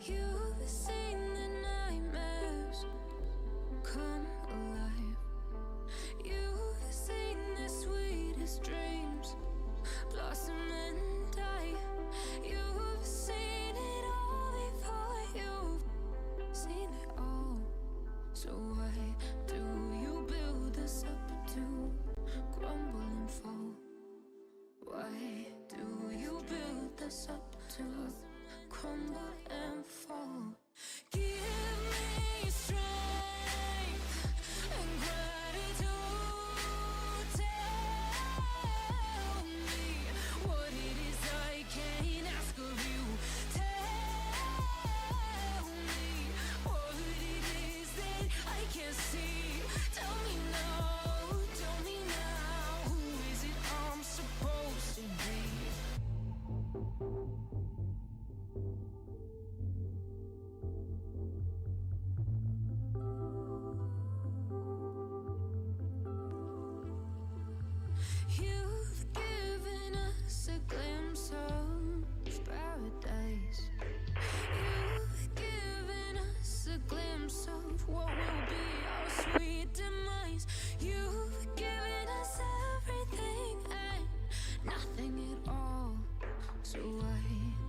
You've seen the nightmares come alive. You've seen the sweetest dreams blossom and die. You've seen it all before. You've seen it all. So why do you build us up to crumble and fall? Why do you build us up to crumble and fall? Give me strength and gratitude. Tell me what it is I can't ask of you. Tell me what it is that I can't see. Tell me now, tell me now. Who is it I'm supposed to be? You've given us a glimpse of paradise. You've given us a glimpse of what will be our sweet demise. You've given us everything and nothing at all. So why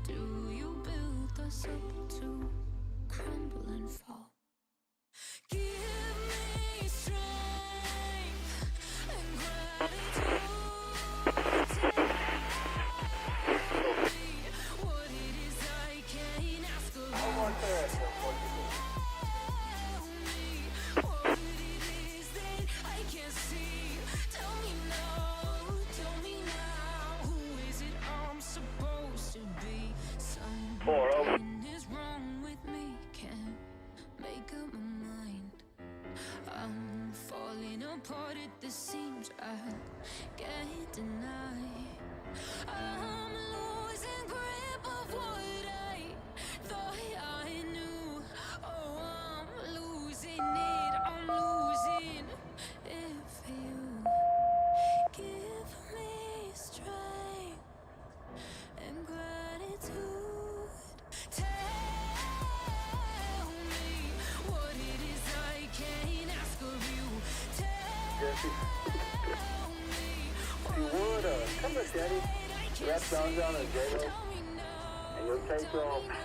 do you build us up to crumble and fall? Give me strength and gratitude. Tell me what it is I can't ask of you. Tell me what it is that I can't see. Tell me now. Who is it I'm supposed to be? Something is wrong with me. Can't make up my mind. I'm falling apart at the seams. I can't deny. I'm losing grip of what I thought I knew. Oh, I'm losing it. I'm losing it for you. Give me strength and gratitude. Tell me what it is I can't ask of you. Tell me what You would, it is come with Daddy. that I can't Wrap down see. down a J-Lo, Tell me now, and you'll take tell off. me now.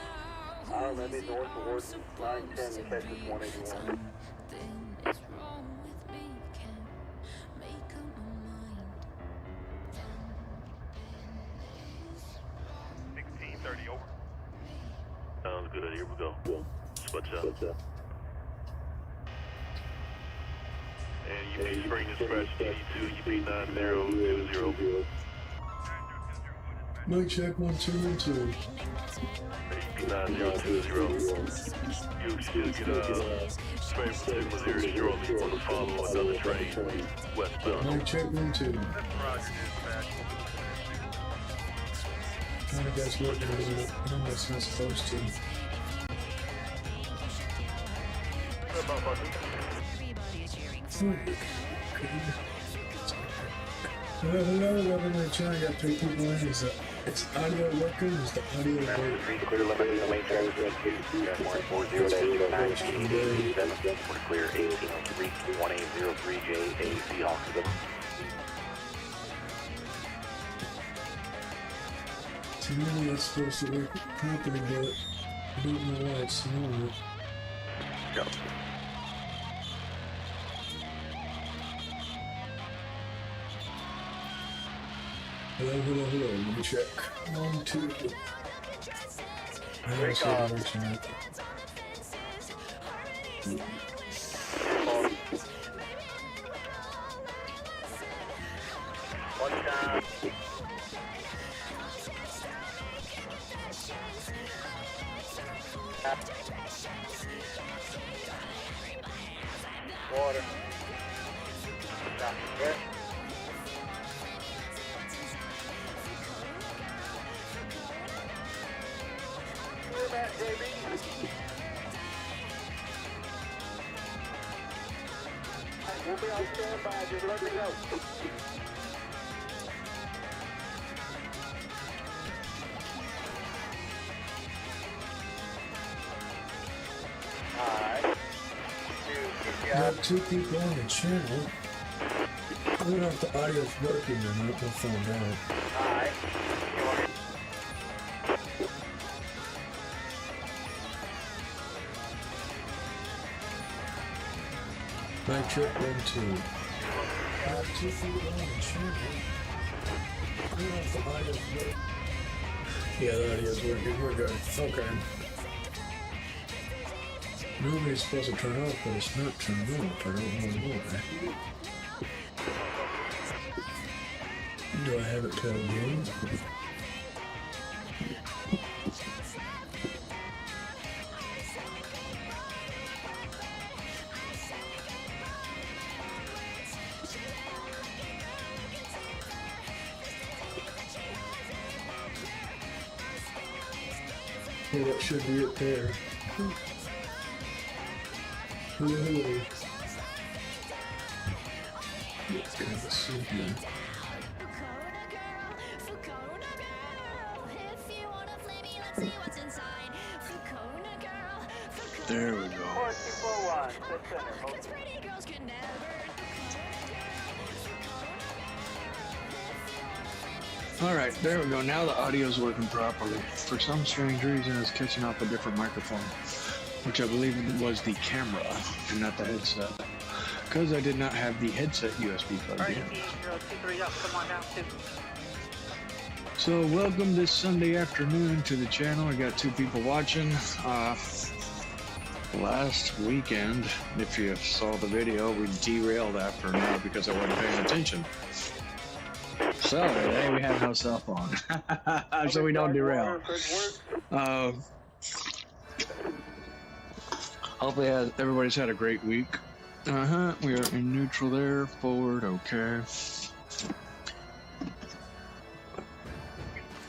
I don't know, Who maybe is it north I'm towards supposed 910 to and catch this be? 181. Something is wrong with me. Can't make up my mind. 1630 over. Sounds good. Here we go. What's up? And you may spring and scratch DD2, UP9020. Mic check 1 2 1 2. UP9020. You should get a train from Signal shortly on the follow another train westbound. Mic check 1 2. Kind of guys working a little bit. I don't know it's not supposed to. Hello, welcome to the channel. I got 3 people in. Is it's audio working? Is the audio working? Clear limit in the main train, 40-9 clear 1803 1803 JAC Oxford. To me, it's supposed to work properly, but I don't know why it's not. Go. Hello. Let me check. 1 2. I don't see the version yet. One time. Water. Stop. Right. Where that, JB? We'll be on standby. Just let me know. got 2 people on the channel. I don't know if the audio's working or not. We'll find out. Alright. Mic check 1, 2. Got 2 people on the channel. I don't know if the audio's working. Yeah, the audio's working. We're good. Okay. Normally it's supposed to turn off, but it's not turned off. I don't know why. Do I have it plugged in? Yeah, that should be it there. Ooh. Let's kind of see here. There we go. 4-2-4-1. Sit center. Hold. Alright, there we go. Now the audio's working properly. For some strange reason, it's catching off a different microphone, which I believe was the camera and not the headset, because I did not have the headset USB plugged in. 023 up. Come on down to. So welcome this Sunday afternoon to the channel. I got 2 people watching. Last weekend, if you saw the video, we derailed after an hour because I wasn't paying attention. So today we have no cell phone, so we don't derail. Hopefully everybody's had a great week. We are in neutral there, forward, okay.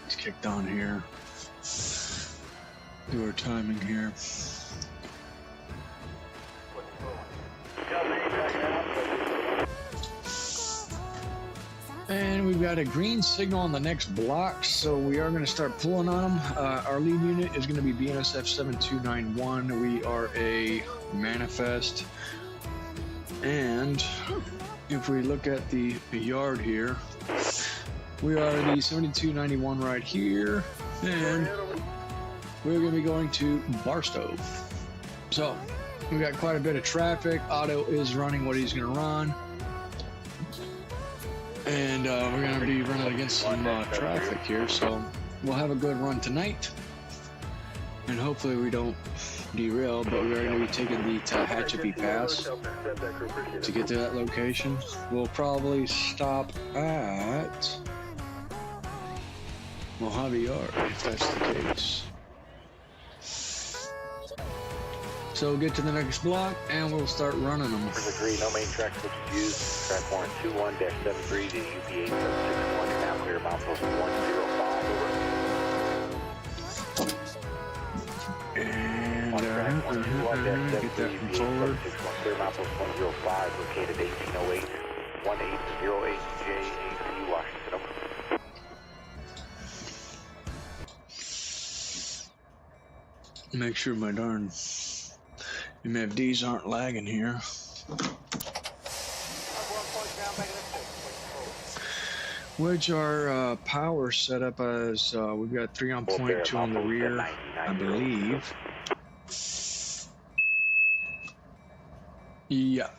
It's kicked on here. Do our timing here. And we've got a green signal on the next block, so we are going to start pulling on them. Our lead unit is going to be BNSF 7291. We are a manifest. And if we look at the yard here, we are the 7291 right here. And we're going to be going to BARSTOW. So we've got quite a bit of traffic. Otto is running what he's going to run. And we're going to be running against some traffic here, so we'll have a good run tonight. And hopefully we don't derail, but we're going to be taking the Tehachapi Pass to get to that location. We'll probably stop at Mojave Yard, if that's the case. So we'll get to the next block and we'll start running them. Agree, no main track switch used. Track warrant 21-73 to UP 8761. You're now clear mount post 105. And get that from forward. Clear mount post 105, located 1808, 1808 JAC, Washington. Make sure my darn MFDs aren't lagging here. Which our power set up as we've got 3 on point, 2 on the rear, I believe. Yeah.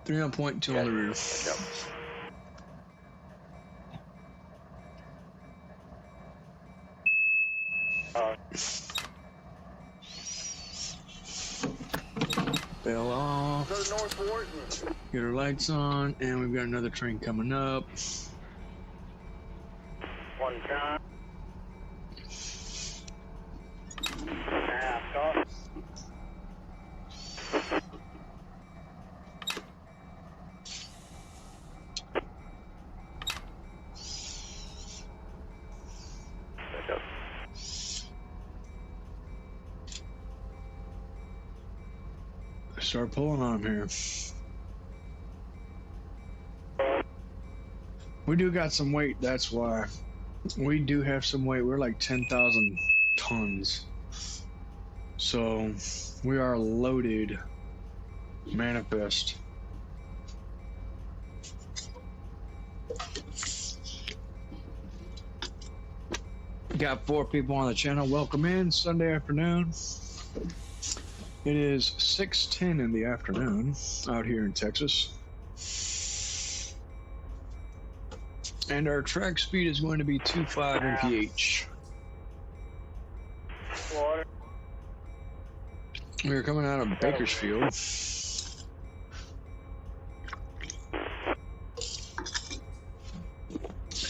3 on point, 2 on the rear. Bail off, get our lights on, and we've got another train coming up. One time. Half off. Start pulling on them here. We do got some weight, that's why. We do have some weight. We're like 10,000 tons. So we are loaded Manifest. Got 4 people on the channel. Welcome in Sunday afternoon. It is 6:10 in the afternoon out here in Texas. And our track speed is going to be 25 mph. Water. We're coming out of Bakersfield.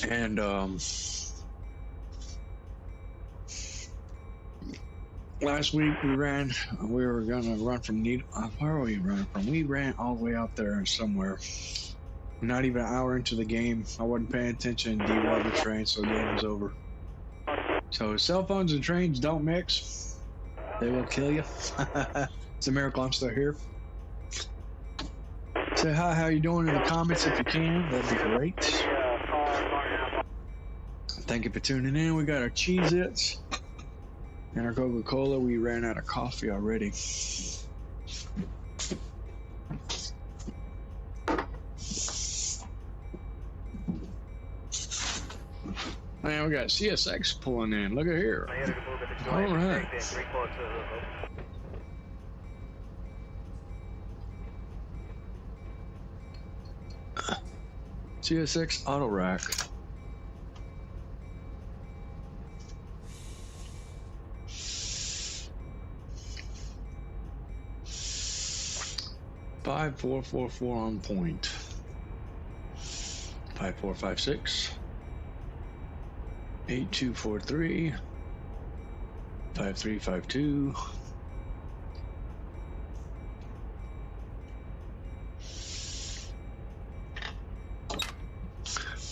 And last week we were gonna run from where were we running from? We ran all the way out there somewhere. Not even an hour into the game. I wasn't paying attention, derailed the train, so the game was over. So cell phones and trains don't mix. They will kill you. It's a miracle I'm still here. Say hi, how you doing in the comments if you can. That'd be great. Thank you for tuning in. We got our Cheez-Its and our Coca-Cola. We ran out of coffee already. Man, we got CSX pulling in. Look at here. All right. CSX auto rack. Five, 444 on point. 5456. 8243. 5352.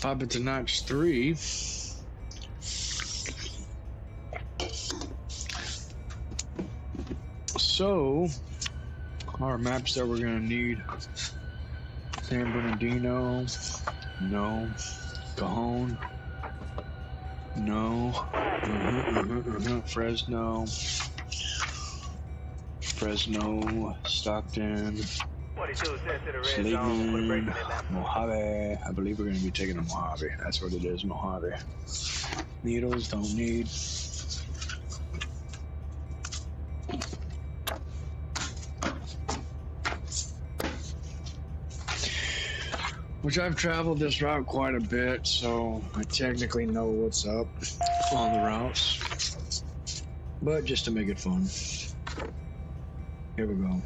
Pop it to notch 3. So our maps that we're gonna need: San Bernardino, no. Cajon, no. Fresno, Stockton, Sleepman, Mojave. I believe we're gonna be taking a Mojave. That's what it is, Mojave. Needles don't need. Which I've traveled this route quite a bit, so I technically know what's up on the routes. But just to make it fun. Here we go.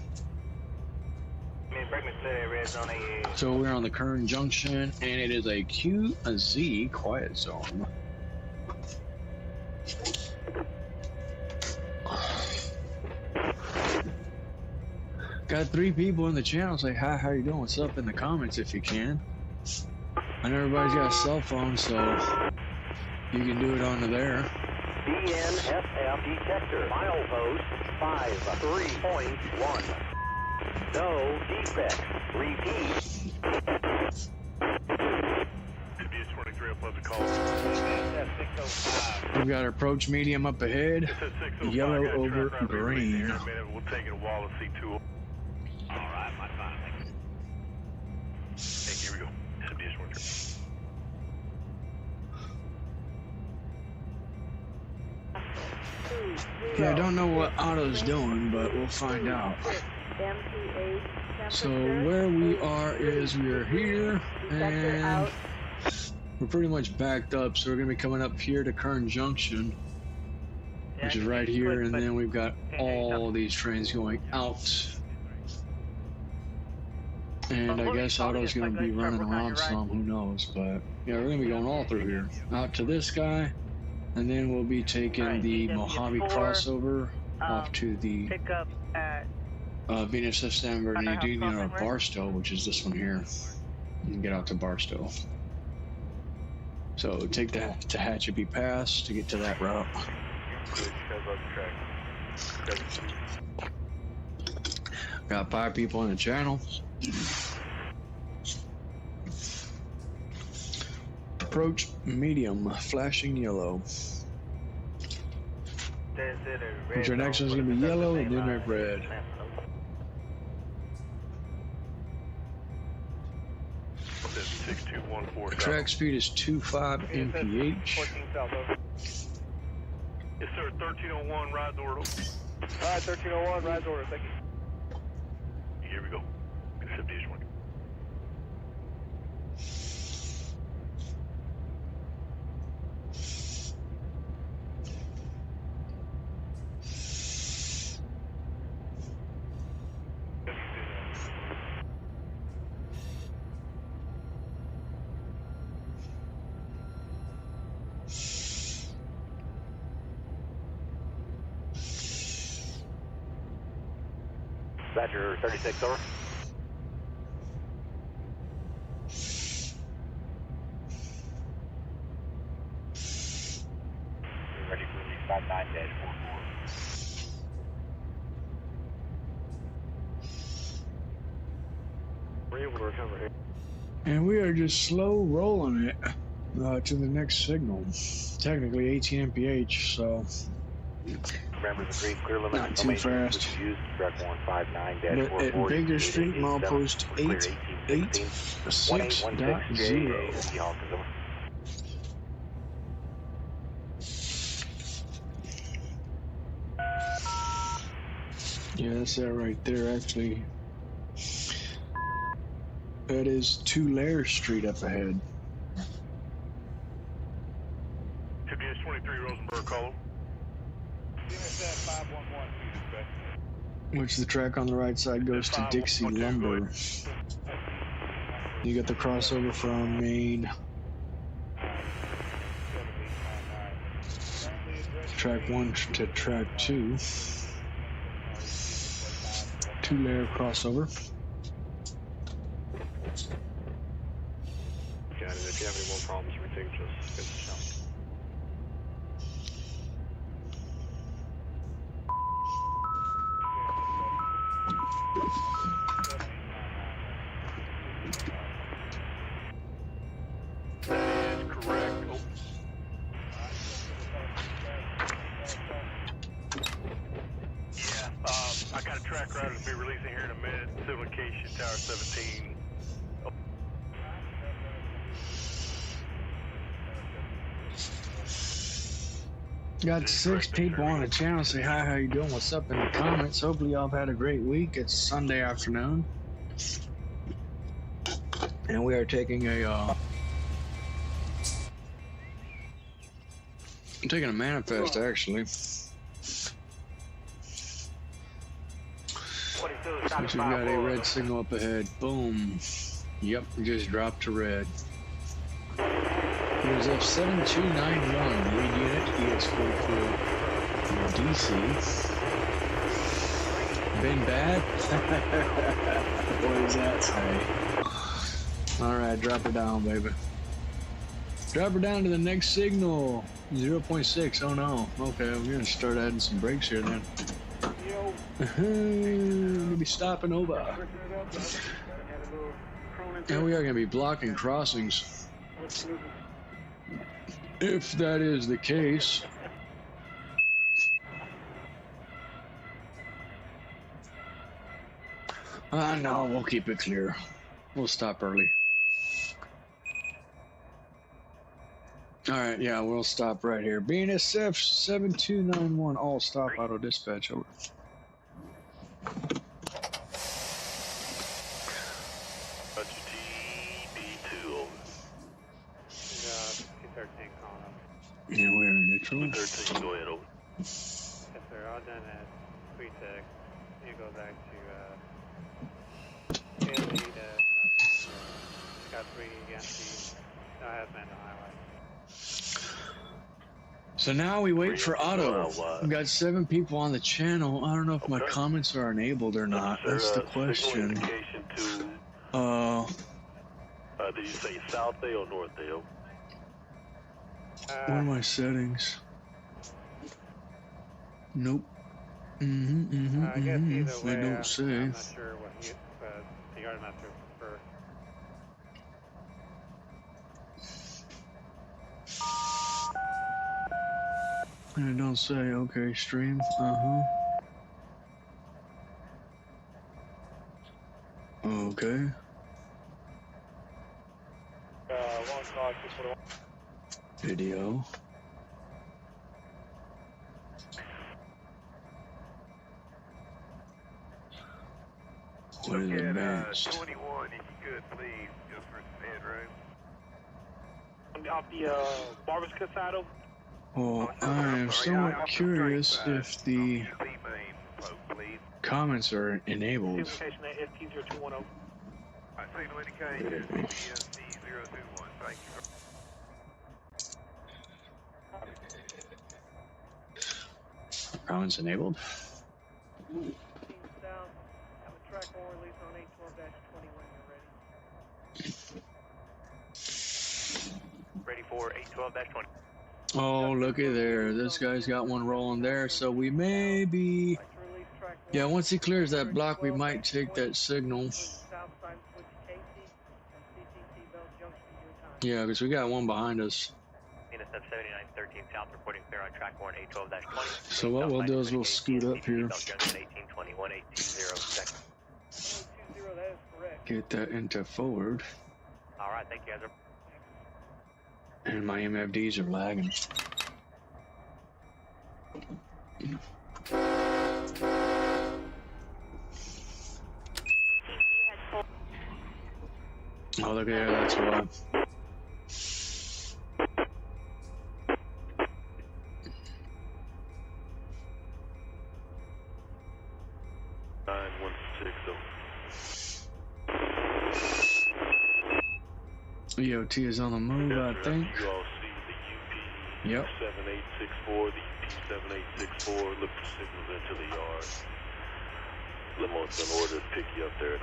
So we're on the Kern Junction, and it is a QZ quiet zone. Got 3 people in the channel. Say hi, how you doing? What's up in the comments if you can. I know everybody's got a cell phone, so you can do it onto there. BNSF detector, milepost 53.1. No defects. Repeat. We've got our approach medium up ahead. Yellow over green. We'll take it a while to see 2. Alright, my fine. Hey, here we go. Yeah, I don't know what Otto's doing, but we'll find out. So where we are is we're here, and we're pretty much backed up, so we're going to be coming up here to Kern Junction, which is right here, and then we've got all these trains going out. And I guess Otto's going to be running around some, who knows, but yeah, we're going to be going all through here. Out to this guy, and then we'll be taking the Mojave crossover off to the BNSF San Bernardino or Barstow, which is this one here. You can get out to Barstow. So take that to Tehachapi Pass to get to that route. Got 5 people on the channel. Approach medium, flashing yellow. Which our next one's gonna be yellow and then red. 4 south. Track speed is 25 mph. 14 south, over. Yes, sir. 1301, rise order. Alright, 1301, rise order, thank you. Here we go. Accept this one. Badger 36, over. Ready for release 59-44. We're able to recover here. And we are just slow rolling it to the next signal. Technically 18 mph, so Remember the green clear limit. Not no too maintenance fast. was used. Track 159-44. but at Baker Street, milepost 886.0. Yeah, that's that right there, actually. That is Tulare Street up ahead. TBS 23, Rosenberg, call. BNSF 511, Which the track on the right side goes to Dixie Lumber. You got the crossover from Maine. Track 1 to track 2. Two-layer crossover. Got it. If you have any more problems, everything just give us a shout. That is correct. Oh. Yeah, I got a track rider to be releasing here in a minute. Civil location, Tower 17. Oh. Got 6 people on the channel. Say hi, how you doing? What's up in the comments? Hopefully y'all have had a great week. It's Sunday afternoon. And we are taking a manifest, actually. Which we got a red signal up ahead. Boom. Yep, we just dropped to red. Here's F7291, lead unit, EX44 DC. Been bad? What does that say? Alright, drop her down, baby. Drop her down to the next signal. 0.6, oh no. Okay, we're gonna start adding some brakes here then. We'll be stopping over. And we are gonna be blocking crossings. If that is the case. No, we'll keep it clear. We'll stop early. Alright, yeah, we'll stop right here. BNSF 7291, all stop auto dispatch, over. Roger, TD2, over. 213 calling up. Yeah, we're in neutral. 213, go ahead, over. Yes, sir. All done at pre-tech. You go back to Haley to Scott 3 against the hazmat highway. So now we wait for auto. We've got 7 people on the channel. I don't know if my comments are enabled or not. That's the question. Did you say South Day or North Day? What are my settings? Nope. I guess either way, They don't say. I'm not sure what the yard master prefer. And it don't say. Okay, stream. Okay. Video. What is advanced? 21, if you could, please, just for some headroom. Off the barbecue side of. Well, I am somewhat curious if the UP main, please. comments are enabled. Location at FT0210. I signal indication BNSF021. Thank you. Comments enabled. South, have a track or release on 812-20 when you're ready. Ready for 812-20. Oh, looky there. This guy's got one rolling there, so we may be... Like to release track one. Yeah, once he clears that block, we might take that signal. South side switch Casey and CTC Bell Junction your time. Yeah, because we got one behind us. BNSF 7913 South reporting clear on track 812-20. So what we'll do is we'll scoot up here. Bell Junction 1821 820 second. 820, that is correct. Get that into forward. All right, thank you guys. And my MFDs are lagging. Oh, look there, that's why. EOT is on the move, I think. You all see the UP Yep. 7864, the UP 7864. Look for signals into the yard. Limo's in order to pick you up there at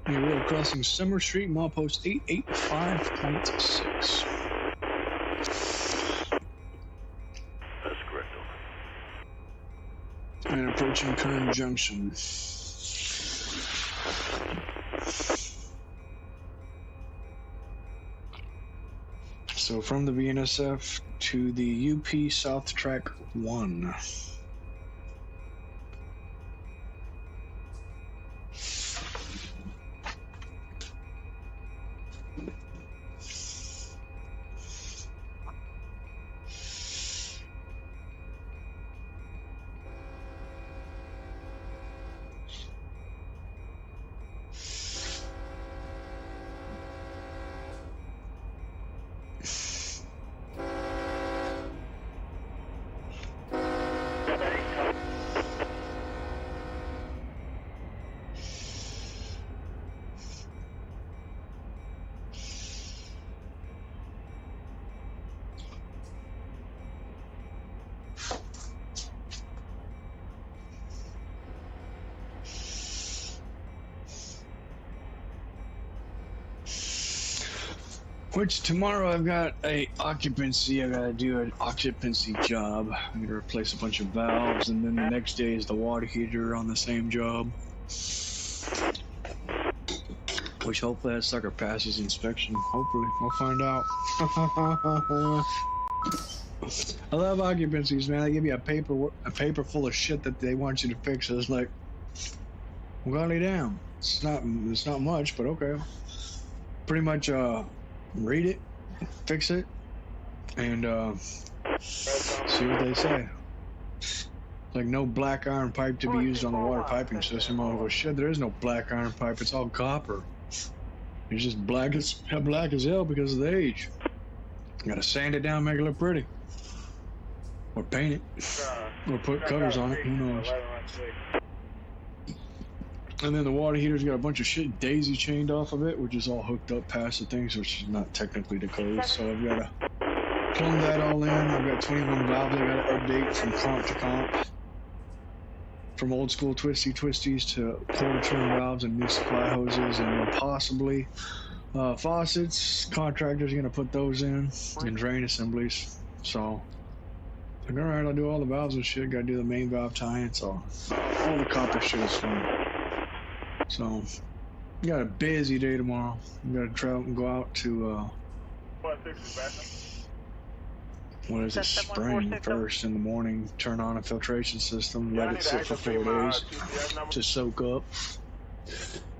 Yeah, we are crossing Summer Street, milepost 885.6. That's correct. And approaching Kern Junction. So from the BNSF to the UP South Track 1. Which tomorrow I've got a occupancy, I gotta do an occupancy job. I'm gonna replace a bunch of valves, and then the next day is the water heater on the same job. Which hopefully that sucker passes inspection. Hopefully, we'll find out. I love occupancies, man. They give you a paper full of shit that they want you to fix. It's like, well, golly damn. It's not much, but okay. Pretty much, read it, fix it, and see what they say. Like no black iron pipe to be used on the water piping system. Oh well, shit, there is no black iron pipe. It's all copper. It's just black as hell because of the age. You gotta sand it down, make it look pretty, or paint it, or put covers on it. Who knows? And then the water heater's got a bunch of shit daisy chained off of it, which is all hooked up past the things, which is not technically the code. So I've got to plumb that all in. I've got 21 valves I got to update from comp to comp. From old school twisties to pull return valves and new supply hoses, and possibly faucets. Contractors are going to put those in, and drain assemblies. So, like, all right, I'll do all the valves and shit. Got to do the main valve tie-in. So all the copper shit is fun. So, got a busy day tomorrow. We got to travel and go out to, what is it, spring first in the morning, turn on a filtration system, let it sit for 4 days to soak up.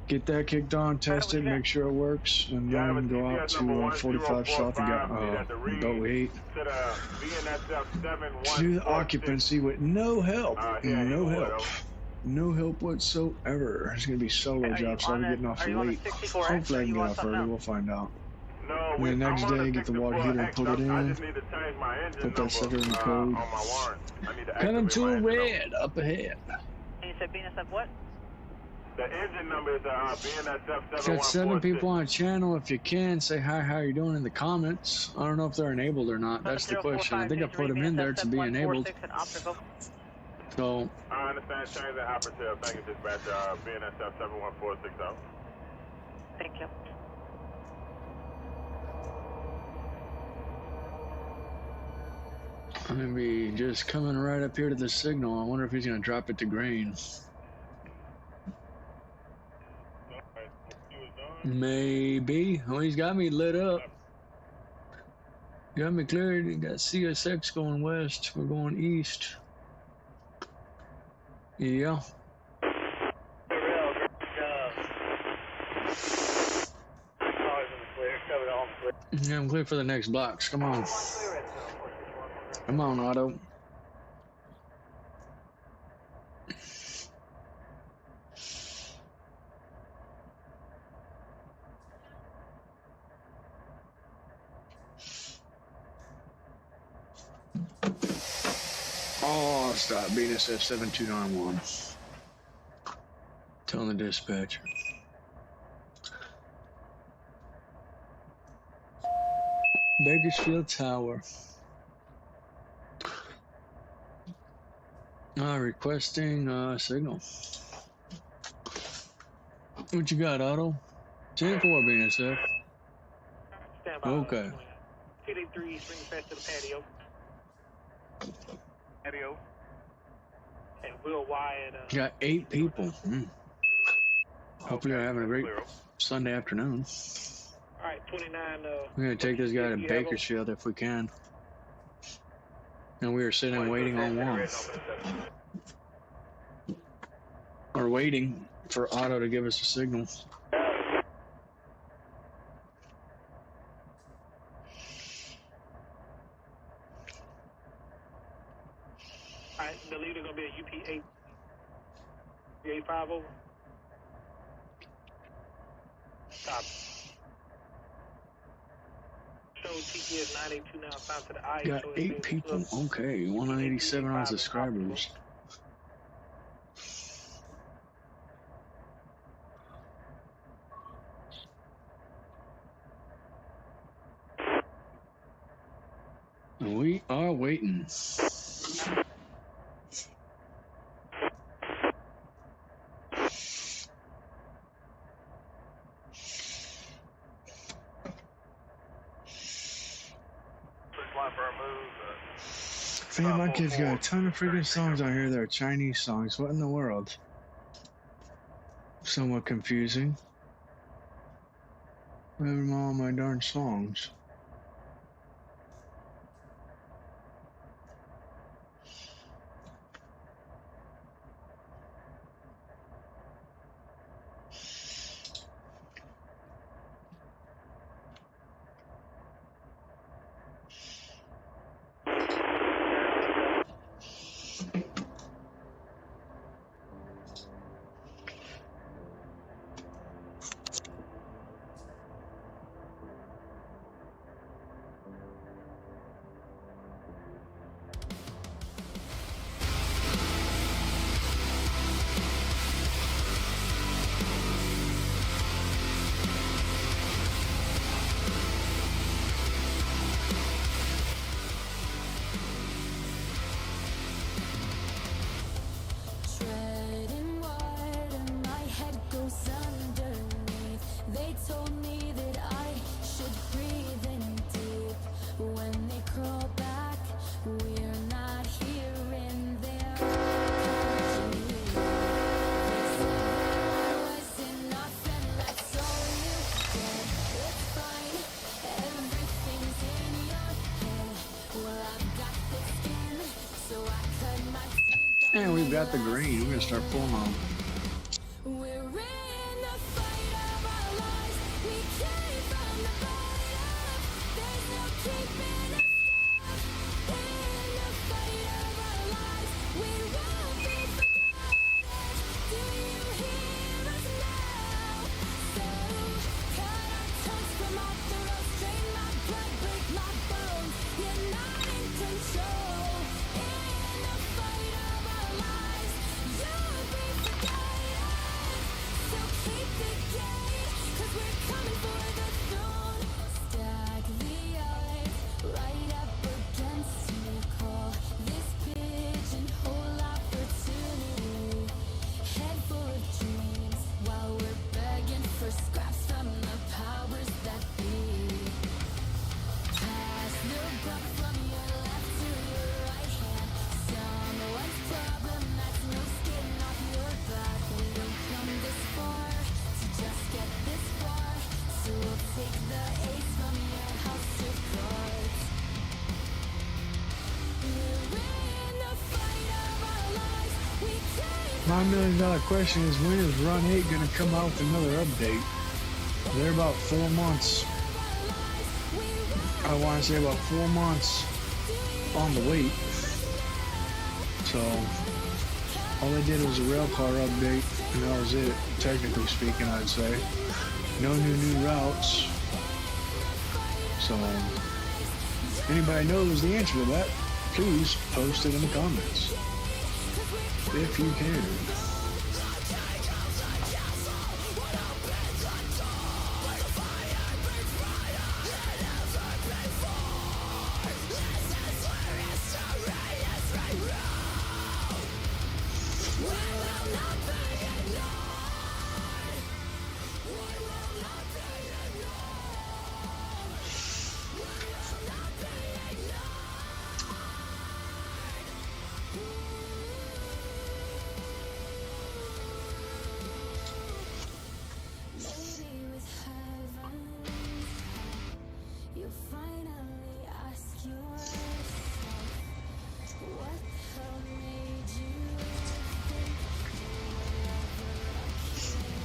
Get that kicked on, test it, make sure it works, and then go out to 45 south and get boat 8. Do the occupancy with no help. No help. No help whatsoever. It's going to be solo job, so I'll be getting off late. Hopefully I can get off early. We'll find out. And the next day, get the water heater and put it in. Put that sucker in the code. Coming to a red up ahead. You said BNSF what? The engine number is BNSF 7146. Got 7 people on the channel. If you can, say hi, how you doing in the comments. I don't know if they're enabled or not. That's the question. I think I put them in there to be enabled. So, I understand. Change the operative. Thank you, dispatcher. BNSF 71460. Thank you. I'm going to be just coming right up here to the signal. I wonder if he's going to drop it to green. Maybe. Oh, he's got me lit up. Got me cleared. He got CSX going west. We're going east. Yeah. Yeah, I'm clear for the next blocks. Come on. Come on, Otto. Oh, stop. BNSF 7291. Telling the dispatcher. Bakersfield Tower. Requesting signal. What you got, Otto? 10-4 BNSF. Stand by. Okay. 283 swing fast to the patio. Patio. And Will Wyatt. Got 8 people. Hopefully they're having a great Sunday afternoon. Alright, 29. We're going to take this guy to Bakersfield if we can. And we are sitting waiting on one. Or waiting for Otto to give us a signal. Alright, the leader gonna be a UP8. UP850. Stop. Show TPS 982 now, time to the eye. Got 8 people. Okay, 187 on subscribers. We are waiting. Fam, my kid's got a ton of freaking songs on here that are Chinese songs. What in the world? Somewhat confusing. I have them all my darn songs. Treading water, my head goes underneath. They told me that I should breathe in deep. When they crawl back, we're not hearing their apology. They said that was enough and that's all you get. It's fine, everything's in your head. Well, I've got thick skin, so I cut my teeth. And we've got the green. We're going to start pulling on. We're in the fight. My $1 million question is, when is RUN8 going to come out with another update? They're about 4 months. I want to say about 4 months on the wait. So all they did was a rail car update, and that was it, technically speaking, I'd say. No new routes. So anybody knows the answer to that, please post it in the comments if you can. Maybe with heaven, you'll finally ask yourself, what the hell made you think you were ever a king?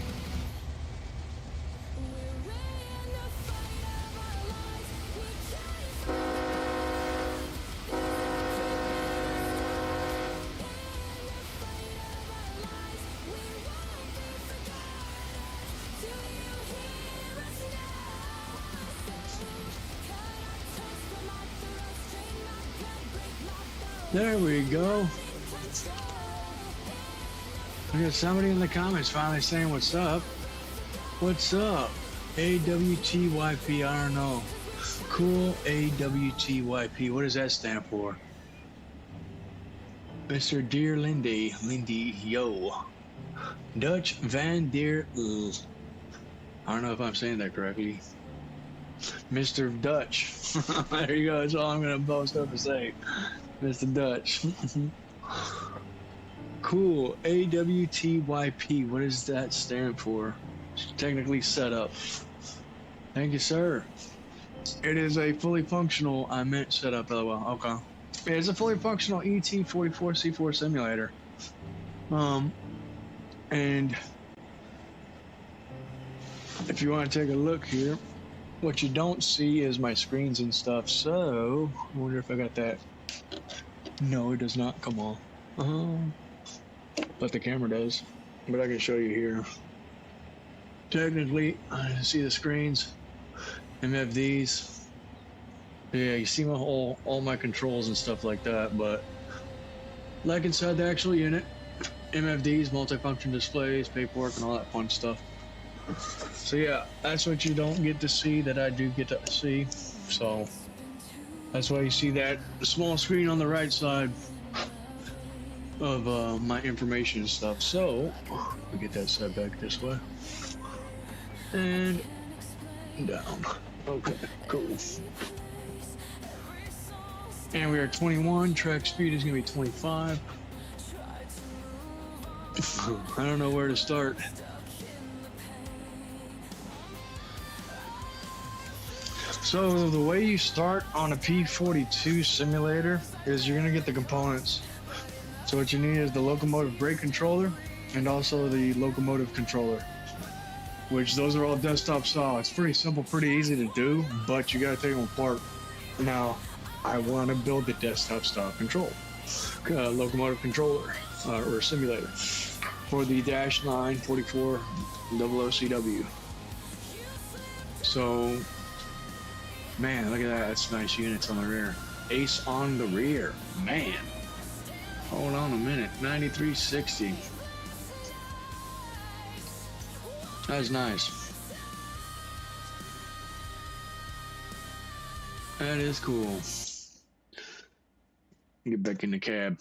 We're in the fight of our lives, we can't There we go. We got somebody in the comments finally saying what's up. What's up? AWTYP, I don't know. Cool AWTYP. What does that stand for? Mr. Dear Lindy, yo. Dutch Van der I don't know if I'm saying that correctly. Mr. Dutch. There you go. That's all I'm gonna boast up and say. Mr. Dutch. Cool. AWTYP. What does that stand for? Technically set up. Thank you, sir. It is a fully functional, I meant setup, LOL. Okay. It is a fully functional ET44C4 simulator. And if you want to take a look here, what you don't see is my screens and stuff. So I wonder if I got that. No, it does not. Come on. But the camera does. But I can show you here. Technically, I see the screens, MFDs. Yeah, you see my all my controls and stuff like that. But like inside the actual unit, MFDs, multifunction displays, paperwork, and all that fun stuff. So yeah, that's what you don't get to see that I do get to see. So that's why you see that small screen on the right side of my information and stuff. So we get that set back this way and down. Okay, cool. And we are 21. Track speed is gonna be 25. I don't know where to start. So the way you start on a P42 simulator is you're gonna get the components. So what you need is the locomotive brake controller and also the locomotive controller, which those are all desktop style. It's pretty simple, pretty easy to do, but you gotta take them apart. Now, I want to build the desktop style control, locomotive controller or simulator for the -9 44 00CW. So, man, look at that. That's nice units on the rear. Ace on the rear, man. Hold on a minute. 9360. That's nice. That is cool. Get back in the cab.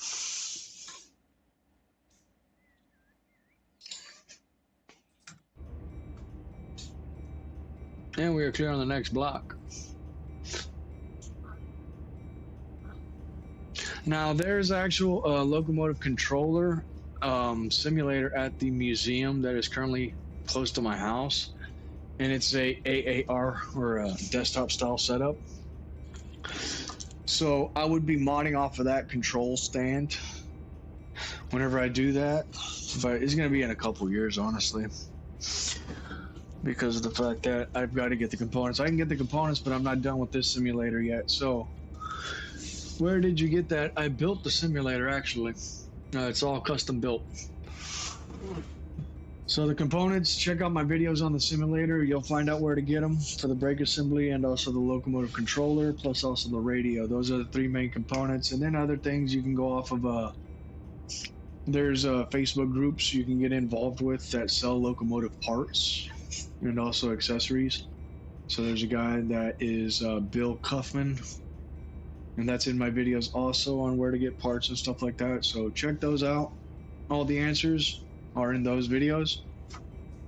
And we are clear on the next block. Now there's actual locomotive controller simulator at the museum that is currently close to my house, and it's a AAR or a desktop style setup. So I would be modding off of that control stand whenever I do that, but it's gonna be in a couple years, honestly, because of the fact that I've got to get the components. I can get the components, but I'm not done with this simulator yet. So, where did you get that? I built the simulator actually. It's all custom built. So the components, check out my videos on the simulator. You'll find out where to get them for the brake assembly and also the locomotive controller, plus also the radio. Those are the three main components. And then other things you can go off of. There's Facebook groups you can get involved with that sell locomotive parts and also accessories. So there's a guy that is Bill Cuffman, and that's in my videos also on where to get parts and stuff like that. So check those out. All the answers are in those videos.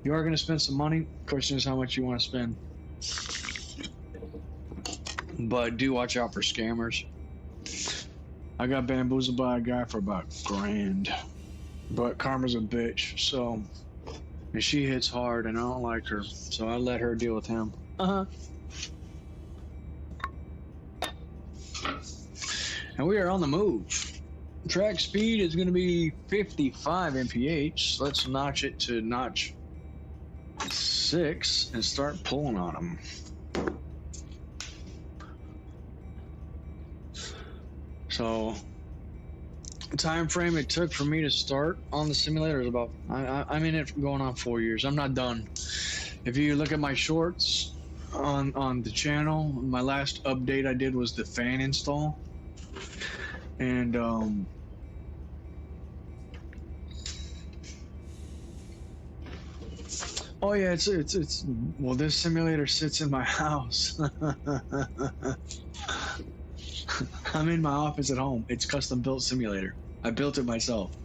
You are going to spend some money. Question is how much you want to spend. But do watch out for scammers. I got bamboozled by a guy for about $1,000. But karma's a bitch, so and she hits hard and I don't like her. So I let her deal with him. And we are on the move. Track speed is going to be 55 mph. Let's notch it to notch 6 and start pulling on them. So, the time frame it took for me to start on the simulator is about, I'm in it going on 4 years. I'm not done. If you look at my shorts on the channel, my last update I did was the fan install. And, oh yeah, it's well, this simulator sits in my house. I'm in my office at home. It's custom built simulator. I built it myself.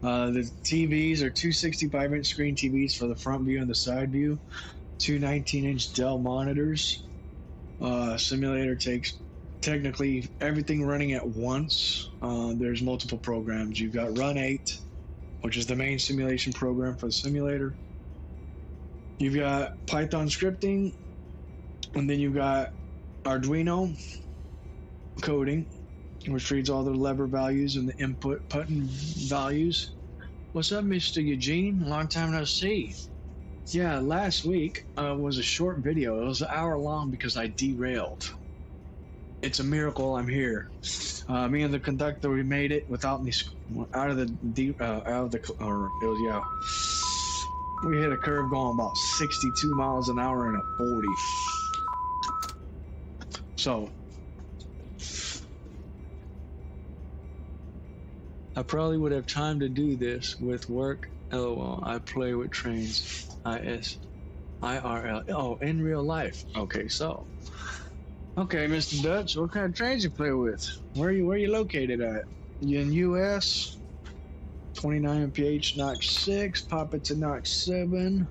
The TVs are two 65-inch screen TVs for the front view and the side view, two 19-inch Dell monitors. Simulator takes technically everything running at once. There's multiple programs. You've got RUN8, which is the main simulation program for the simulator. You've got Python scripting, and then you've got Arduino coding, which reads all the lever values and the input button values. What's up, Mr. Eugene? Long time no see. Yeah, last week was a short video. It was an hour long because I derailed. It's a miracle I'm here. Me and the conductor, we made it without me we hit a curve going about 62 miles an hour in a 40. So I probably would have time to do this with work. LOL. I play with trains. ISIRL. Oh, in real life. Okay, so. Okay, Mr. Dutch, what kind of trains you play with? Where you located at? You in US? 29 mph, notch 6. Pop it to notch 7.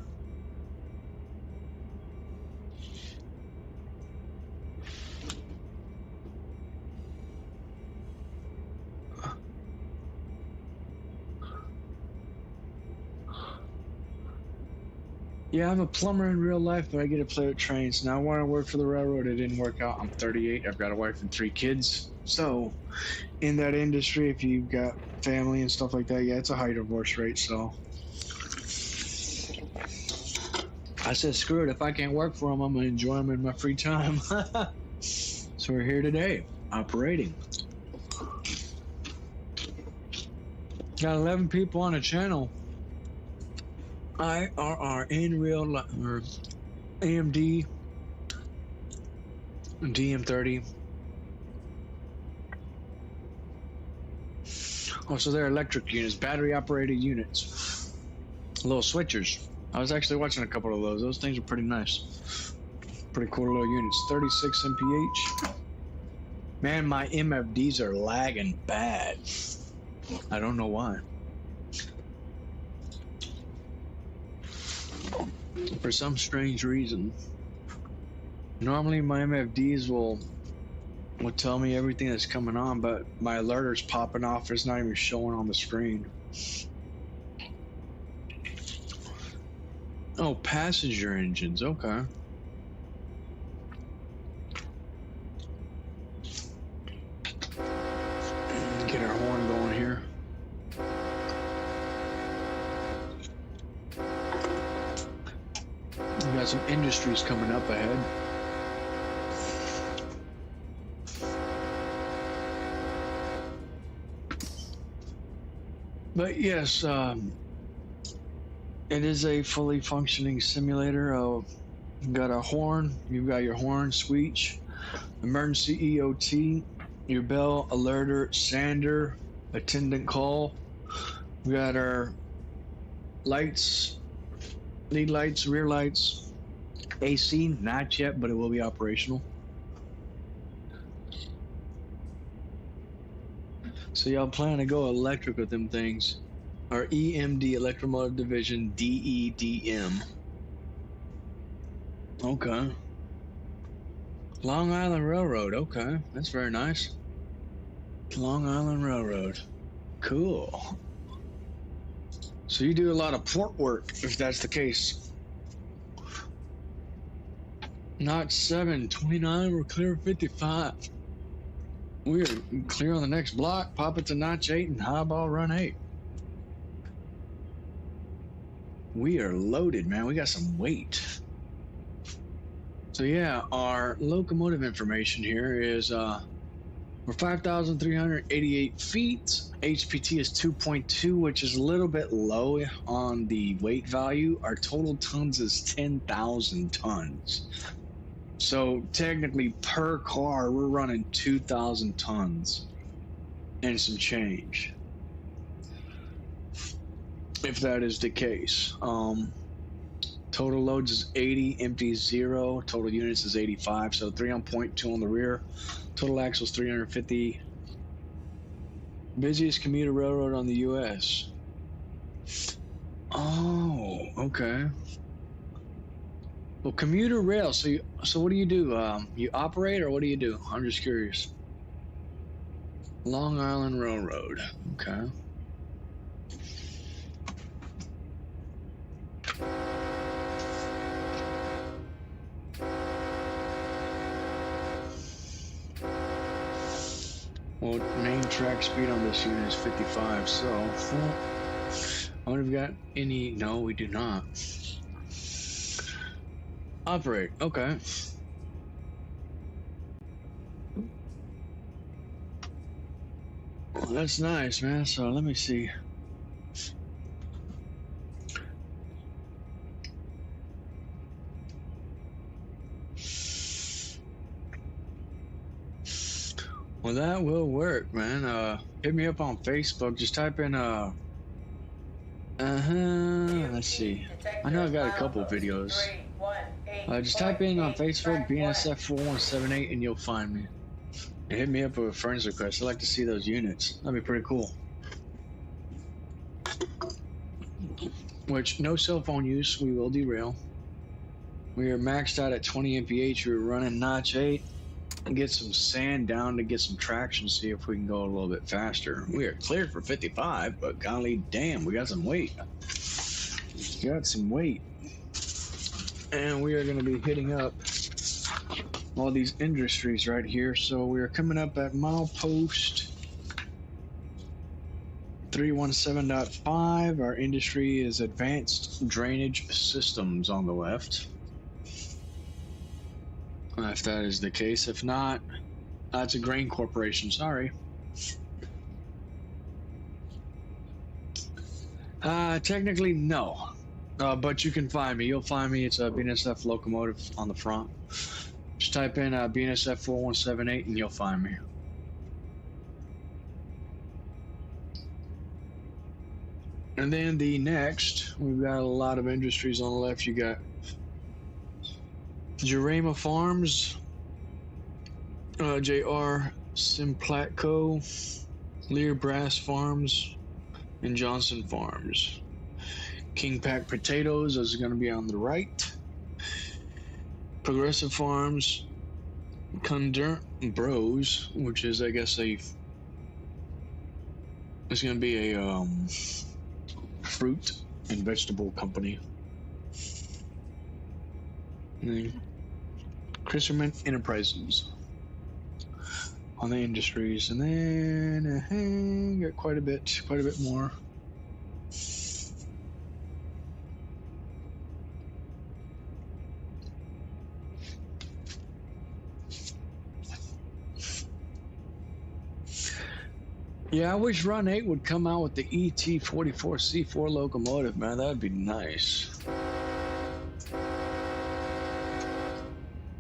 Yeah, I'm a plumber in real life, but I get to play with trains. Now I want to work for the railroad. It didn't work out. I'm 38. I've got a wife and 3 kids. So, in that industry, if you've got family and stuff like that, yeah, it's a high divorce rate. So, I said, screw it. If I can't work for them, I'm going to enjoy them in my free time. So we're here today, operating. Got 11 people on the channel. IRR in real life, or AMD, DM30. Oh, so they're electric units, battery operated units, little switchers. I was actually watching a couple of those. Those things are pretty nice. Pretty cool little units. 36 mph. Man, my MFDs are lagging bad. I don't know why. For some strange reason. Normally my MFDs will tell me everything that's coming on, but my alerter's popping off. It's not even showing on the screen. Oh, passenger engines. Okay. Get our horn going here. some industries coming up ahead. But yes, it is a fully functioning simulator. You've got a horn, you've got your horn, screech, emergency EOT, your bell, alerter, sander, attendant call. We got our lights, lead lights, rear lights, AC, not yet, but it will be operational. So y'all plan to go electric with them things. Our EMD, Electromotive Division, DEDM. Okay. Long Island Railroad, okay. That's very nice. Long Island Railroad. Cool. So you do a lot of port work, if that's the case. Not 729, we're clear 55. We are clear on the next block. Pop it to notch 8 and highball run 8. We are loaded, man. We got some weight. So yeah, our locomotive information here is we're 5,388 feet. HPT is 2.2, which is a little bit low on the weight value. Our total tons is 10,000 tons. So technically per car, we're running 2,000 tons and some change. If that is the case. Total loads is 80, empty 0. Total units is 85. So 3 on point, 2 on the rear. Total axles 350. Busiest commuter railroad on the U.S. Oh, okay. Well, commuter rail. So what do? You operate, or what do you do? I'm just curious. Long Island Railroad. Okay. Well, main track speed on this unit is 55, so I wonder if we got any. No, we do not. Operate, okay. Well, that's nice, man. So let me see. Well, that will work, man. Hit me up on Facebook. Just type in let's see. I know I've got a couple videos. Just type in on Facebook BNSF 4178 and you'll find me. And hit me up with a friends request. I'd like to see those units. That'd be pretty cool. Which, no cell phone use. We will derail. We are maxed out at 20 mph. We're running notch 8. And get some sand down to get some traction, see if we can go a little bit faster. We are cleared for 55, but golly damn, we got some weight. Got some weight. And we are going to be hitting up all these industries right here. So we are coming up at milepost 317.5. Our industry is advanced drainage systems on the left. If that is the case. If not, it's a grain corporation. Sorry. Technically, no. But you can find me. You'll find me. It's a BNSF locomotive on the front. Just type in BNSF 4178 and you'll find me. And then the next, we've got a lot of industries on the left. You got Jurema Farms, J.R. Simplatco, Lear Brass Farms, and Johnson Farms. King Pack Potatoes is going to be on the right. Progressive Farms, Condurt Bros, which is, I guess, it's going to be a fruit and vegetable company. And then Christerman Enterprises on the industries, and then got quite a bit more. Yeah, I wish RUN8 would come out with the ET44C4 locomotive, man. That'd be nice.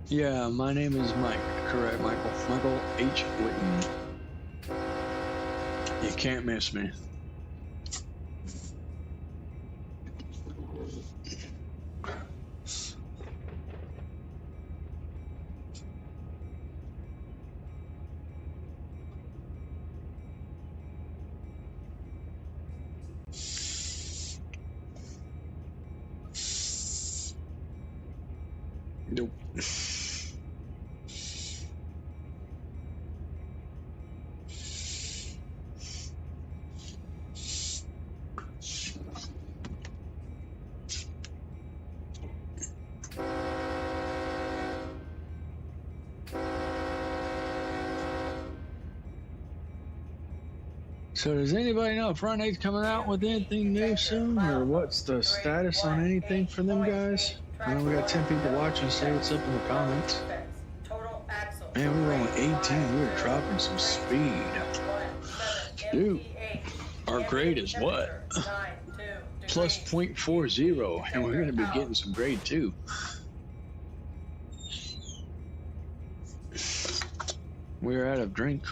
Yeah, my name is Mike. Correct, Michael. Michael H. Whitten. You can't miss me. Nope. So does anybody know if RUN8's coming out with anything new soon, or what's the status on anything for them guys? I know we got 10 people watching. Say what's up in the comments. Man, we're rolling 18. We're dropping some speed. Dude, our grade is what? Plus 0.40, and we're going to be getting some grade 2. We're out of drink.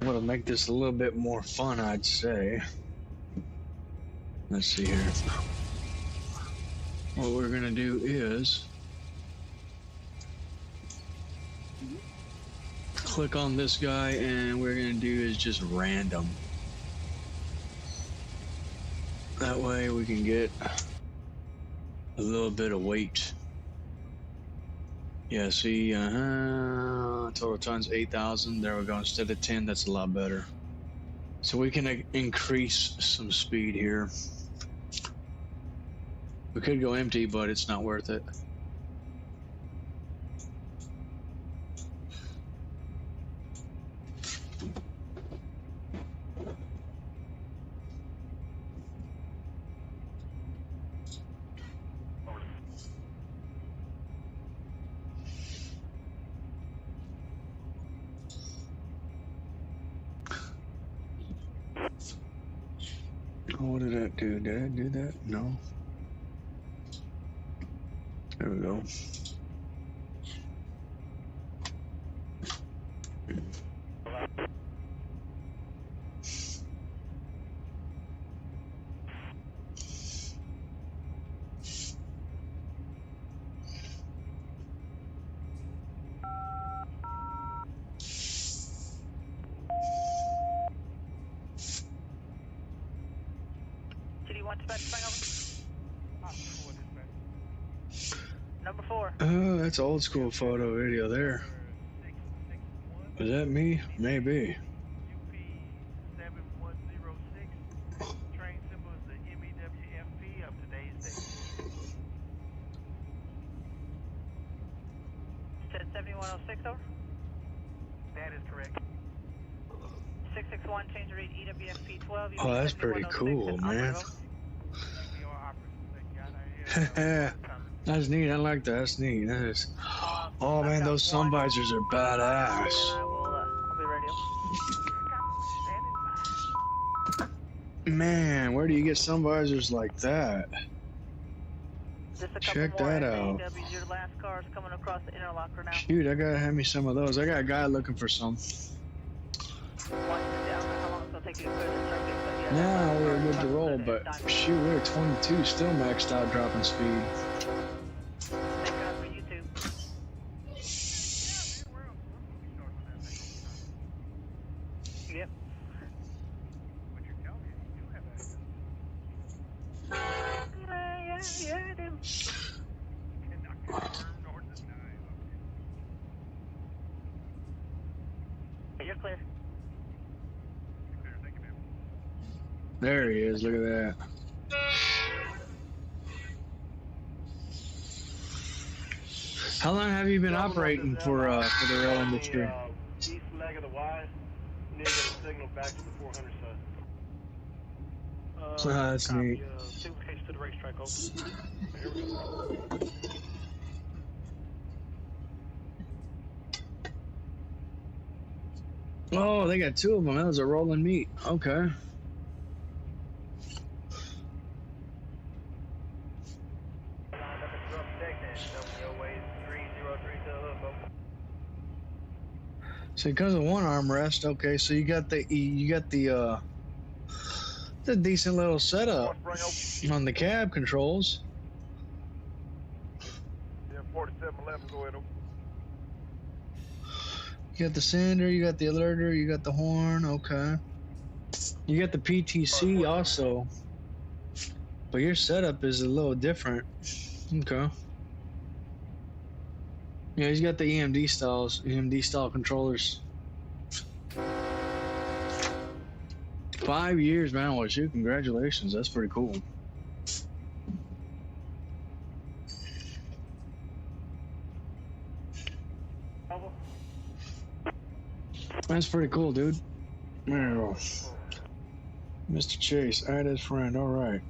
I'm going to make this a little bit more fun, I'd say. Let's see here. What we're going to do is click on this guy, and what we're going to do is just random. That way we can get a little bit of weight. Yeah, see, total tons 8,000. There we go. Instead of 10, that's a lot better. So we can increase some speed here. We could go empty, but it's not worth it. Oh, what did that do? Did I do that? No. There we go. Number 4. Oh, that's old school photo video there. Is that me? Maybe. Train symbol is the MEWFP of today's date. Said 7106 over? That is correct. 661, change the read EWFP 12. Oh, that's pretty cool, man. That's neat. I like that. That's neat. That is. Oh man, those sun visors are badass. I'll be ready. Man, where do you get sun visors like that? Check that out. Your last car is coming across the interlocker now. Shoot, I gotta have me some of those. I got a guy looking for some. Now we're good to roll, but shoot, we're at 22, still maxed out dropping speed. Yep. Yeah, I do. You're clear. There he is, look at that. How long have you been operating for the rail industry? East leg of the Y, near the signal back to the 400 side. That's neat. Suitcase to the racetrack, over. Here we go. Oh, they got two of them. That was a rolling meet. Okay. So because of one armrest, okay, so you got the decent little setup on the cab controls. Yeah, 4711, go ahead. You got the sander, you got the alerter, you got the horn, okay. You got the PTC also. But your setup is a little different. Okay. Yeah, he's got the EMD style controllers. 5 years, man. Well, shoot, congratulations. That's pretty cool. That's pretty cool, dude. Mr. Chase, add his friend. All right.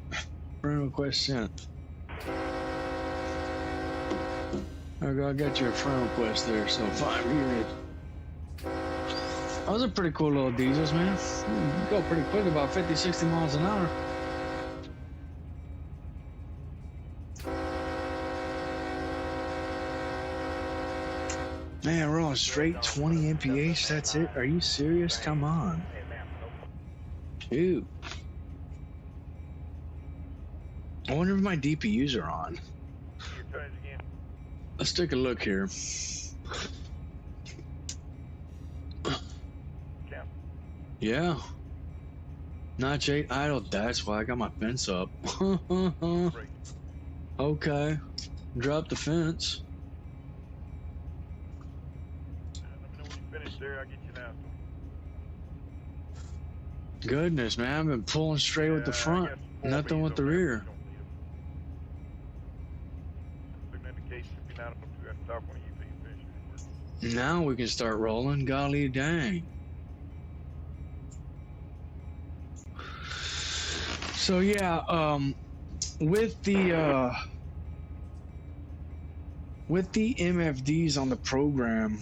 Friend request sent. I got your friend request there, so 5 years. Those are pretty cool little diesels, man. You go pretty quick, about 50, 60 miles an hour. Man, we're on straight 20 mph, that's it? Are you serious? Come on. Shoot. I wonder if my DPUs are on. Let's take a look here. Yeah. Notch 8 idle, that's why I got my fence up. Okay. Drop the fence. Goodness, man, I've been pulling straight with the front, nothing with the rear. Now we can start rolling, golly dang. So yeah, with the MFDs on the program,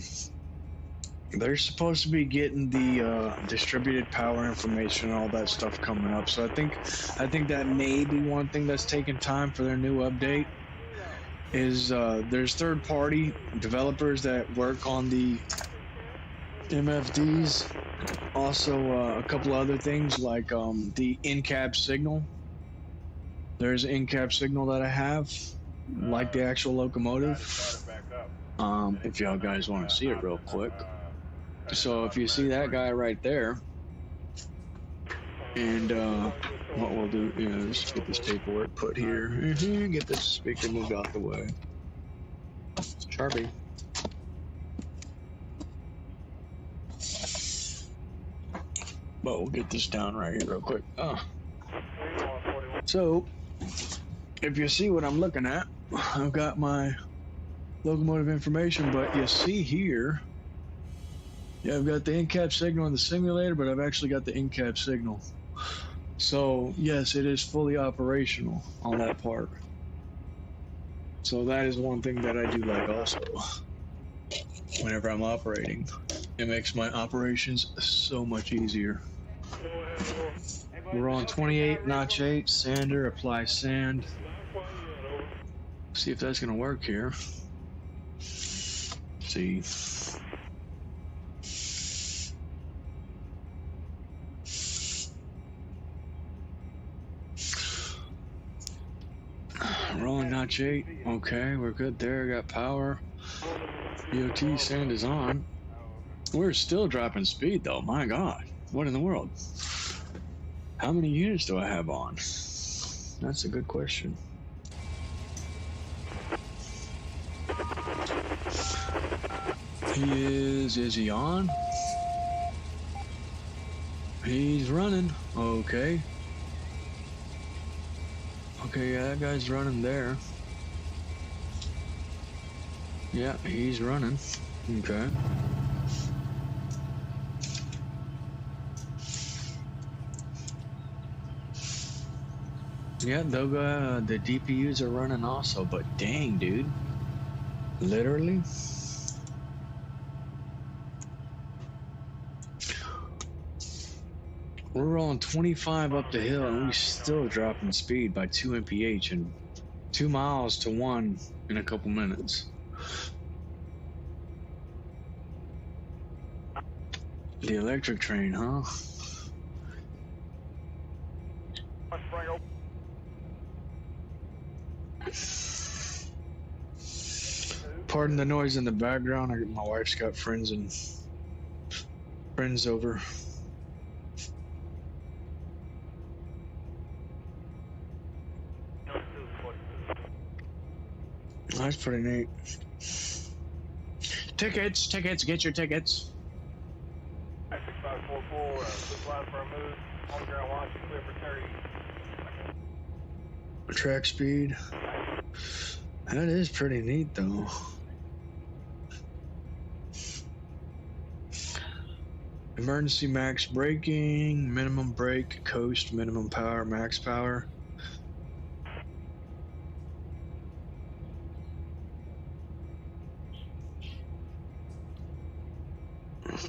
they're supposed to be getting the distributed power information and all that stuff coming up. So I think that may be one thing that's taking time for their new update. Is there's third-party developers that work on the MFDs. Also, a couple other things like the in-cab signal. There's an in-cab signal that I have, like the actual locomotive. If y'all guys want to see it real quick. So if you see that guy right there, and what we'll do is get this paperwork put here, get this speaker moved out the way. Sharpie. But we'll get this down right here real quick. So, if you see what I'm looking at, I've got my locomotive information, but you see here, yeah, I've got the in-cab signal in the simulator, but I've actually got the in-cab signal. So, yes, it is fully operational on that part. So that is one thing that I do like also. Whenever I'm operating, it makes my operations so much easier. We're on 28 notch 8, sander, apply sand. See if that's gonna work here. See. Rolling notch 8. Okay, we're good there. Got power. EOT sand is on. We're still dropping speed though. My God, what in the world? How many units do I have on? That's a good question. Is he on? He's running. Okay. Okay, yeah, that guy's running there. Yeah, he's running. Okay. Yeah, the DPUs are running also, but dang, dude. Literally. We're rolling 25 up the hill and we still dropping speed by 2 mph and 2 miles to 1 in a couple minutes. The electric train, huh? Pardon the noise in the background. My wife's got friends over. That's pretty neat. Tickets, get your tickets. 6544, switch line for a move. On ground launch, clear for 30. Track speed. That is pretty neat though. Emergency max braking, minimum brake, coast, minimum power, max power.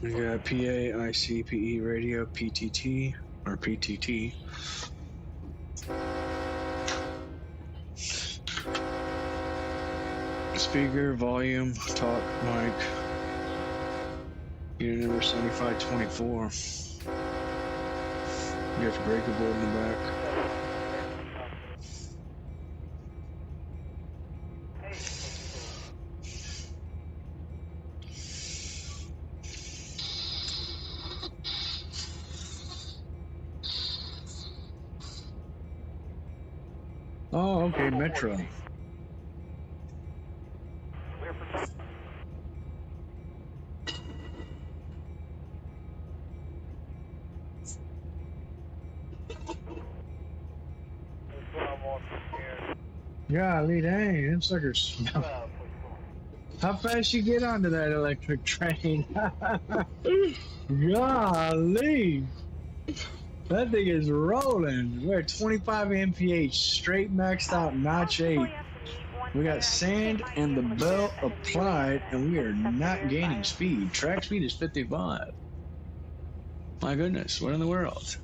We got PA, IC, PE radio, PTT, or PTT. Speaker, volume, talk, mic. Unit number 7524. You have breaker board in the back. Oh, okay, Metro. Golly dang, them suckers. How fast you get onto that electric train? Golly. That thing is rolling. We're at 25 mph, straight maxed out, notch 8. We got sand and the belt applied, and we are not gaining speed. Track speed is 55. My goodness, what in the world?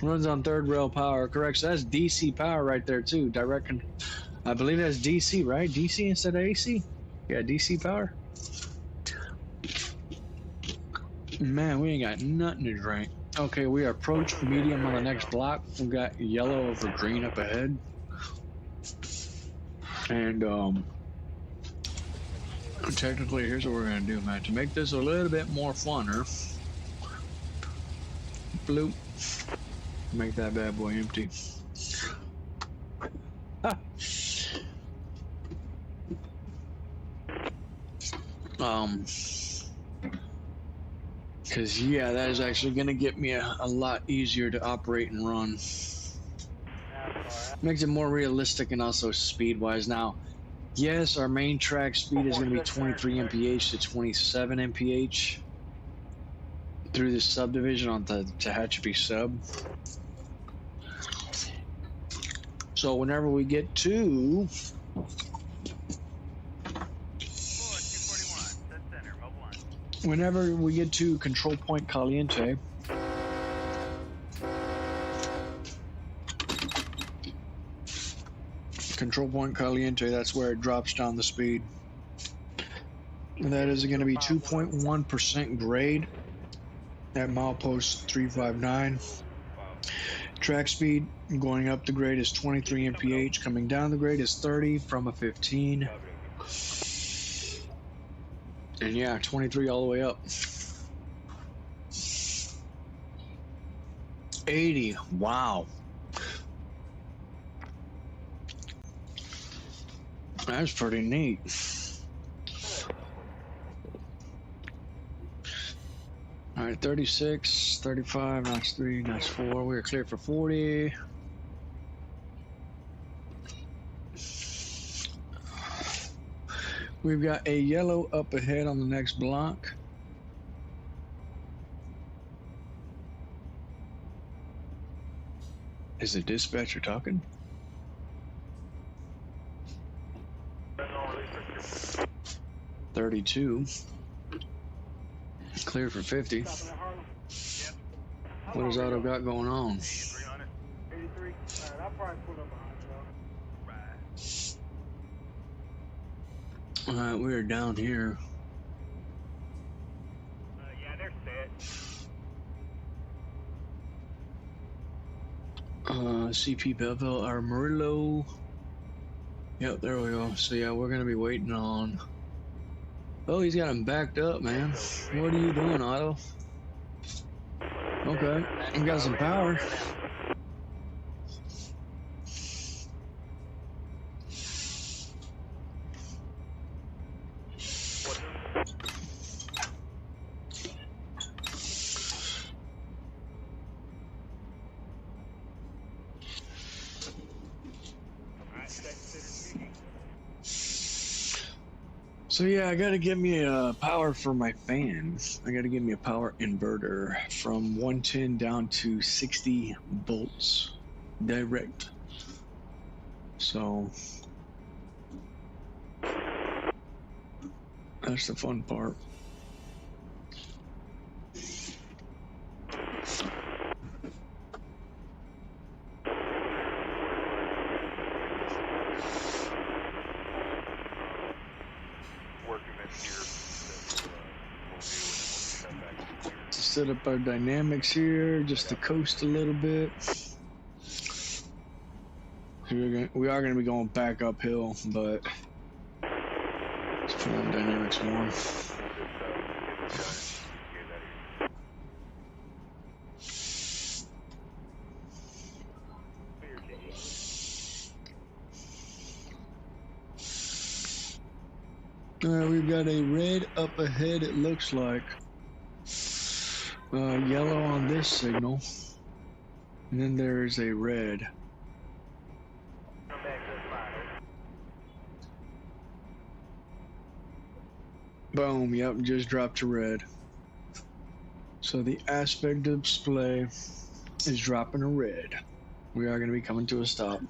Runs on third rail power, correct. So that's DC power right there too. Direct, I believe that's DC, right? DC instead of AC? Yeah, DC power. Man, we ain't got nothing to drink. Okay, we approach medium on the next block. We got yellow over green up ahead. And technically, here's what we're gonna do, man. To make this a little bit more funner, bloop, make that bad boy empty. Because yeah, that is actually gonna get me a lot easier to operate and run. Makes it more realistic and also speed wise. Now, yes, our main track speed is gonna be 23 mph to 27 mph through this subdivision on the Tehachapi sub. So whenever we get to control point Caliente, that's where it drops down the speed. And that is going to be 2.1% grade at milepost 359. Track speed going up the grade is 23 mph, coming down the grade is 30 from a 15. And yeah, 23 all the way up. 80, wow. That's pretty neat. All right, 36, 35, notch 3, notch 4. We're clear for 40. We've got a yellow up ahead on the next block. Is the dispatcher talking? Yep. 32. Clear for 50. What has Otto got going on? 8300. 83. Alright, I'll probably pull up behind y'all. Right. Alright, we are down here. Yeah, they're set. CP Belleville, Amarillo. Yep, there we go. So yeah, we're gonna be waiting on. Oh, he's got him backed up, man. What are you doing, Otto? Okay, he got some power. So yeah, I gotta get me a power for my fans. I gotta get me a power inverter from 110 down to 60 volts direct. So that's the fun part. Set up our dynamics here just to coast a little bit. We are going to be going back uphill, but let's put on dynamics more. We've got a red up ahead, it looks like. Yellow on this signal, and then there's a red. Boom, yep, just dropped to red. So the aspect display is dropping to red. We are going to be coming to a stop.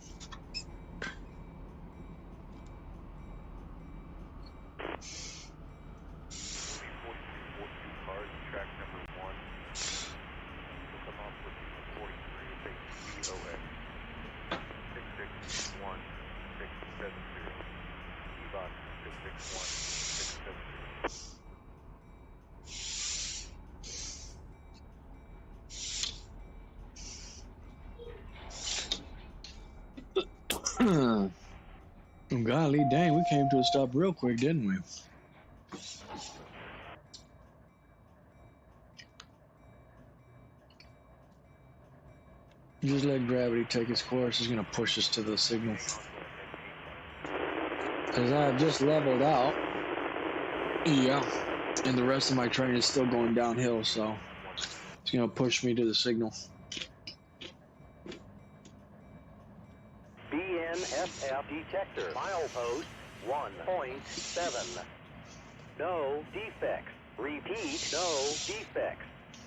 Golly dang, we came to a stop real quick, didn't we? Just let gravity take its course. It's going to push us to the signal. Because I've just leveled out. Yeah. And the rest of my train is still going downhill, so it's going to push me to the signal. BNSF detector, milepost 1.7. No defects. Repeat, no defects.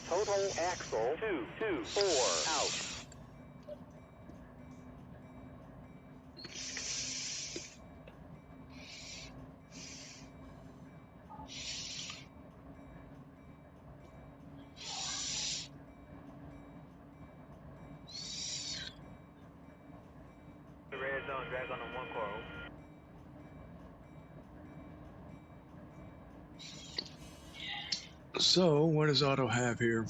Total axle 224 out. Drag on the one car. So, what does Otto have here?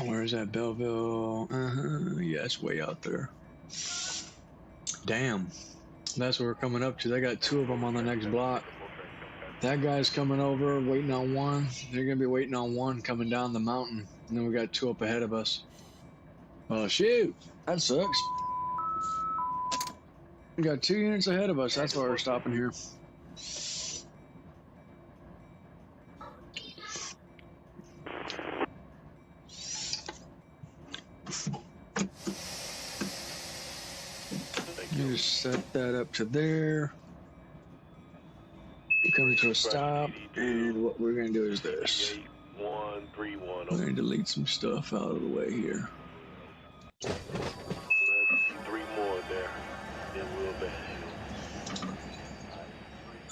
Where's that Belleville? Yeah, it's way out there. Damn. That's what we're coming up to. They got two of them on the next block. That guy's coming over, waiting on one. They're going to be waiting on one coming down the mountain. And then we got two up ahead of us. Oh, shoot. That sucks. We got 2 units ahead of us. That's why we're stopping here. You just set that up to there. Coming to a stop, and what we're gonna do is this. 131. We're gonna delete some stuff out of the way here. 3 more there. Then we'll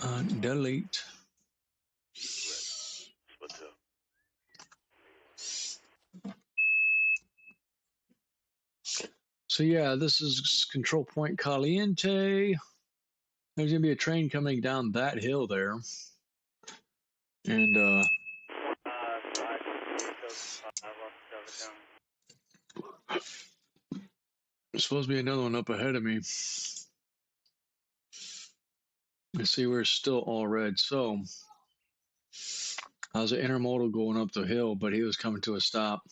vanish. Delete. What's up? So yeah, this is Control Point Caliente. There's gonna be a train coming down that hill there, and there's supposed to be another one up ahead of me. Let's see, we're still all red. So I was an intermodal going up the hill, but he was coming to a stop.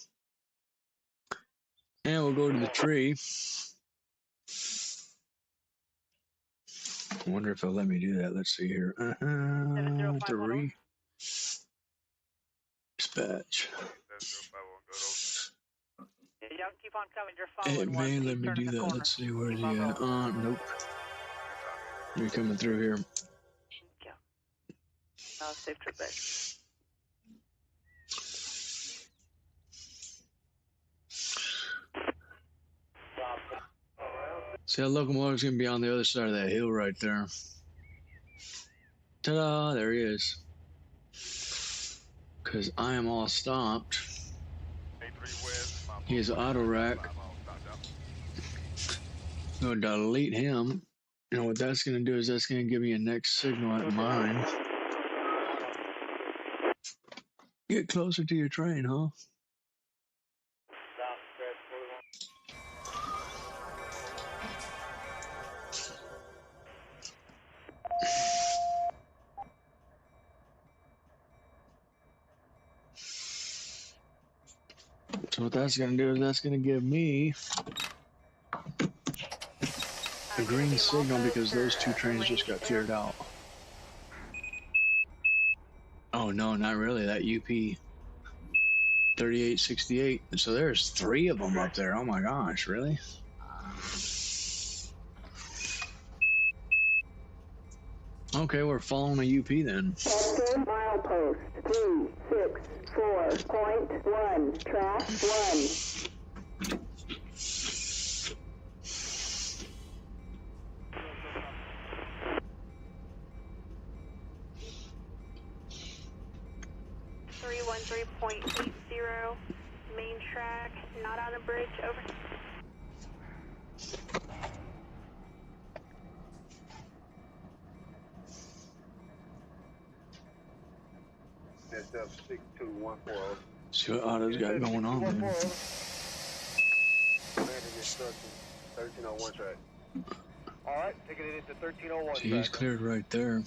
And we'll go to the tree. I wonder if they'll let me do that. Let's see here. 3. Dispatch. Keep on coming. You're following It may let me do that. Let's see, where is he at? Nope. You're coming through here. Yeah. Safe trip back. See, that locomotive's gonna be on the other side of that hill right there. Ta-da! There he is. Because I am all stopped. He is auto rack. I'm gonna delete him. And what that's gonna do is that's gonna give me a next signal at mine. Get closer to your train, huh? So what that's gonna do is that's gonna give me a green signal because those 2 trains just got cleared out. Oh no, not really. That UP 3868. So there's 3 of them up there. Oh my gosh, really? Okay, we're following a UP then. Milepost 364.1, track 1. .80, main track, not on a bridge, over. BNSF 6214. See what Otto's got going on there. Landing instructions, 1301 track. Alright, taking it into 1301 See, he's cleared right there.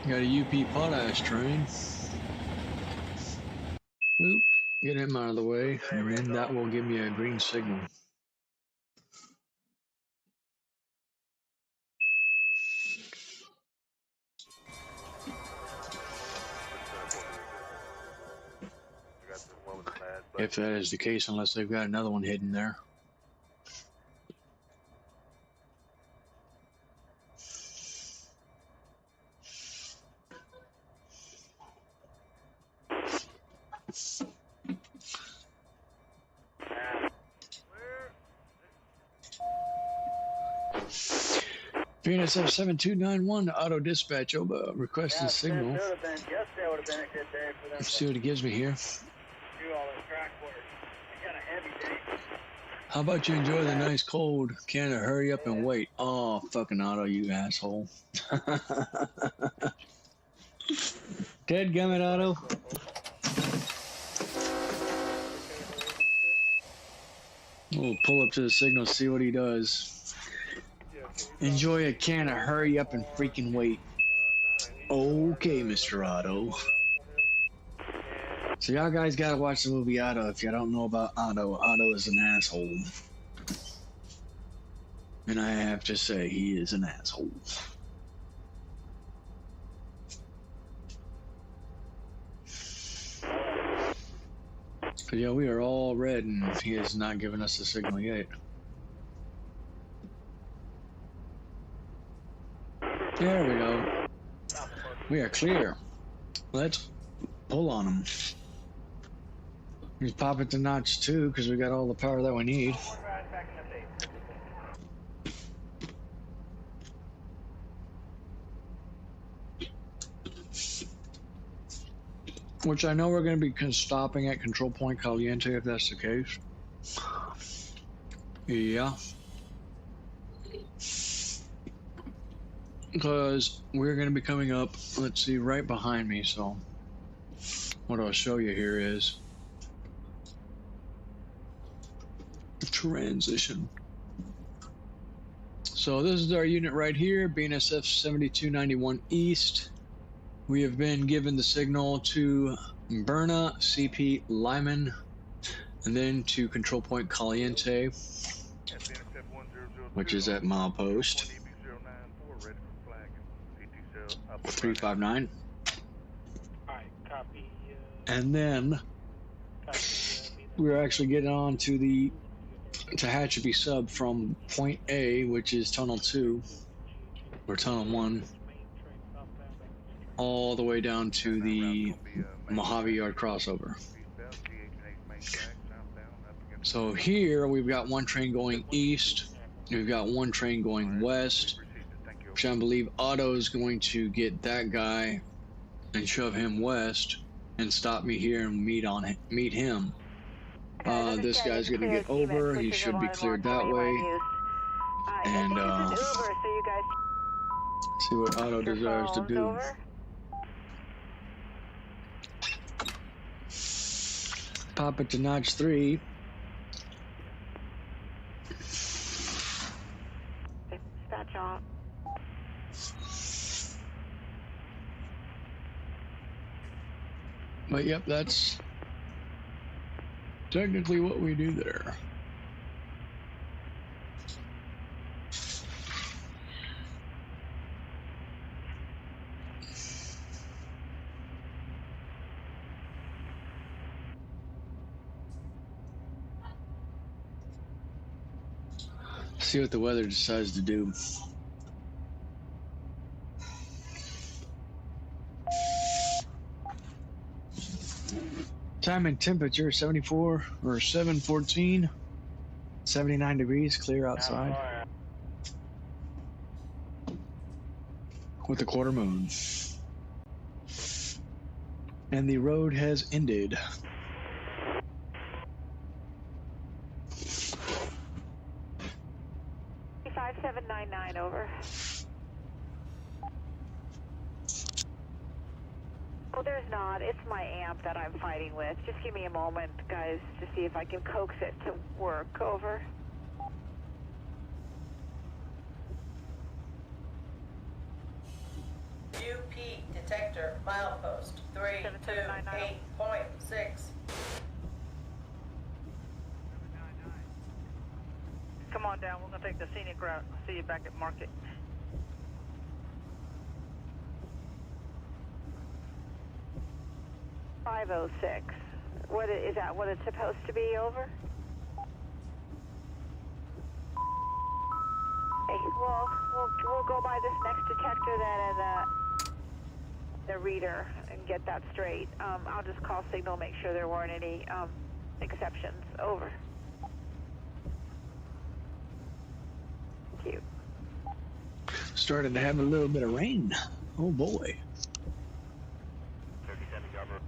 Got a UP potash train. Oop, get him out of the way, and then that will give me a green signal. If that is the case, unless they've got another one hidden there. BNSF 7291 auto dispatch over requesting signal. Let's see what it gives me here. How about you enjoy the nice cold? Canada, hurry up and wait. Oh, fucking Otto, you asshole. Deadgummit, Otto. We'll pull up to the signal, see what he does. Enjoy a can of hurry up and freaking wait. Okay, Mr. Otto. So y'all guys gotta watch the movie Otto if you don't know about Otto. Otto is an asshole. And I have to say, he is an asshole. But yeah, we are all red, and he has not given us a signal yet. There we go. We are clear. Let's pull on him. Let's pop it to notch 2 because we got all the power that we need. Which I know we're going to be stopping at control point Caliente if that's the case. Yeah. Because we're going to be coming up, let's see, right behind me. So what I'll show you here is transition. So this is our unit right here, BNSF 7291 East. We have been given the signal to Berna, CP Lyman, and then to control point Caliente, which is at milepost 359. And then we're actually getting on to the Tehachapi sub from point A, which is tunnel 2 or tunnel 1, all the way down to the Mojave Yard crossover. So here we've got one train going east, we've got one train going west, which I believe Otto is going to get that guy and shove him west and stop me here and meet him. This guy's gonna get over, he should be cleared that way. And see what Otto desires to do. Pop it to notch 3. Dispatch on. But yep, that's technically what we do there. See what the weather decides to do. Time and temperature 74 or 714, 79 degrees, clear outside with a quarter moon. And the road has ended. Over. Well, there's not. It's my amp that I'm fighting with. Just give me a moment, guys, to see if I can coax it to work. Over. UP detector milepost 328.6. Come on down, we're gonna take the scenic route. I'll see you back at Market. .506. What is that? What it's supposed to be? Over. Hey, we'll go by this next detector then and the reader and get that straight. I'll just call signal, make sure there weren't any exceptions. Over. You. Started to have a little bit of rain. Oh boy. 37 Garber.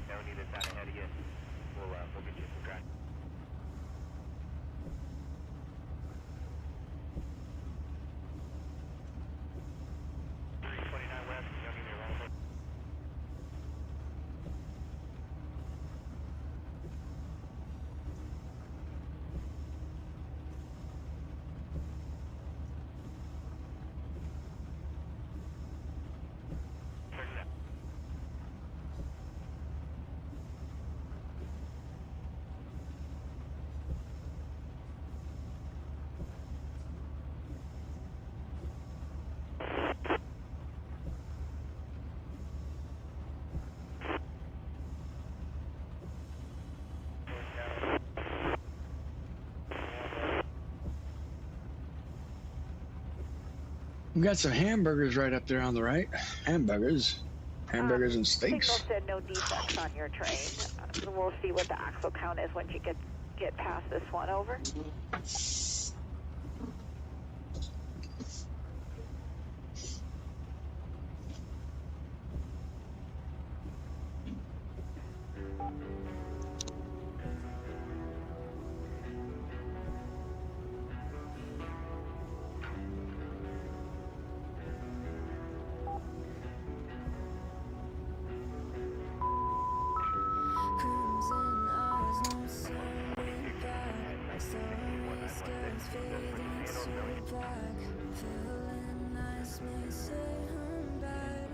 Never need this out ahead of you. We'll get you some track. 29 west, you don't need me around. We got some hamburgers right up there on the right. Hamburgers and Signal steaks. said no defects on your train. We'll see what the axle count is once you get past this one. Over. Crimson eyes, no turning back. Sorry, skies fading so black. Feeling nice, may say I'm bad.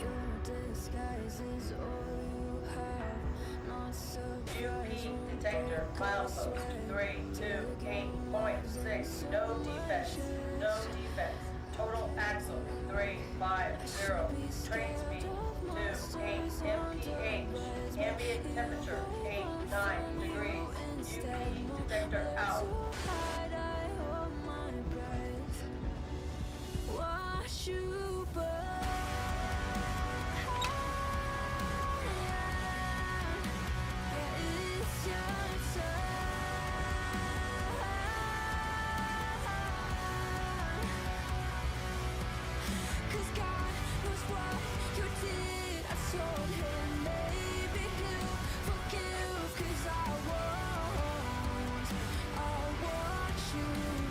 Your disguise is all you have. Not surprised. UP detector, milepost 328.6, no defects, no defects. Total axle 350, train speed 28 mph, ambient temperature 89 degrees, UP detector out. Hide, I hold my breath. Watch you burn. Yeah, it's your turn. 'Cause God knows what you did. I told him maybe he'll forgive. 'Cause I'll watch you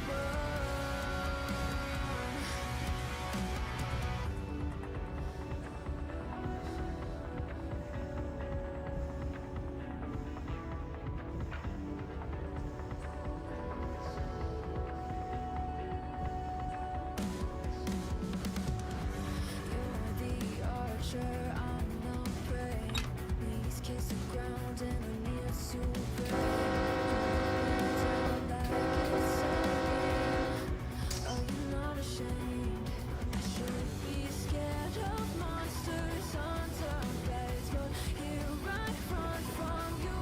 burn. You're the archer, I'm the prey. Knees kiss the ground and I need to break. Down like it's a game. Are you not ashamed? I should be scared of monsters under beds, but here I run from you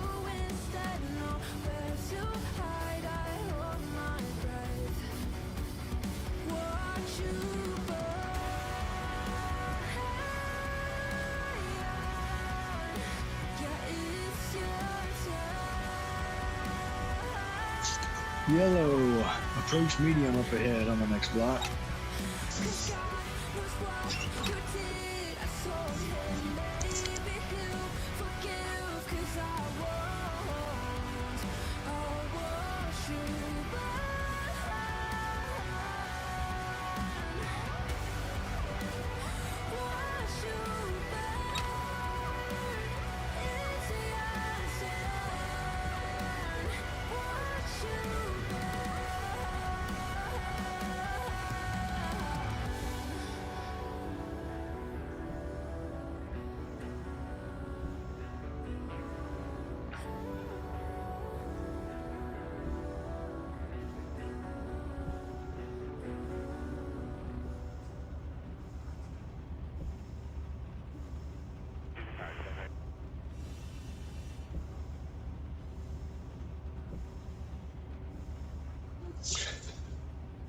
instead. Nowhere to hide, I hold my breath. Watch you burn. Yeah, it's your turn. Yellow. Approach medium up ahead on the next block. 'Cause God knows what you did. I told him maybe he'll forgive. 'Cause I'll watch you burn. Watch you burn. It's your turn. Watch you burn.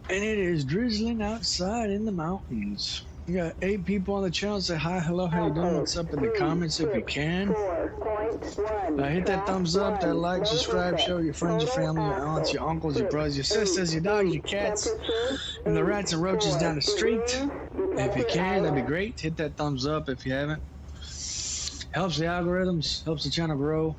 And it is drizzling outside in the mountains. We got 8 people on the channel. Say hi, hello, how you doing? What's up in the comments if you can. Hit that thumbs up, that like, subscribe, show your friends, your family, your aunts, your uncles, your brothers, your sisters, your dogs, your cats, and the rats and roaches down the street. If you can, that'd be great. Hit that thumbs up if you haven't. Helps the algorithms, helps the channel grow.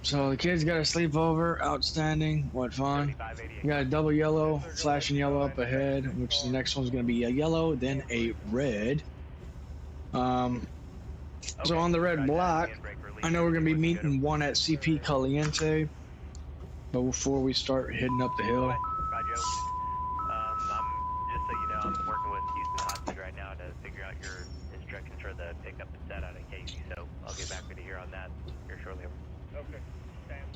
So the kids got a sleepover, outstanding, what fun. We got a double yellow, flashing yellow up ahead, which the next one's gonna be a yellow, then a red. So on the red block, I know we're gonna be meeting one at CP Caliente, but before we start heading up the hill. I'm just so you know, I'm working with Houston Hostage right now to figure out your instructions for the pickup and set out at Casey, so I'll get back with you here on that here shortly. Okay.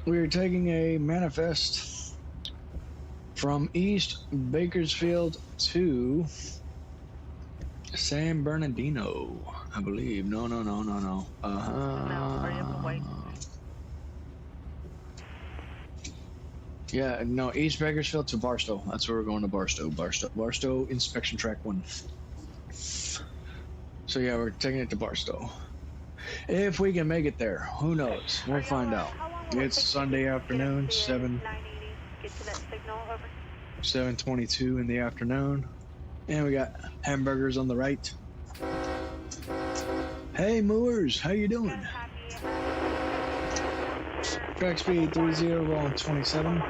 We are taking a manifest from East Bakersfield to San Bernardino, I believe. No. No, hurry up and wait. Yeah, no, East Bakersfield to Barstow. That's where we're going to Barstow. Barstow inspection track 1. So yeah, we're taking it to Barstow. If we can make it there, who knows? We'll find out. How long will it It's take Sunday to afternoon, get up to 980, get to that signal, over? 7:22 in the afternoon, and we got hamburgers on the right. Hey, Moors, how you doing? Track speed 30 on 27.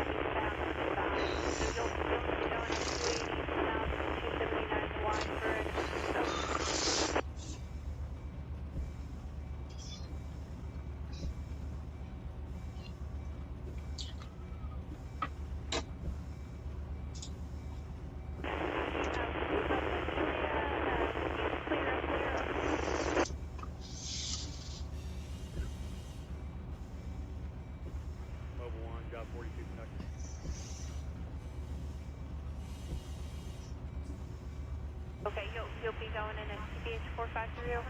Mobile 1, job 42 conductor. Okay, you'll be going in at TBH 453, over.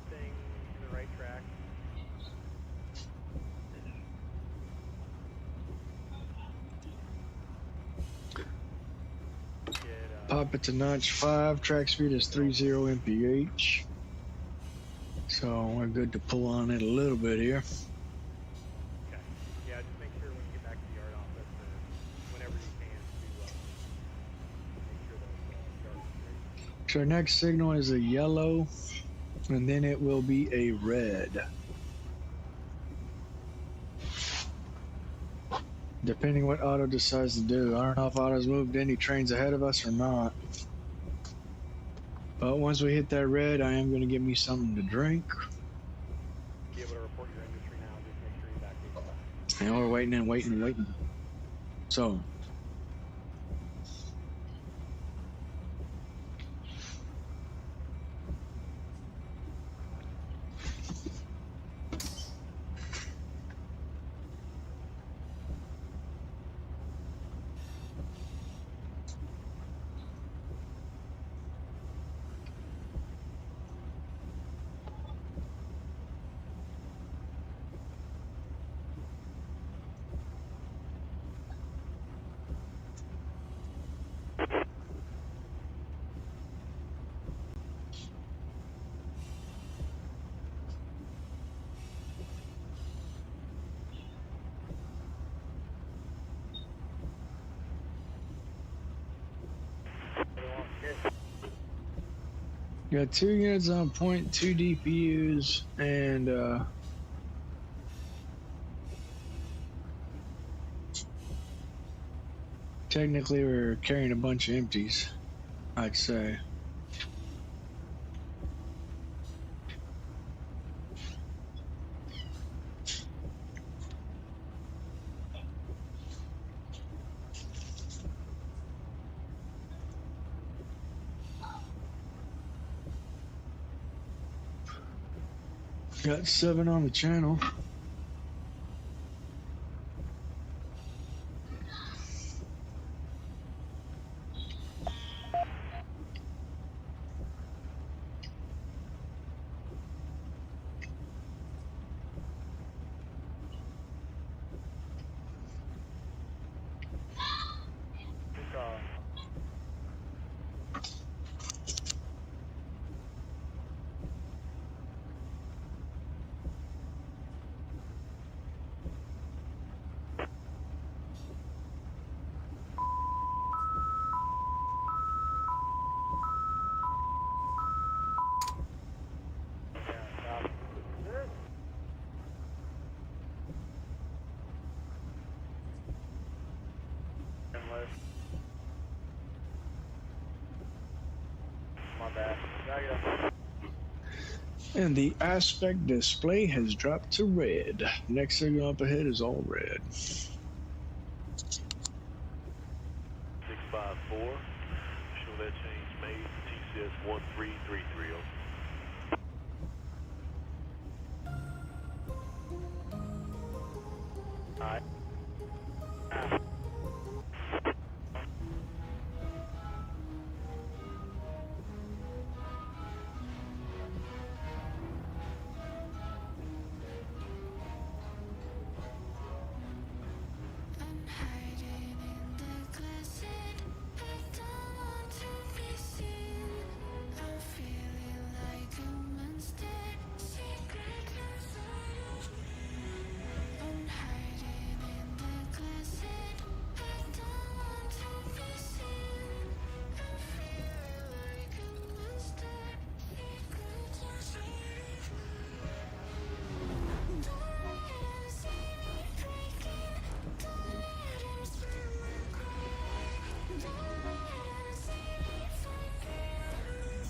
Staying in the right track. Pop it to notch 5. Track speed is 30 mph. So we're good to pull on it a little bit here. Okay. Yeah, just make sure when you get back to the yard office, whenever you can, to make sure that yard is straight. So our next signal is a yellow, and then it will be a red. Depending what Otto decides to do. I don't know if Otto's moved any trains ahead of us or not. But once we hit that red, I am going to get me something to drink. Be able to report your industry now, just make sure you're back in. And we're waiting and waiting and waiting. So. Got 2 units on point, 2 DPUs, and technically we're carrying a bunch of empties, I'd say. Got 7 on the channel. And the aspect display has dropped to red. Next signal up ahead is all red. 654. Show that change made. TCS 1333. I'm hiding in the closet. I don't want to be seen. I'm feeling like a monster. Secrets inside of me. I'm hiding in the closet. I don't want to be seen. I'm feeling like a monster. Secrets inside of me. Don't let them see me breaking. Don't let them smell my cry. Don't let them see me fighting. Don't let them see me breaking. Don't let them see me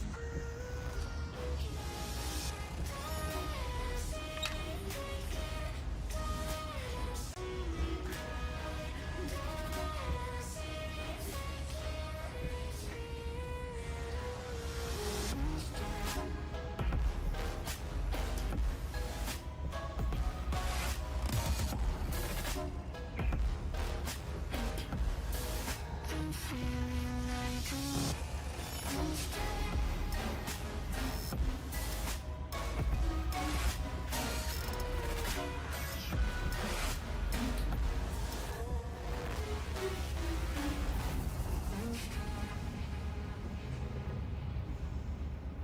cry. Don't let them see me I'm feeling like a monster.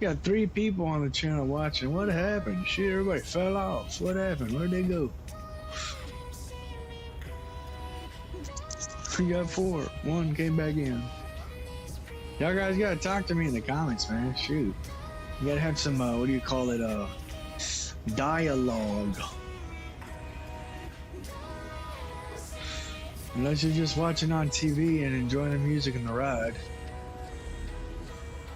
Got 3 people on the channel watching. What happened? Shit, everybody fell off. What happened? Where'd they go? We got 4. 1 came back in. Y'all guys gotta talk to me in the comments, man. Shoot. You gotta have some, what do you call it? Dialogue. Unless you're just watching on TV and enjoying the music and the ride.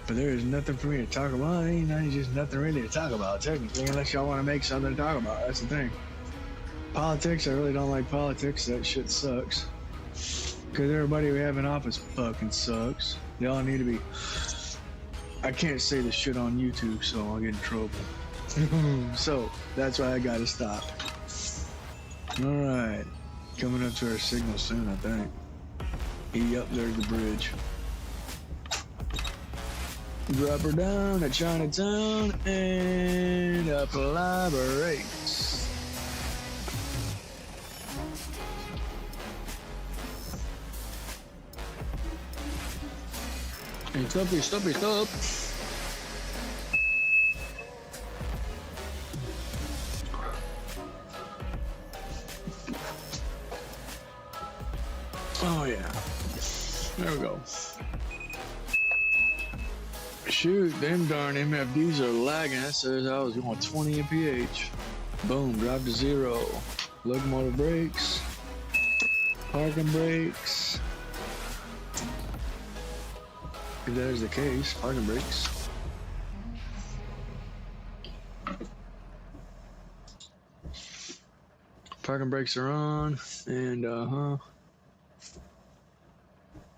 But there is nothing for me to talk about. Ain't just nothing really to talk about, technically, unless y'all want to make something to talk about. That's the thing. Politics, I really don't like politics. That shit sucks. Because everybody we have in office fucking sucks. They all need to be... I can't say this shit on YouTube, so I'll get in trouble. So, that's why I gotta stop. Alright. Coming up to our signal soon, I think. Yep, there's the bridge. Drop her down at Chinatown and apply brakes. And stop. Oh yeah. There we go. Shoot, them darn MFDs are lagging. That says I was going 20 mph. Boom, drop to 0. Locomotive brakes. Parking brakes. If that is the case, parking brakes. Parking brakes are on, and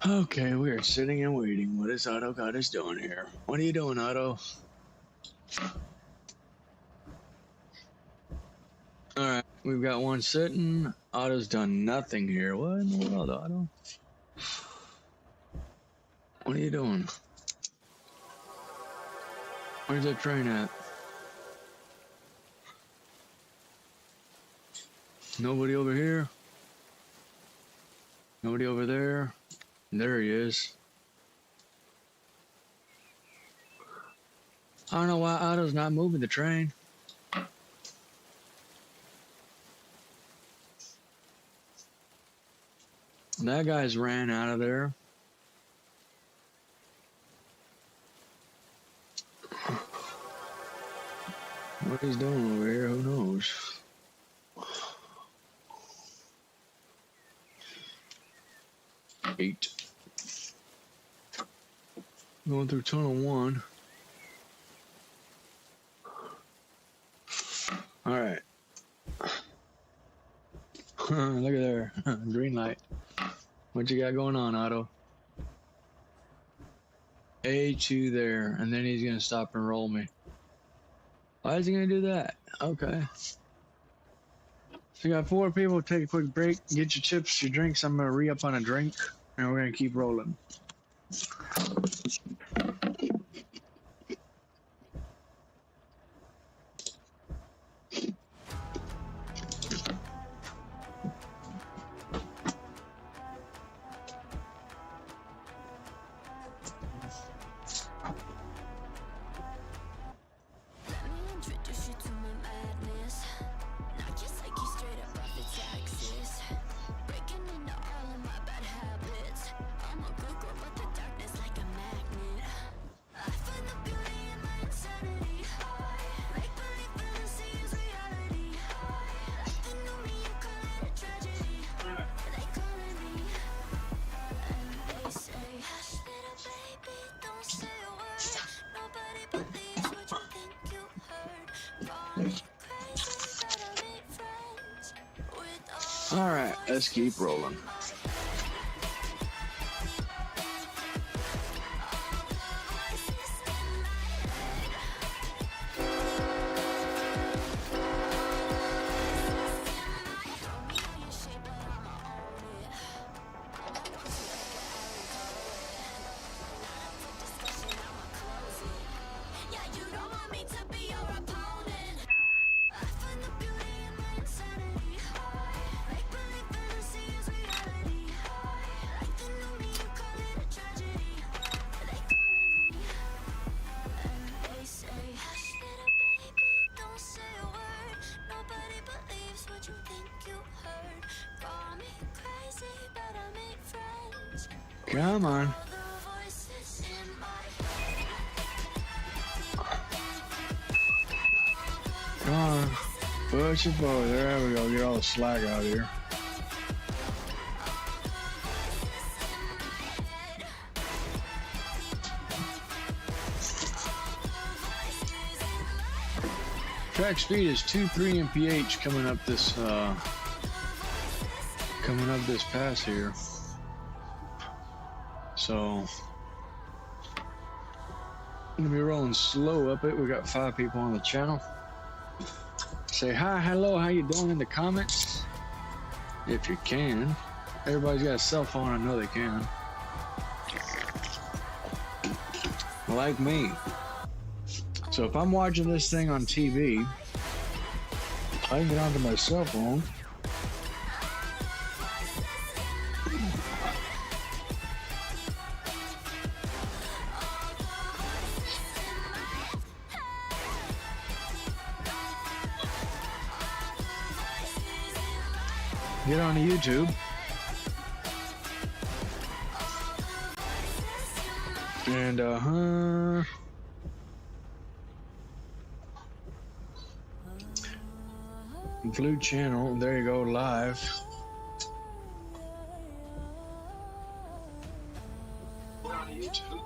okay, we are sitting and waiting. What is Otto got us doing here? What are you doing, Otto? Alright, we've got 1 sitting. Otto's done nothing here. What in the world, Otto? What are you doing? Where's that train at? Nobody over here? Nobody over there? There he is. I don't know why Otto's not moving the train. That guy's ran out of there. What he's doing over here, who knows? Eight. Going through tunnel 1. All right. Look at there. Green light. What you got going on, Otto? A2 there, and then he's gonna stop and roll me. Why is he gonna do that? Okay. So you got 4 people. Take a quick break. Get your chips, your drinks. I'm gonna re-up on a drink, and we're gonna keep rolling. Let me introduce you to my madness. Knock your psyche straight up off its axis. Breaking into all of my bad habits. I'm a good girl, but the darkness like a magnet. I find the beauty in my insanity. Make believe fantasy is reality. Like the new me, you call it a tragedy. They calling me, and they say, hush, little baby, don't say a word. Nobody believes what you think you heard. Call me crazy, but I make friends with all. All right, let's keep rolling. Yeah, you don't want me to be your opponent. I find the beauty in my insanity. Make believe fantasy is reality. Like the new me, you call it a tragedy. They calling me, and they say, hush, little baby, don't say a word. Nobody believes what you think you heard. Call me crazy, but I make friends. Come on. All the voices in my head. Come on. Push it forward. There we go. Get all the slack out of here. Track speed is 2.3 mph coming up this pass here. So I'm gonna be rolling slow up it. We got 5 people on the channel. Say hi, hello, how you doing in the comments? If you can. Everybody's got a cell phone, I know they can. Like me. So if I'm watching this thing on TV, I can get onto my cell phone. Get on YouTube. And blue channel, there you go, live. Get on YouTube.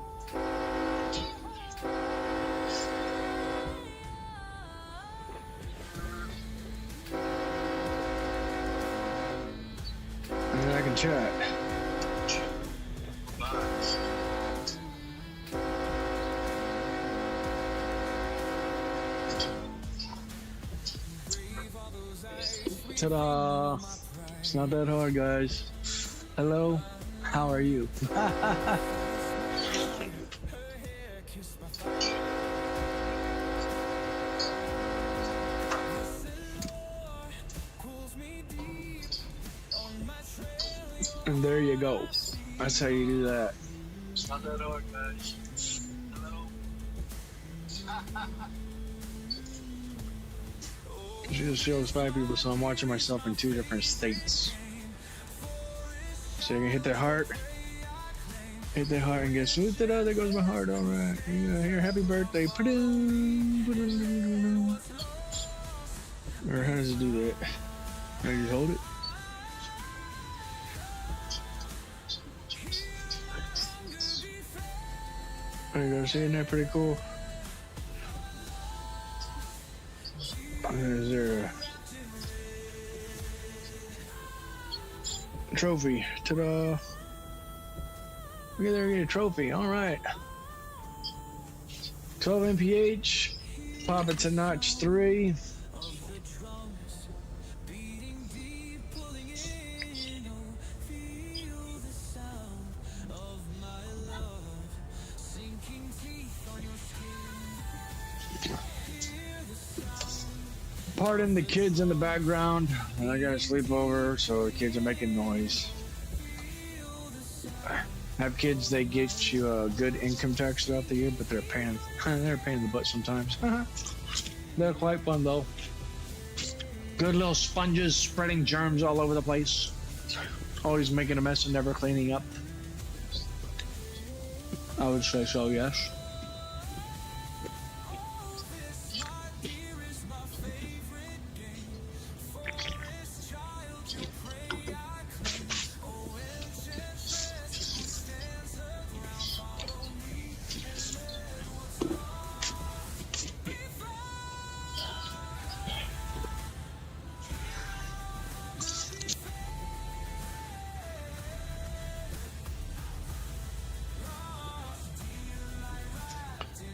And I can chat. Ta-da! It's not that hard, guys. Hello, how are you? And there you go. That's how you do that. It's not that hard, guys. Hello. It just shows 5 people, so I'm watching myself in 2 different states. So you're gonna hit that heart. Hit that heart and guess what? There goes my heart. All right. Here, happy birthday. Or how does it do that? I just hold it. There you go. See, isn't that pretty cool? Is there a trophy? Ta-da! Look at there, get a trophy. All right. 12 mph. Pop it to notch 3. Pardon the kids in the background. I got a sleepover, so the kids are making noise. Have kids, they get you a good income tax throughout the year, but they're a pain in the butt sometimes. They're quite fun though. Good little sponges spreading germs all over the place. Always making a mess and never cleaning up. I would say so, yes.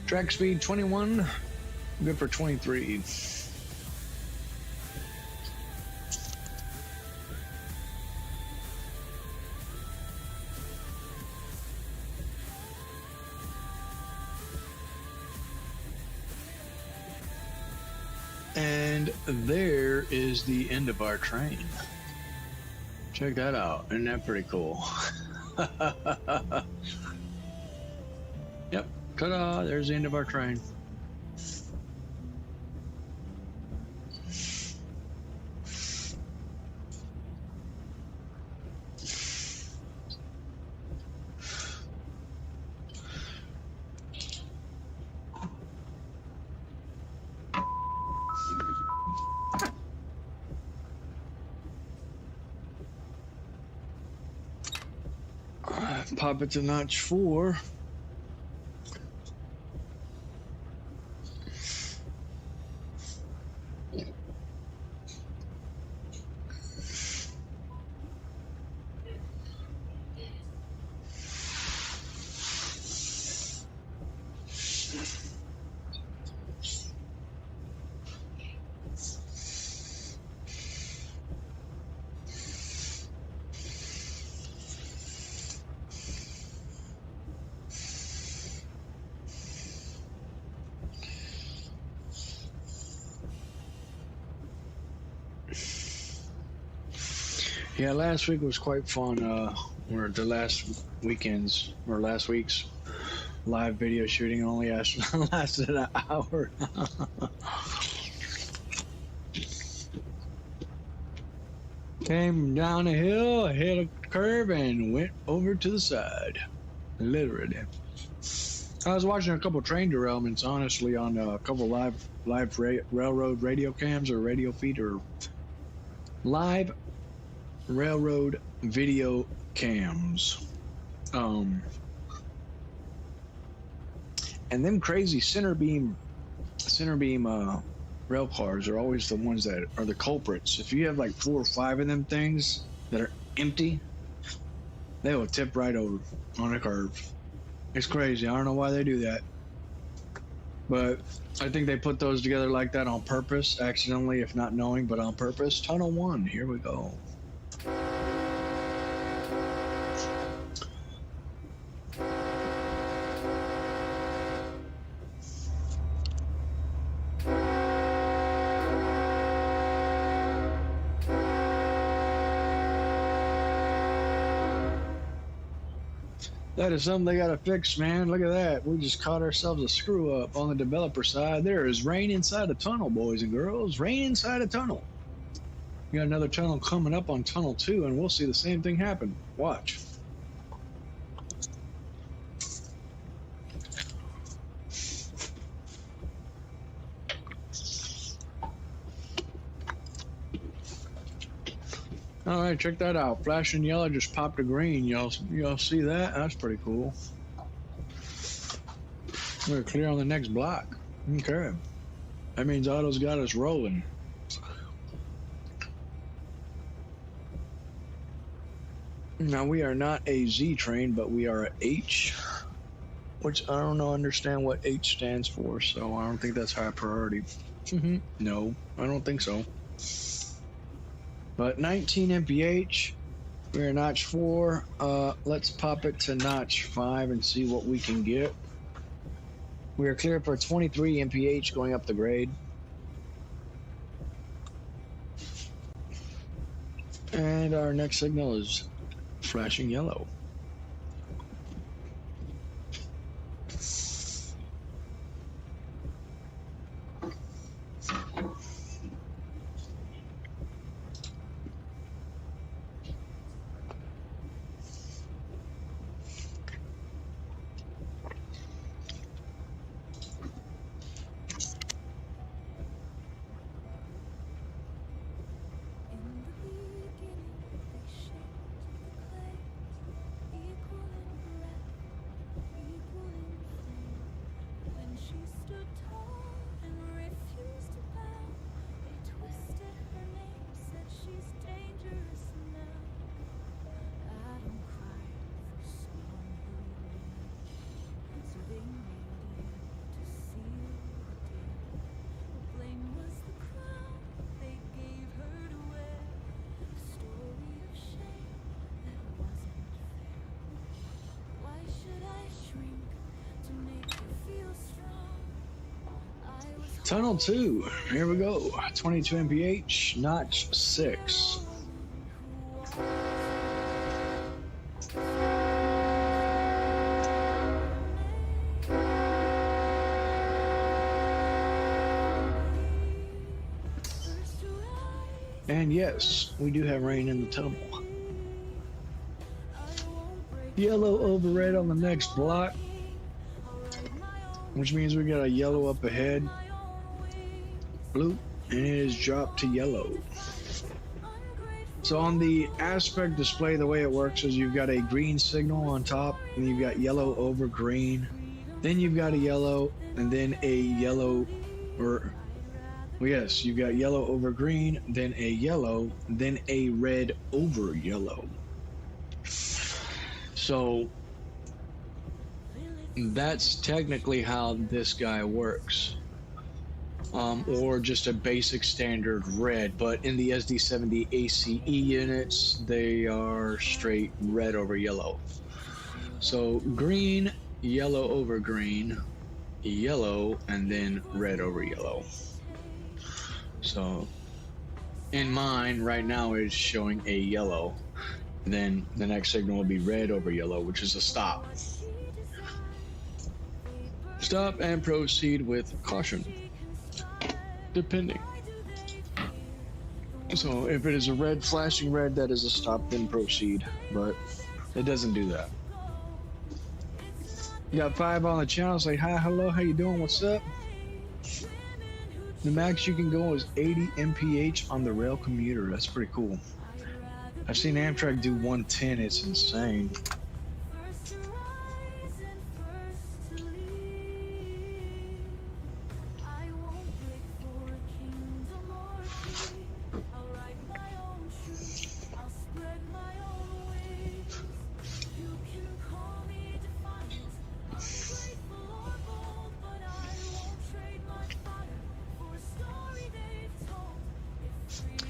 Track speed 21, good for 23. And there is the end of our train. Check that out. Isn't that pretty cool? Yep. Ta-da! There's the end of our train. Pop it to notch 4. Yeah, last week was quite fun. Or the last weekend's or last week's live video shooting only lasted an hour. Came down a hill, hit a curve, and went over to the side. Literally. I was watching a couple train derailments, honestly, on a couple live railroad radio cams or radio feed or live railroad video cams. And them crazy center beam rail cars are always the ones that are the culprits. If you have like 4 or 5 of them things that are empty, they will tip right over on a curve. It's crazy. I don't know why they do that, but I think they put those together like that on purpose, accidentally, if not knowing, but on purpose. Tunnel 1, here we go. That is something they gotta fix, man. Look at that. We just caught ourselves a screw up on the developer side. There is rain inside a tunnel, boys and girls. Rain inside a tunnel. We got another tunnel coming up on tunnel 2, and we'll see the same thing happen. Watch. All right, check that out. Flashing yellow just popped a green. Y'all see that? That's pretty cool. We're clear on the next block. Okay. That means Otto's got us rolling. Now we are not a Z train, but we are a H, which I don't understand what H stands for, so I don't think that's high priority. No, I don't think so. But 19 mph, we're notch 4. Let's pop it to notch 5 and see what we can get. We are clear for 23 mph going up the grade. And our next signal is flashing yellow. In the beginning, they shaped the clay, equal in breath, equal in flame. When she stood tall and refused to bow, they twisted her name, said she's dangerous now. Adam cried for someone who knew, so they nailed him to seal the deal. The blame was the crown they gave her to wear, a story of shame that wasn't fair. Why should I shrink to make you feel strong? I was Tunnel 2, here we go. 22 mph, notch 6. And yes, we do have rain in the tunnel. Yellow over red on the next block, which means we got a yellow up ahead. Blue, and it is dropped to yellow. So on the aspect display, the way it works is you've got a green signal on top, and you've got yellow over green. Then you've got a yellow, and then a yellow, or well, yes, you've got yellow over green, then a yellow, then a red over yellow. So that's technically how this guy works. Or just a basic standard red, but in the SD70 ACE units, they are straight red over yellow. So green, yellow over green, yellow, and then red over yellow. So in mine right now is showing a yellow, then the next signal will be red over yellow, which is a stop. Stop and proceed with caution, depending. So if it is a red, flashing red, that is a stop, then proceed, but it doesn't do that. You got 5 on the channel, say hi, hello, how you doing, what's up? The max you can go is 80 mph on the rail commuter. That's pretty cool. I've seen Amtrak do 110, it's insane.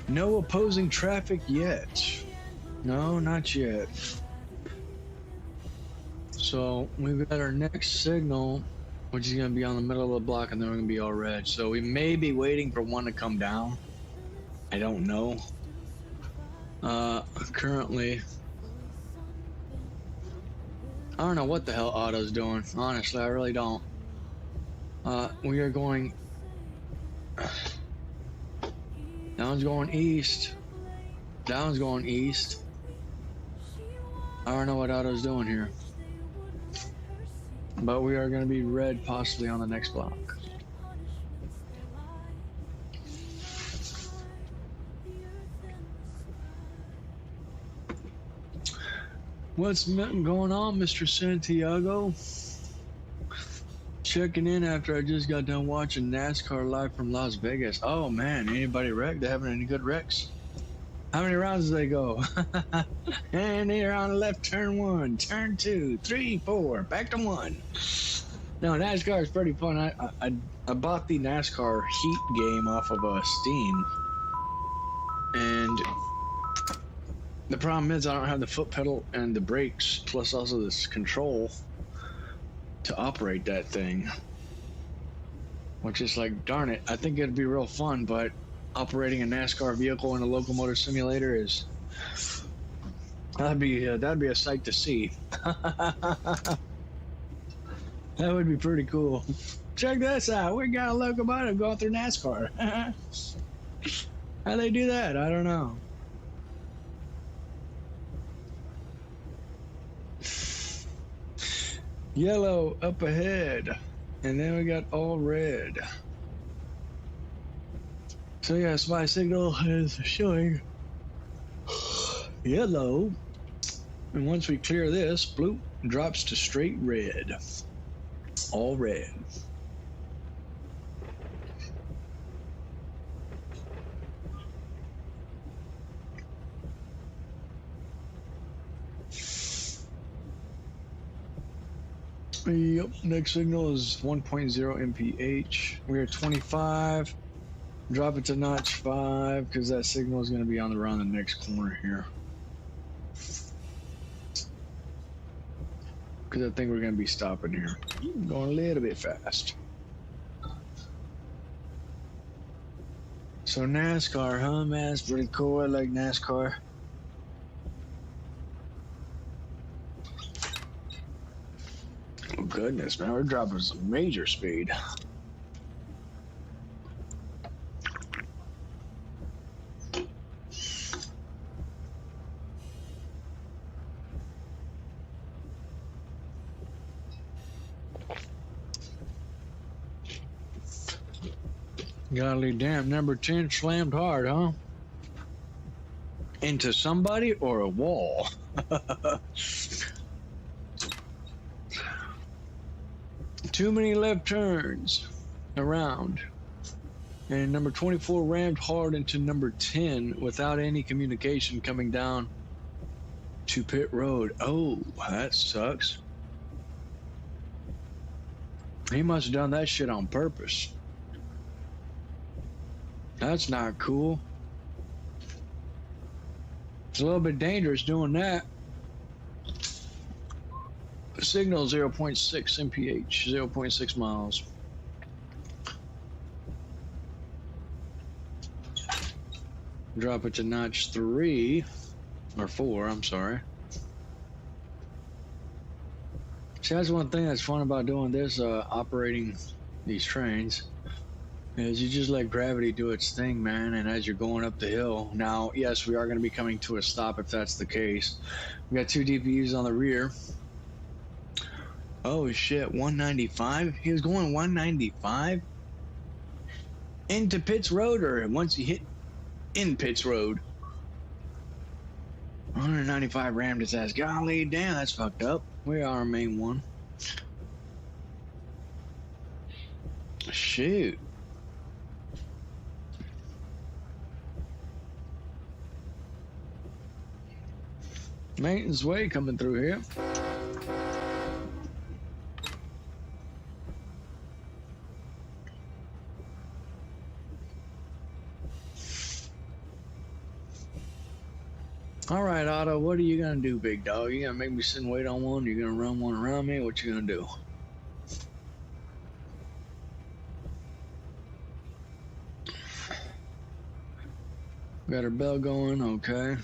No opposing traffic yet. No, not yet. So we've got our next signal, which is going to be on the middle of the block, and then we're going to be all red. So we may be waiting for one to come down. I don't know. Currently, I don't know what the hell Otto's doing. Honestly, I really don't. We are going... That one's going east. That one's going east. I don't know what Otto's doing here. But we are going to be red possibly on the next block. What's going on, Mr. Santiago? Checking in after I just got done watching NASCAR live from Las Vegas. Oh man, anybody wrecked? They having any good wrecks? How many rounds do they go? And they're on the left, turn 1, turn 2, 3, 4, back to 1. No, NASCAR is pretty fun. I bought the NASCAR Heat game off of Steam, and the problem is I don't have the foot pedal and the brakes, plus also this control to operate that thing, which is like, darn it, I think it'd be real fun, but operating a NASCAR vehicle in a locomotive simulator is That'd be a sight to see. That would be pretty cool. Check this out. We got a locomotive going through NASCAR. How they do that? I don't know. Yellow up ahead. And then we got all red. So yes, my signal is showing yellow. And once we clear this, bloop, drops to straight red. All red. Yep, next signal is 1.0 mph. We're at 25. Drop it to notch 5 because that signal is going to be on around the next corner here. Because I think we're going to be stopping here. Going a little bit fast. So NASCAR, huh, man? It's pretty cool. I like NASCAR. Oh, goodness, man. We're dropping some major speed. Golly damn, number 10 slammed hard, huh? Into somebody or a wall? Too many left turns around. And number 24 rammed hard into number 10 without any communication coming down to pit road. Oh, that sucks. He must have done that shit on purpose. That's not cool. It's a little bit dangerous doing that. Signal 0.6 mph, 0.6 miles. Drop it to notch 3, or 4, I'm sorry. See, that's one thing that's fun about doing this, operating these trains, is you just let gravity do its thing, man, and as you're going up the hill. Now, yes, we are going to be coming to a stop if that's the case. We got 2 DPUs on the rear. Oh shit, 195? He was going 195? Into Pitts Road, or once he hit in Pitts Road? 195 rammed his ass. Golly damn, that's fucked up. We are our main one. Shoot. Maintenance Way coming through here. All right, Otto, what are you gonna do, big dog? You gonna make me sit and wait on one? You gonna run one around me? What you gonna do? Got our bell going, okay.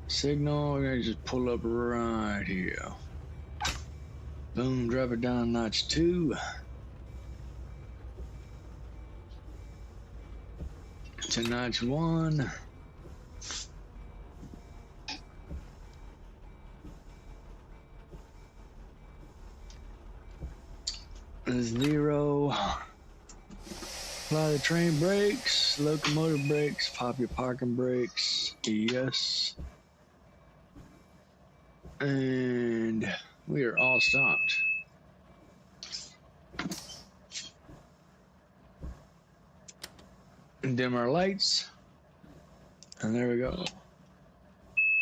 Signal, we're gonna just pull up right here. Boom, drop it down notch 2. To notch 1. 0. Apply the train brakes, locomotive brakes, pop your parking brakes. Yes. And we are all stopped. And dim our lights. And there we go.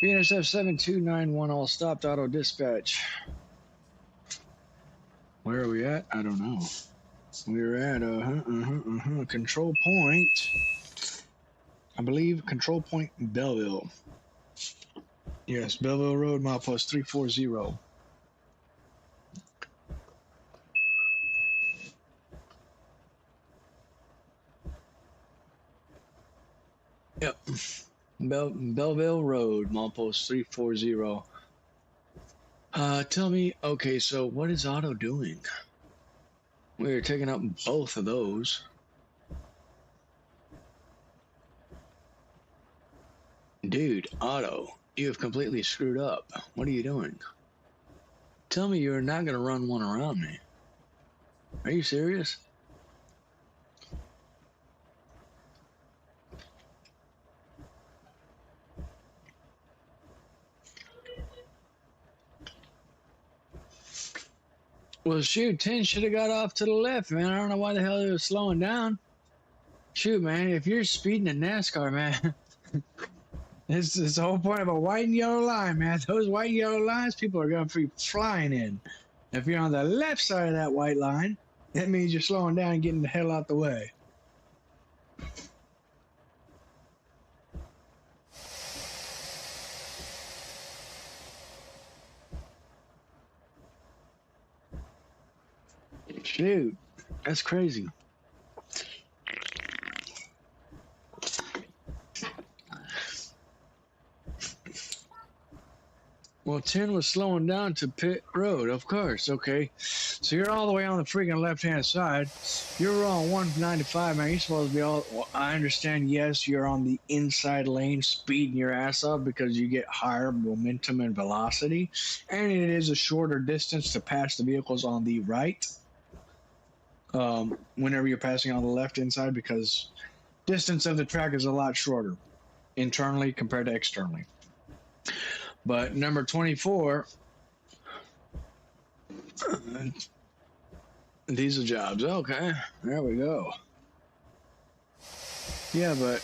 BNSF 7291 all stopped, auto dispatch. Where are we at? I don't know. We're at control point. I believe control point Belleville. Yes, Belleville Road, milepost 340. Yep. Belleville Road, milepost 340. Tell me, okay, so what is Otto doing? We're taking up both of those. Dude, Otto, you have completely screwed up. What are you doing? Tell me you're not going to run one around me. Are you serious? Well, shoot, 10 should have got off to the left, man. I don't know why the hell he was slowing down. Shoot, man, if you're speeding in NASCAR, man, it's the whole point of a white and yellow line, man. Those white and yellow lines, people are going to be flying in. If you're on the left side of that white line, that means you're slowing down and getting the hell out the way. Shoot, that's crazy. Well, 10 was slowing down to pit road, of course. Okay, so you're all the way on the freaking left-hand side. You're on 195, man. You're supposed to be all. Well, I understand. Yes, you're on the inside lane, speeding your ass off because you get higher momentum and velocity, and it is a shorter distance to pass the vehicles on the right. Whenever you're passing on the left-hand side, because distance of the track is a lot shorter internally compared to externally. But number 24, diesel jobs. Okay, there we go. Yeah, but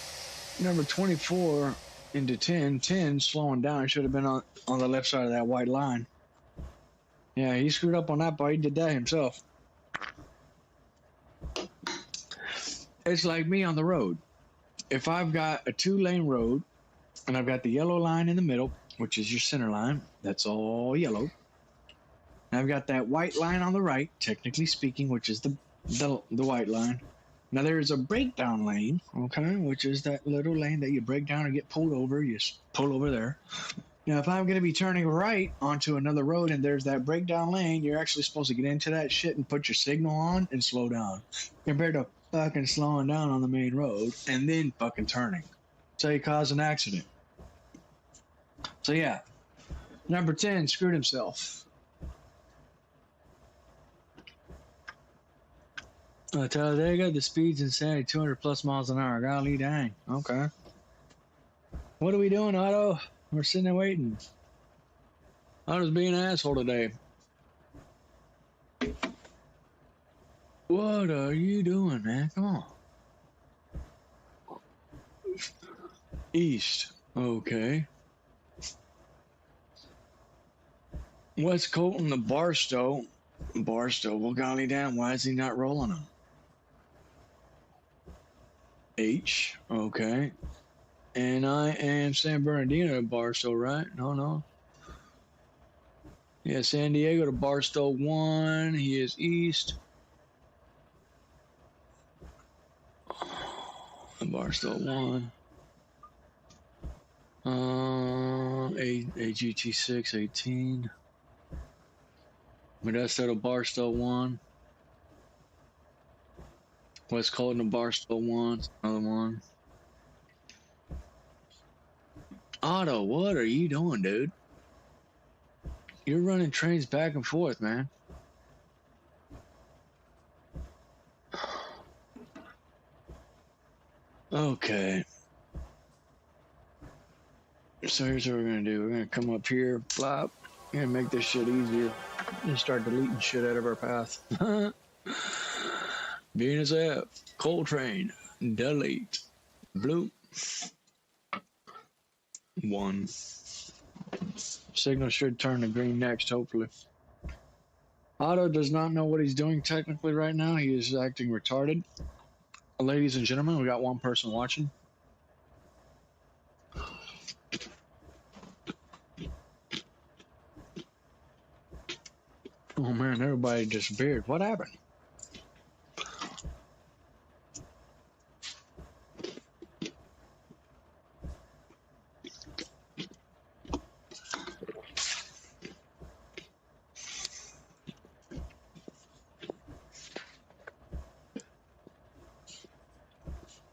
number 24 into 10 slowing down. Should have been on the left side of that white line. Yeah, he screwed up on that part. He did that himself. It's like me on the road. If I've got a 2-lane road and I've got the yellow line in the middle, which is your center line, that's all yellow. And I've got that white line on the right, technically speaking, which is the white line. Now there's a breakdown lane, okay, which is that little lane that you break down and get pulled over. You just pull over there. Now, if I'm going to be turning right onto another road and there's that breakdown lane, you're actually supposed to get into that shit and put your signal on and slow down, compared to fucking slowing down on the main road and then fucking turning. So you cause an accident. So yeah, number 10 screwed himself. Talladega, the speed's insanity, 200 plus miles an hour. Golly dang. Okay. What are we doing, Otto? We're sitting there waiting. Otto's being an asshole today. What are you doing, man? Come on. East. Okay. West Colton to Barstow. Barstow. Well, golly damn, why is he not rolling them? H. Okay. And I am San Bernardino to Barstow, right? No. Yeah, San Diego to Barstow 1. He is east. Barstow 1. AGT 6, 18. Modesto to Barstow 1. West Colton to Barstow 1. Another one. Otto, what are you doing, dude? You're running trains back and forth, man. Okay. So here's what we're gonna do. We're gonna come up here, flop. We're gonna make this shit easier and start deleting shit out of our path. BNSF, Coltrane, delete, blue. 1. Signal should turn to green next, hopefully. Otto does not know what he's doing technically right now. He is acting retarded. Ladies and gentlemen, we got one person watching. Oh man, everybody disappeared. What happened?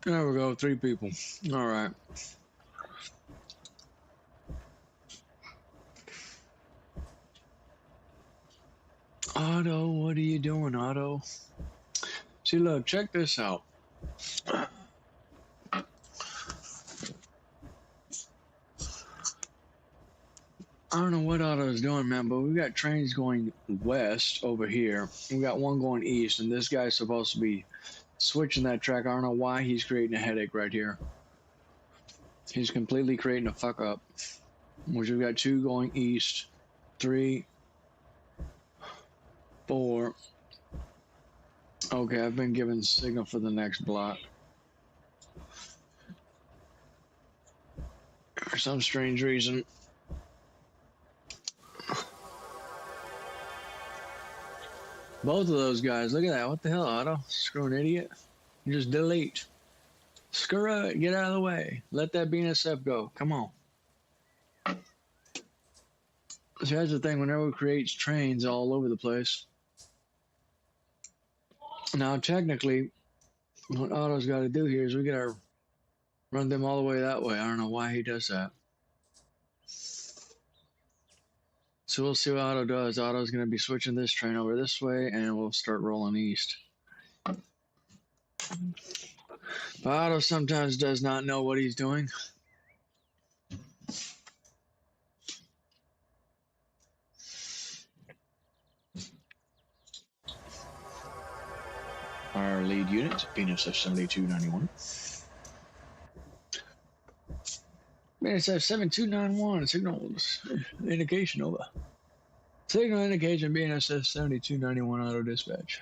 There we go, 3 people. All right. Otto, what are you doing, Otto? See, look, check this out. I don't know what Otto's doing, man, but we got trains going west over here. We got one going east, and this guy's supposed to be switching that track. I don't know why he's creating a headache right here. He's completely creating a fuck up. Which we've got 2 going east, 3, 4. Okay, I've been given signal for the next block. For some strange reason. Both of those guys, look at that. What the hell, Otto? Screw an idiot. You just delete. Screw it. Get out of the way. Let that BNSF go. Come on. So that's the thing. Whenever we create trains all over the place. Now, technically, what Otto's got to do here is we got to run them all the way that way. I don't know why he does that. So we'll see what Otto does. Otto's going to be switching this train over this way, and we'll start rolling east. But Otto sometimes does not know what he's doing. Our lead unit, BNSF 7291. BNSF 7291, signals indication over. Signal indication BNSF 7291 auto dispatch.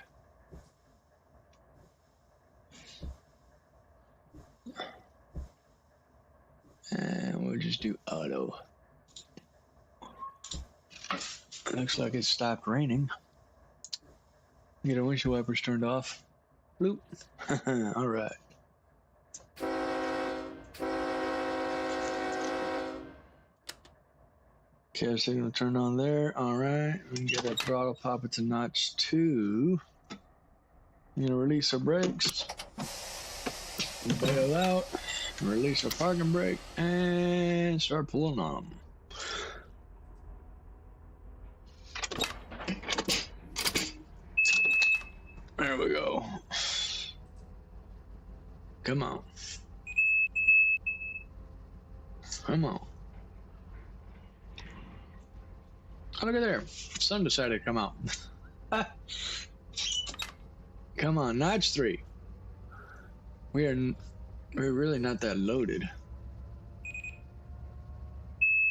And we'll just do auto. Looks like it stopped raining. Get our windshield wipers turned off. Bloop. All right. Okay, signal turned on there. All right. We can get that throttle, pop it to notch 2. I'm gonna release our brakes. Bail out. Release our parking brake and start pulling on them. There we go. Come on. Come on. Oh, look at there. Sun decided to come out. Come on, notch 3. We're really not that loaded.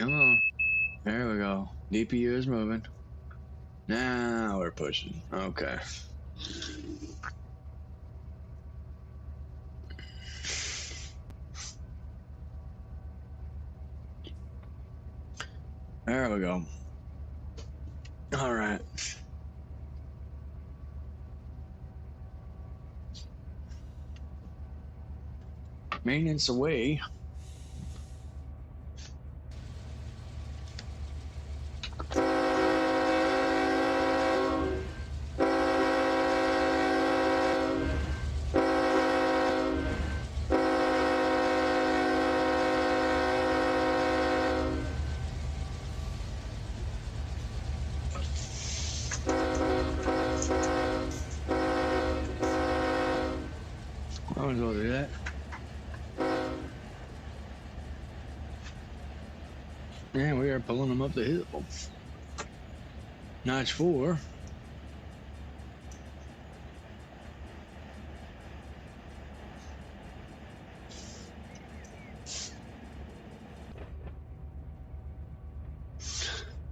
Come on. There we go. DPU is moving. Now we're pushing. Okay. There we go. All right. Maintenance away. I'm gonna go do that. And we are pulling them up the hill. Notch 4.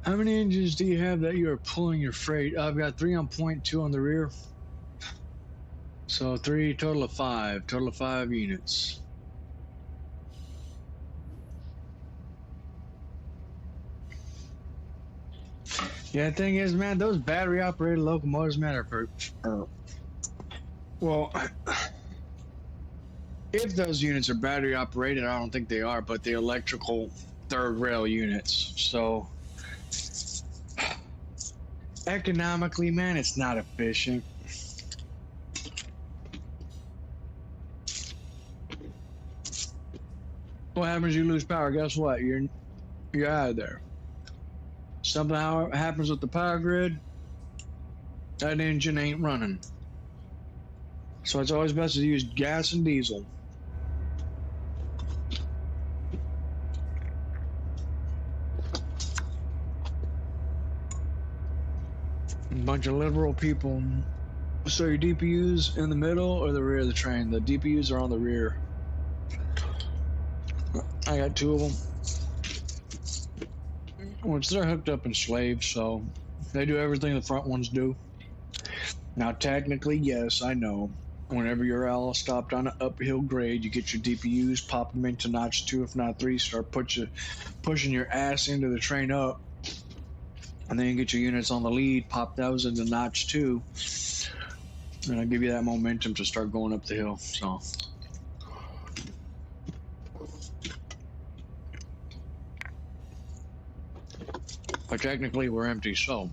How many engines do you have that you are pulling your freight? I've got 3 on point, 2 on the rear. So 3, total of 5. Total of 5 units. Yeah, the thing is, man, those battery operated locomotives, man, are well, if those units are battery operated, I don't think they are, but the electrical third rail units. So economically, man, it's not efficient. What happens? You lose power. Guess what? You're out of there. Something happens with the power grid. That engine ain't running. So it's always best to use gas and diesel. A bunch of liberal people. So your DPU's in the middle or the rear of the train? The DPUs are on the rear. I got two of them. Which they're hooked up in slaves, so they do everything the front ones do. Now, technically, yes, I know. Whenever you're all stopped on an uphill grade, you get your DPUs, pop them into notch 2, if not 3, start pushing your ass into the train up. And then you get your units on the lead, pop those into notch 2. And I'll give you that momentum to start going up the hill. So. But technically, we're empty, so.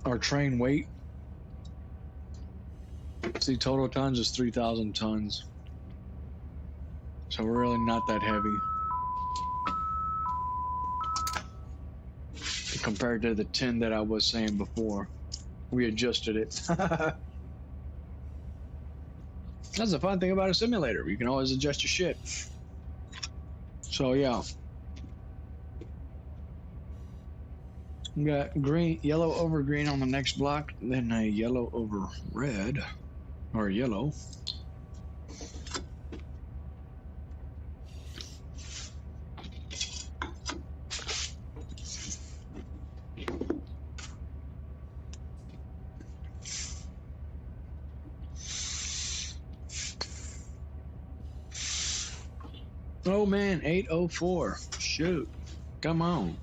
Our train weight, see, total tons is 3,000 tons. So we're really not that heavy. Compared to the 10 that I was saying before. We adjusted it. That's the fun thing about a simulator. You can always adjust your shit. So yeah. We got green, yellow over green on the next block, then a yellow over red, or yellow. Oh man, 804. Shoot. Come on.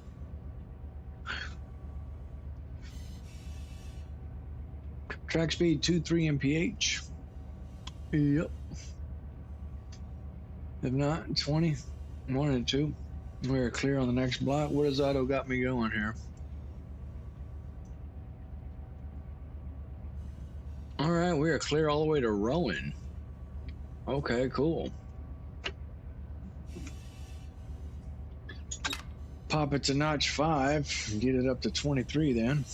Track speed 23 mph. Yep. If not, 20. 1 and 2. We're clear on the next block. What has Otto got me going here? All right, we are clear all the way to Rowan. Okay, cool. Pop it to notch 5 and get it up to 23 then.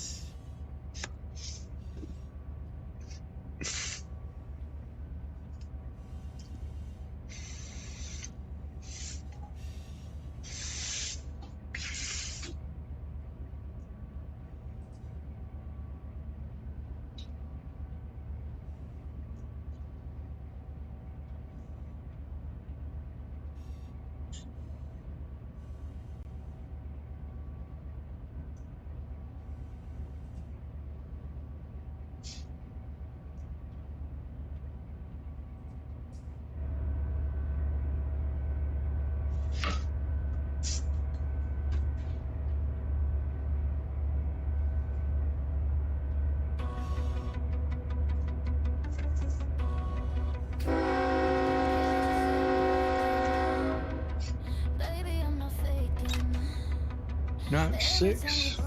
Notch 6.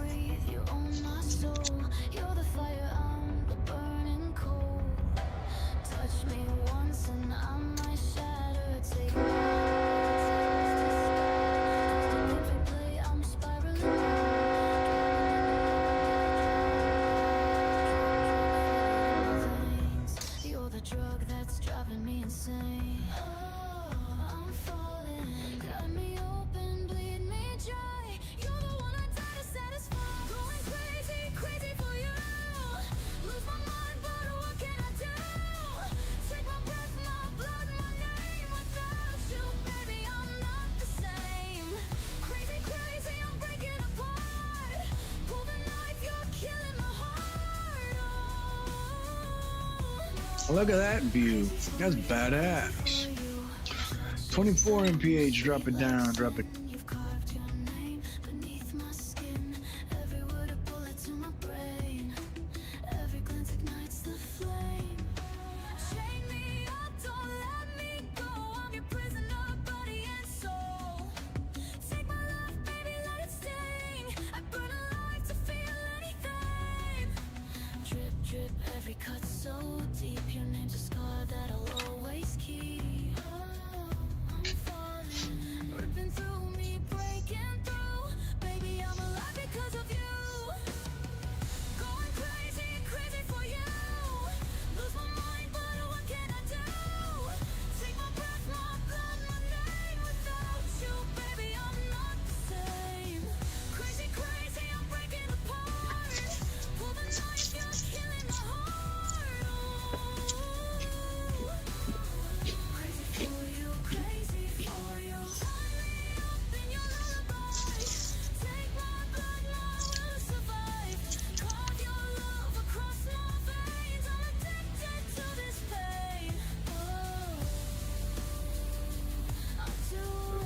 Look at that view. That's badass. 24 mph, drop it down, drop it. Every cut so deep, your name's a scar that I'll always keep.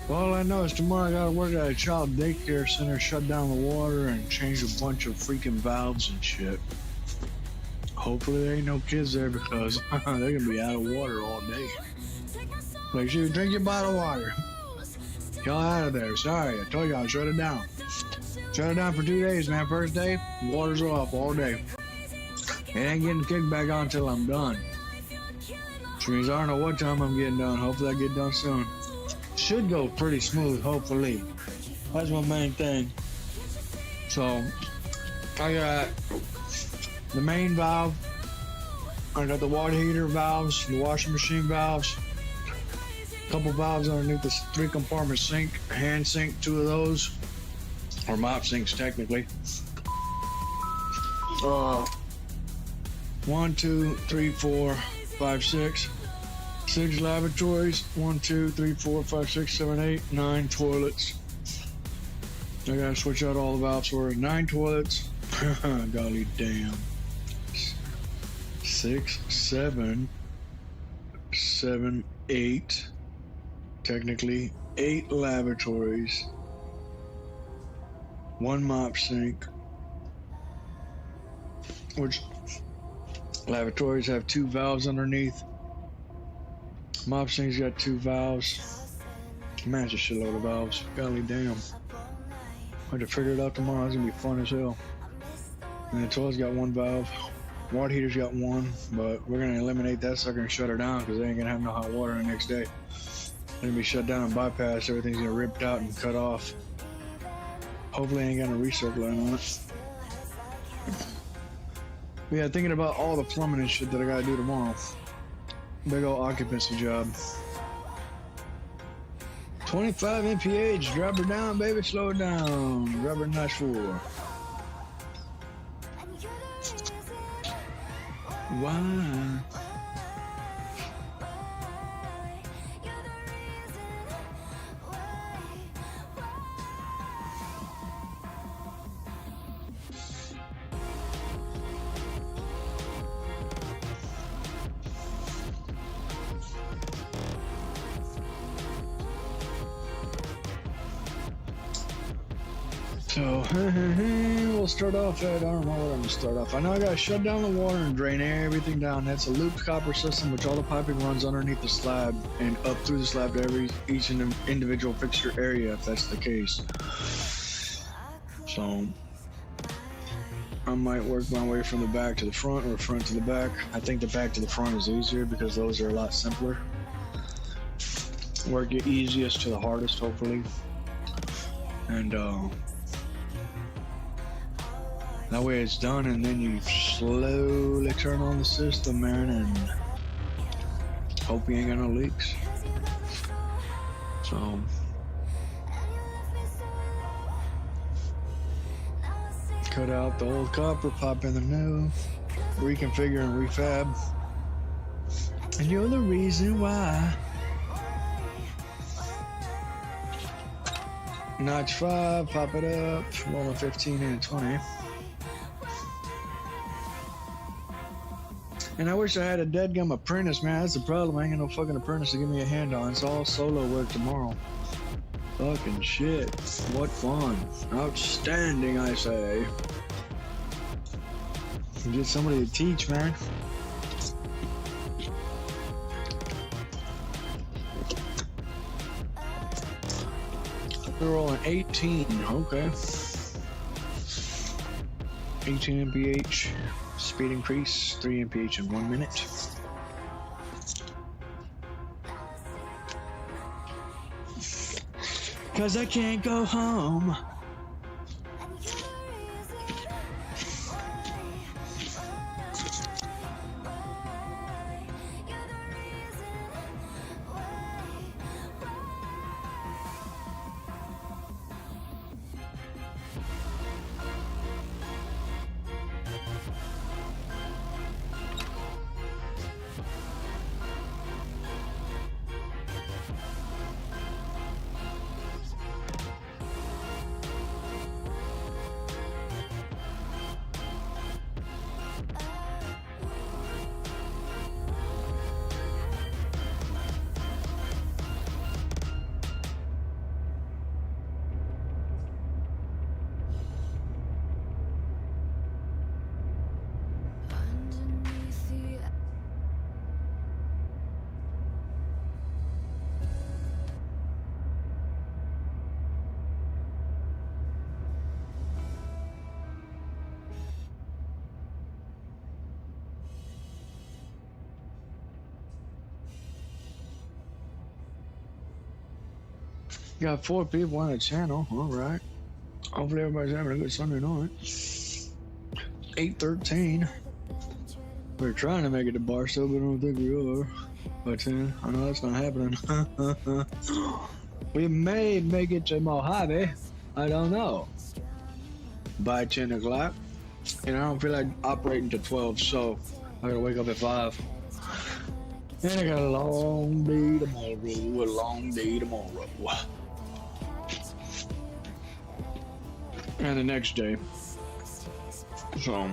All I know is tomorrow I gotta work at a child daycare center, shut down the water, and change a bunch of freaking valves and shit. Hopefully there ain't no kids there because they're gonna be out of water all day. Make sure you drink your bottled water. Y'all out of there. Sorry, I told y'all, shut it down. Shut it down for 2 days, man. First day, water's off all day. It ain't getting kicked back on until I'm done. Which means I don't know what time I'm getting done. Hopefully I get done soon. Should go pretty smooth, hopefully. That's my main thing. So, I got the main valve. I got the water heater valves, the washing machine valves. A couple valves underneath the 3-compartment sink, hand sink, 2 of those. Or mop sinks, technically. 1, 2, 3, 4, 5, 6. 6 lavatories. 1, 2, 3, 4, 5, 6, 7, 8, 9 toilets. I gotta switch out all the valves for 9 toilets. Golly damn. 6, 7, 8. Technically, 8 lavatories. 1 mop sink. Which lavatories have 2 valves underneath. Mop sink's got 2 valves. Man, it's a shitload of valves. Golly damn. I have to figure it out tomorrow. It's gonna be fun as hell. And the toilet's got 1 valve. Water heater's got 1, but we're gonna eliminate that sucker and shut her down because they ain't gonna have no hot water the next day. It's gonna be shut down and bypassed. Everything's gonna ripped out and cut off. Hopefully I ain't got no recirculating on it. But yeah, thinking about all the plumbing and shit that I gotta do tomorrow. Big ol' occupancy job. 25 mph, drop her down, baby, slow it down. Drop her notch 4. Why? So, we'll start off at, I don't know what I'm gonna start off. I know I gotta shut down the water and drain everything down. That's a looped copper system, which all the piping runs underneath the slab and up through the slab to each individual fixture area, if that's the case. So, I might work my way from the back to the front or front to the back. I think the back to the front is easier because those are a lot simpler. Work your easiest to the hardest, hopefully. And, that way it's done, and then you slowly turn on the system, man, and hope you ain't got no leaks. So, cut out the old copper, pop in the new, reconfigure and refab. And you're the reason why. Notch 5, pop it up, roll a 15 and a 20. And I wish I had a deadgum apprentice, man. That's the problem. I ain't got no fucking apprentice to give me a hand on. It's all solo work tomorrow. Fucking shit. What fun. Outstanding, I say. Get somebody to teach, man. We're rolling 18. Okay. 18 mph. Speed increase, 3 mph in 1 minute. Cause I can't go home. Got 4 people on the channel. All right. Hopefully everybody's having a good Sunday night. 8:13. We're trying to make it to Barstow, but I don't think we are. By 10. I know that's not happening. We may make it to Mojave. I don't know. By 10 o'clock. And I don't feel like operating to 12, so I gotta wake up at 5. And I got a long day tomorrow. A long day tomorrow. And the next day. So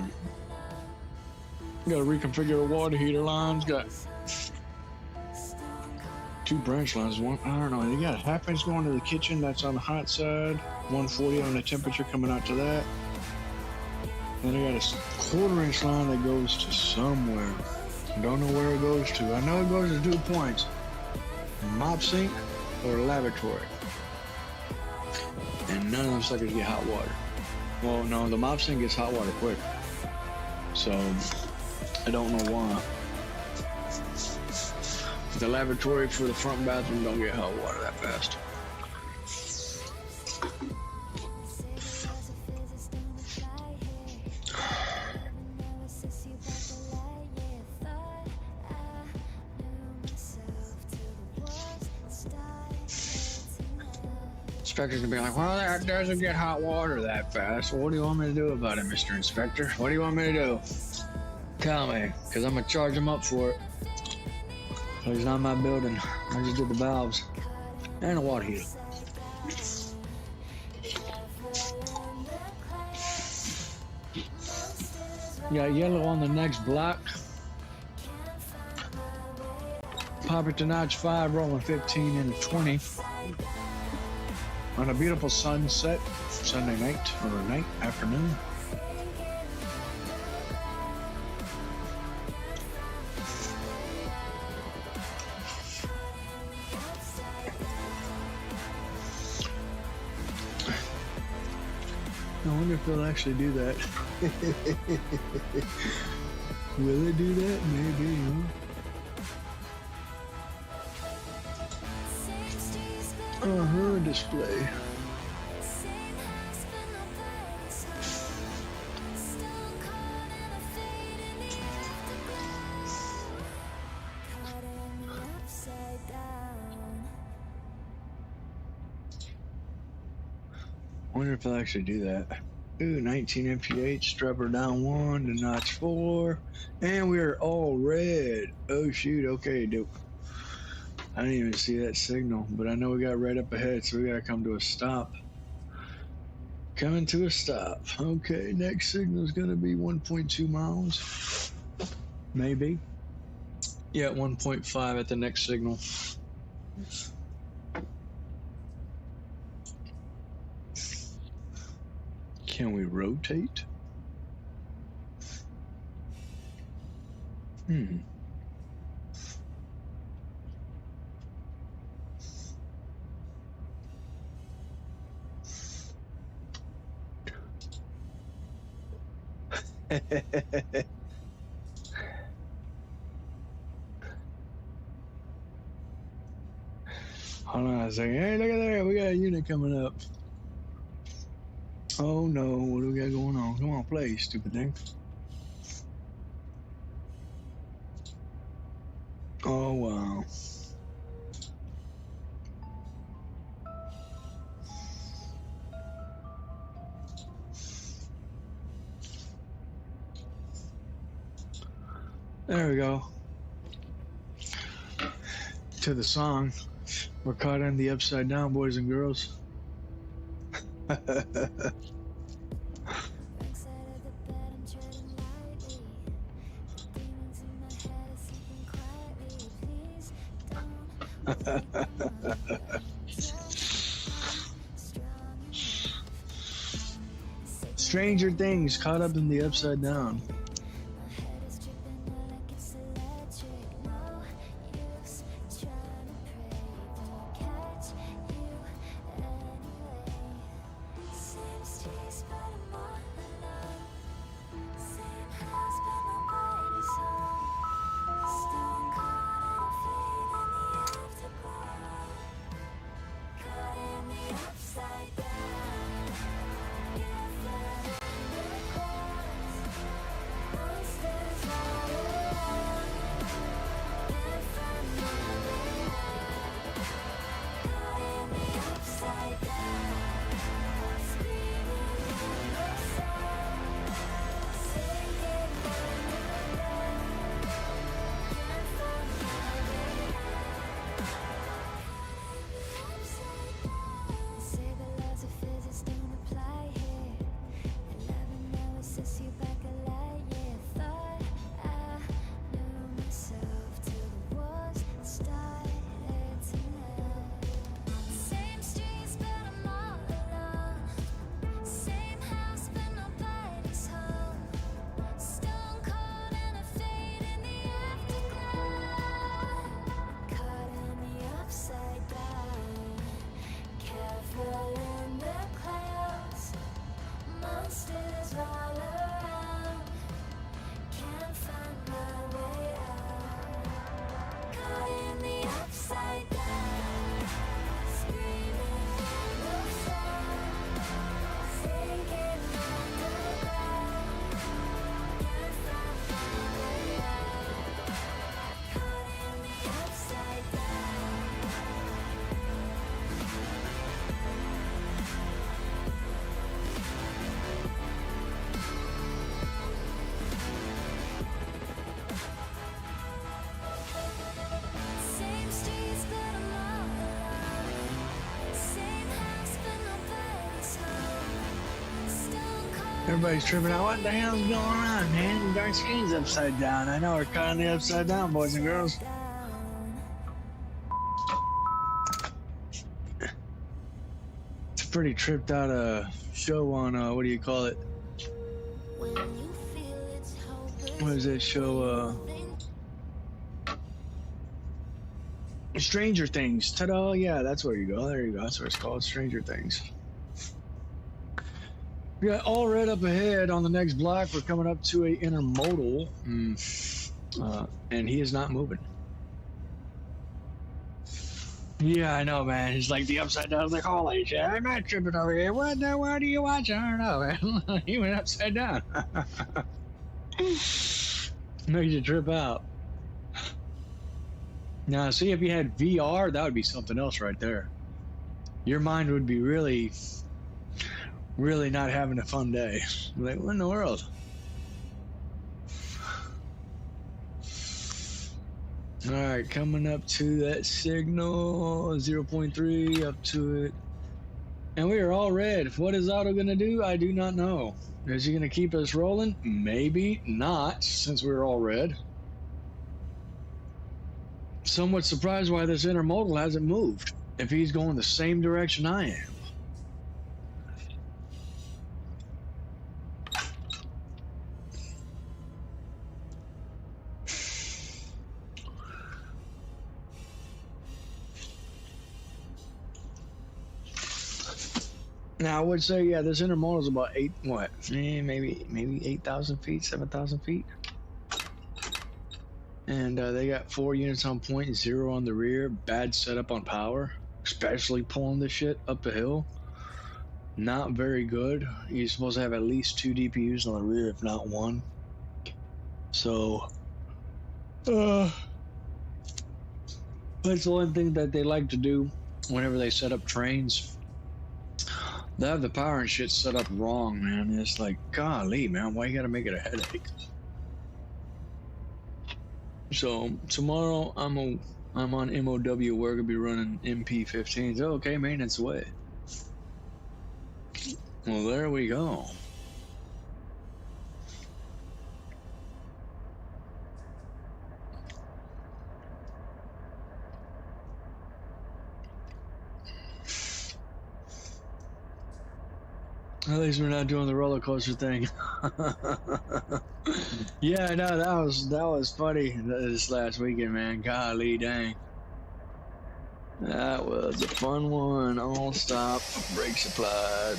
gotta reconfigure the water heater lines. Got 2 branch lines. One, I don't know. You got a half inch going to the kitchen. That's on the hot side. 140 on the temperature coming out to that. Then I got a 1/4 inch line that goes to somewhere. Don't know where it goes to. I know it goes to 2 points. Mop sink or lavatory. And none of them suckers get hot water. Well, no, the mop sink gets hot water quick. So, I don't know why. The lavatory for the front bathroom don't get hot water that fast. Inspector's gonna be like, well, that doesn't get hot water that fast. Well, what do you want me to do about it, Mr. Inspector? What do you want me to do? Tell me, because I'm gonna charge him up for it. It's not my building. I just did the valves and a water heater. Got yellow on the next block. Pop it to notch 5, rolling 15 and 20. On a beautiful sunset, Sunday night or night, afternoon. I wonder if they'll actually do that. Will it do that? Maybe, huh? Display. Wonder if they'll actually do that. Ooh, 19 MPH, strapper down 1 to notch 4. And we're all red. Oh shoot, okay, dude. I didn't even see that signal, but I know we got red up ahead, so we gotta come to a stop. Coming to a stop. Okay, next signal is gonna be 1.2 miles. Maybe. Yeah, 1.5 at the next signal. Can we rotate? Hold on a second. Hey, look at that. We got a unit coming up. Oh no, what do we got going on? Come on, play, stupid thing. Oh wow. There we go. To the song. We're caught in the upside down, boys and girls. Stranger Things, caught up in the upside down. Everybody's tripping out. What the hell's going on, man? The darn screen's upside down. I know we're caught in the upside down, boys and girls. It's a pretty tripped out show on what do you call it? What is that show? Stranger Things. Ta-da! Yeah, that's where you go. There you go. That's what it's called. Stranger Things. We got all red up ahead on the next block. We're coming up to a intermodal, and he is not moving. Yeah, I know, man. It's like the upside down. I was like, holy shit, I'm not tripping over here. What the world are you watching? I don't know, man. He went upside down. Makes you trip out. Now, see, if you had VR, that would be something else right there. Your mind would be really, really not having a fun day. Like, what in the world? All right, coming up to that signal, 0.3, up to it. And we are all red. What is Otto going to do? I do not know. Is he going to keep us rolling? Maybe not, since we're all red. Somewhat surprised why this intermodal hasn't moved, if he's going the same direction I am. Now, I would say, yeah, this intermodal is about maybe 8,000 feet, 7,000 feet. And they got 4 units on point, 0 on the rear. Bad setup on power, especially pulling this shit up the hill. Not very good. You're supposed to have at least 2 DPUs on the rear, if not 1. So, that's the one thing that they like to do whenever they set up trains. They have the power and shit set up wrong, man. It's like, golly, man, why you gotta make it a headache? So tomorrow I'm on MOW work. I'll be running MP15s. Okay, maintenance away. Well, there we go. At least we're not doing the roller coaster thing. Yeah, I know that was funny this last weekend, man. Golly dang. That was a fun one. All stop, brakes applied.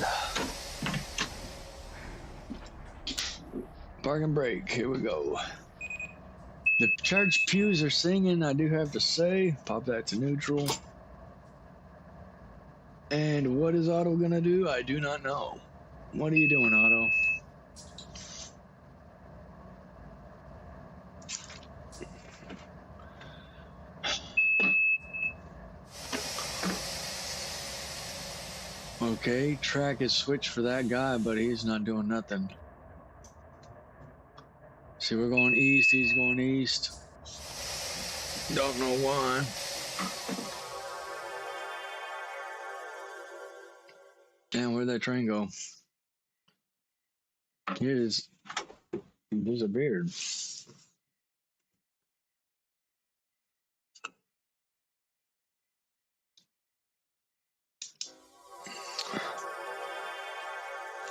Park and brake. Here we go. The church pews are singing, I do have to say. Pop that to neutral. And what is Otto gonna do? I do not know. What are you doing, Otto? Okay, track is switched for that guy, but he's not doing nothing. See, we're going east, he's going east. Don't know why. Damn, where'd that train go? Here it is. There's a beard.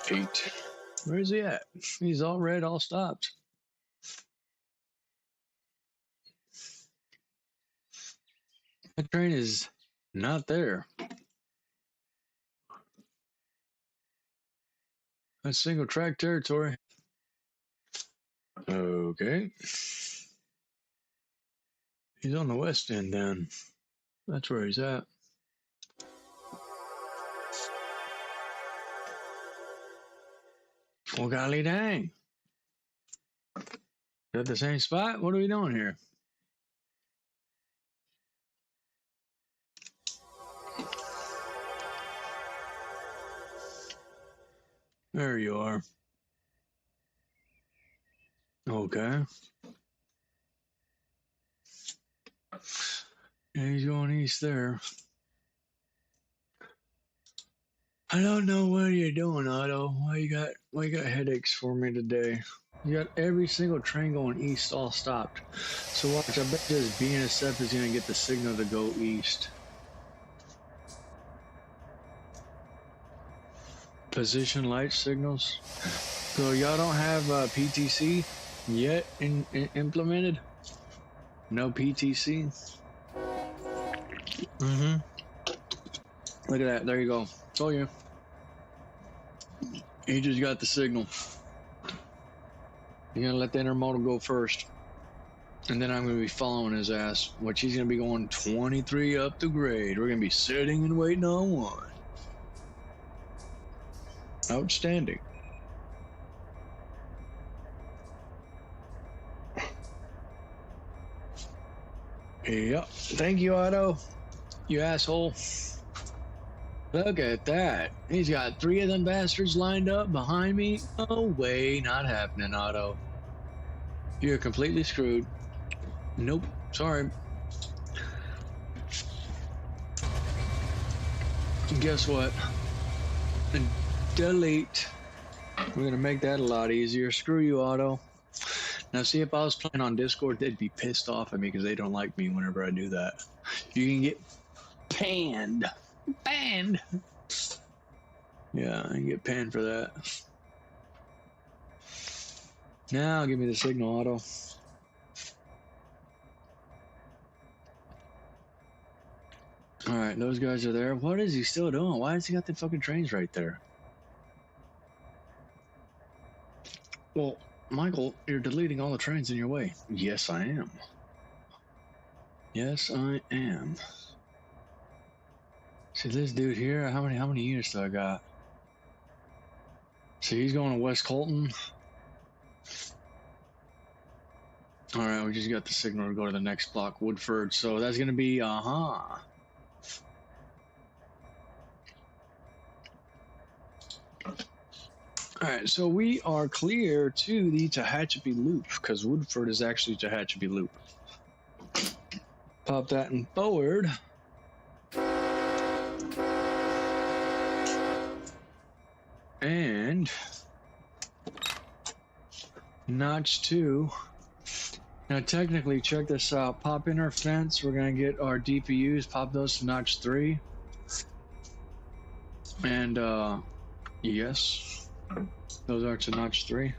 Pete. Where is he at? He's all red, all stopped. That train is not there. That's single track territory. Okay. He's on the west end then. That's where he's at. Well, golly dang. Is that the same spot? What are we doing here? There you are. Okay. Yeah, he's going east there. I don't know what you're doing, Otto. Why you got headaches for me today? You got every single train going east all stopped. So watch, I bet this BNSF is gonna get the signal to go east. Position light signals. So y'all don't have PTC yet implemented? No PTC? Mm-hmm. Look at that. There you go. Told you. He just got the signal. You're gonna let the intermodal go first. And then I'm gonna be following his ass. Which he's gonna be going 23 up the grade. We're gonna be sitting and waiting on one. Outstanding. Yep. Thank you, Otto. You asshole. Look at that. He's got 3 of them bastards lined up behind me. No way. Not happening, Otto. You're completely screwed. Nope. Sorry. Guess what? Delete. We're gonna make that a lot easier. Screw you, Otto. Now, see, if I was playing on Discord, they'd be pissed off at me because they don't like me whenever I do that. You can get panned. Banned. Yeah, I can get panned for that. Now, give me the signal, Otto. Alright, those guys are there. What is he still doing? Why has he got the fucking trains right there? Well, Michael, you're deleting all the trains in your way. Yes, I am. Yes, I am. See this dude here? How many units do I got? See, he's going to West Colton. Alright, we just got the signal to go to the next block, Woodford. So that's gonna be Alright, so we are clear to the Tehachapi Loop, because Woodford is actually Tehachapi Loop. Pop that in forward. And notch 2. Now technically, check this out. Pop in our fence. We're gonna get our DPUs, pop those to notch 3. And yes. Those are to notch 3.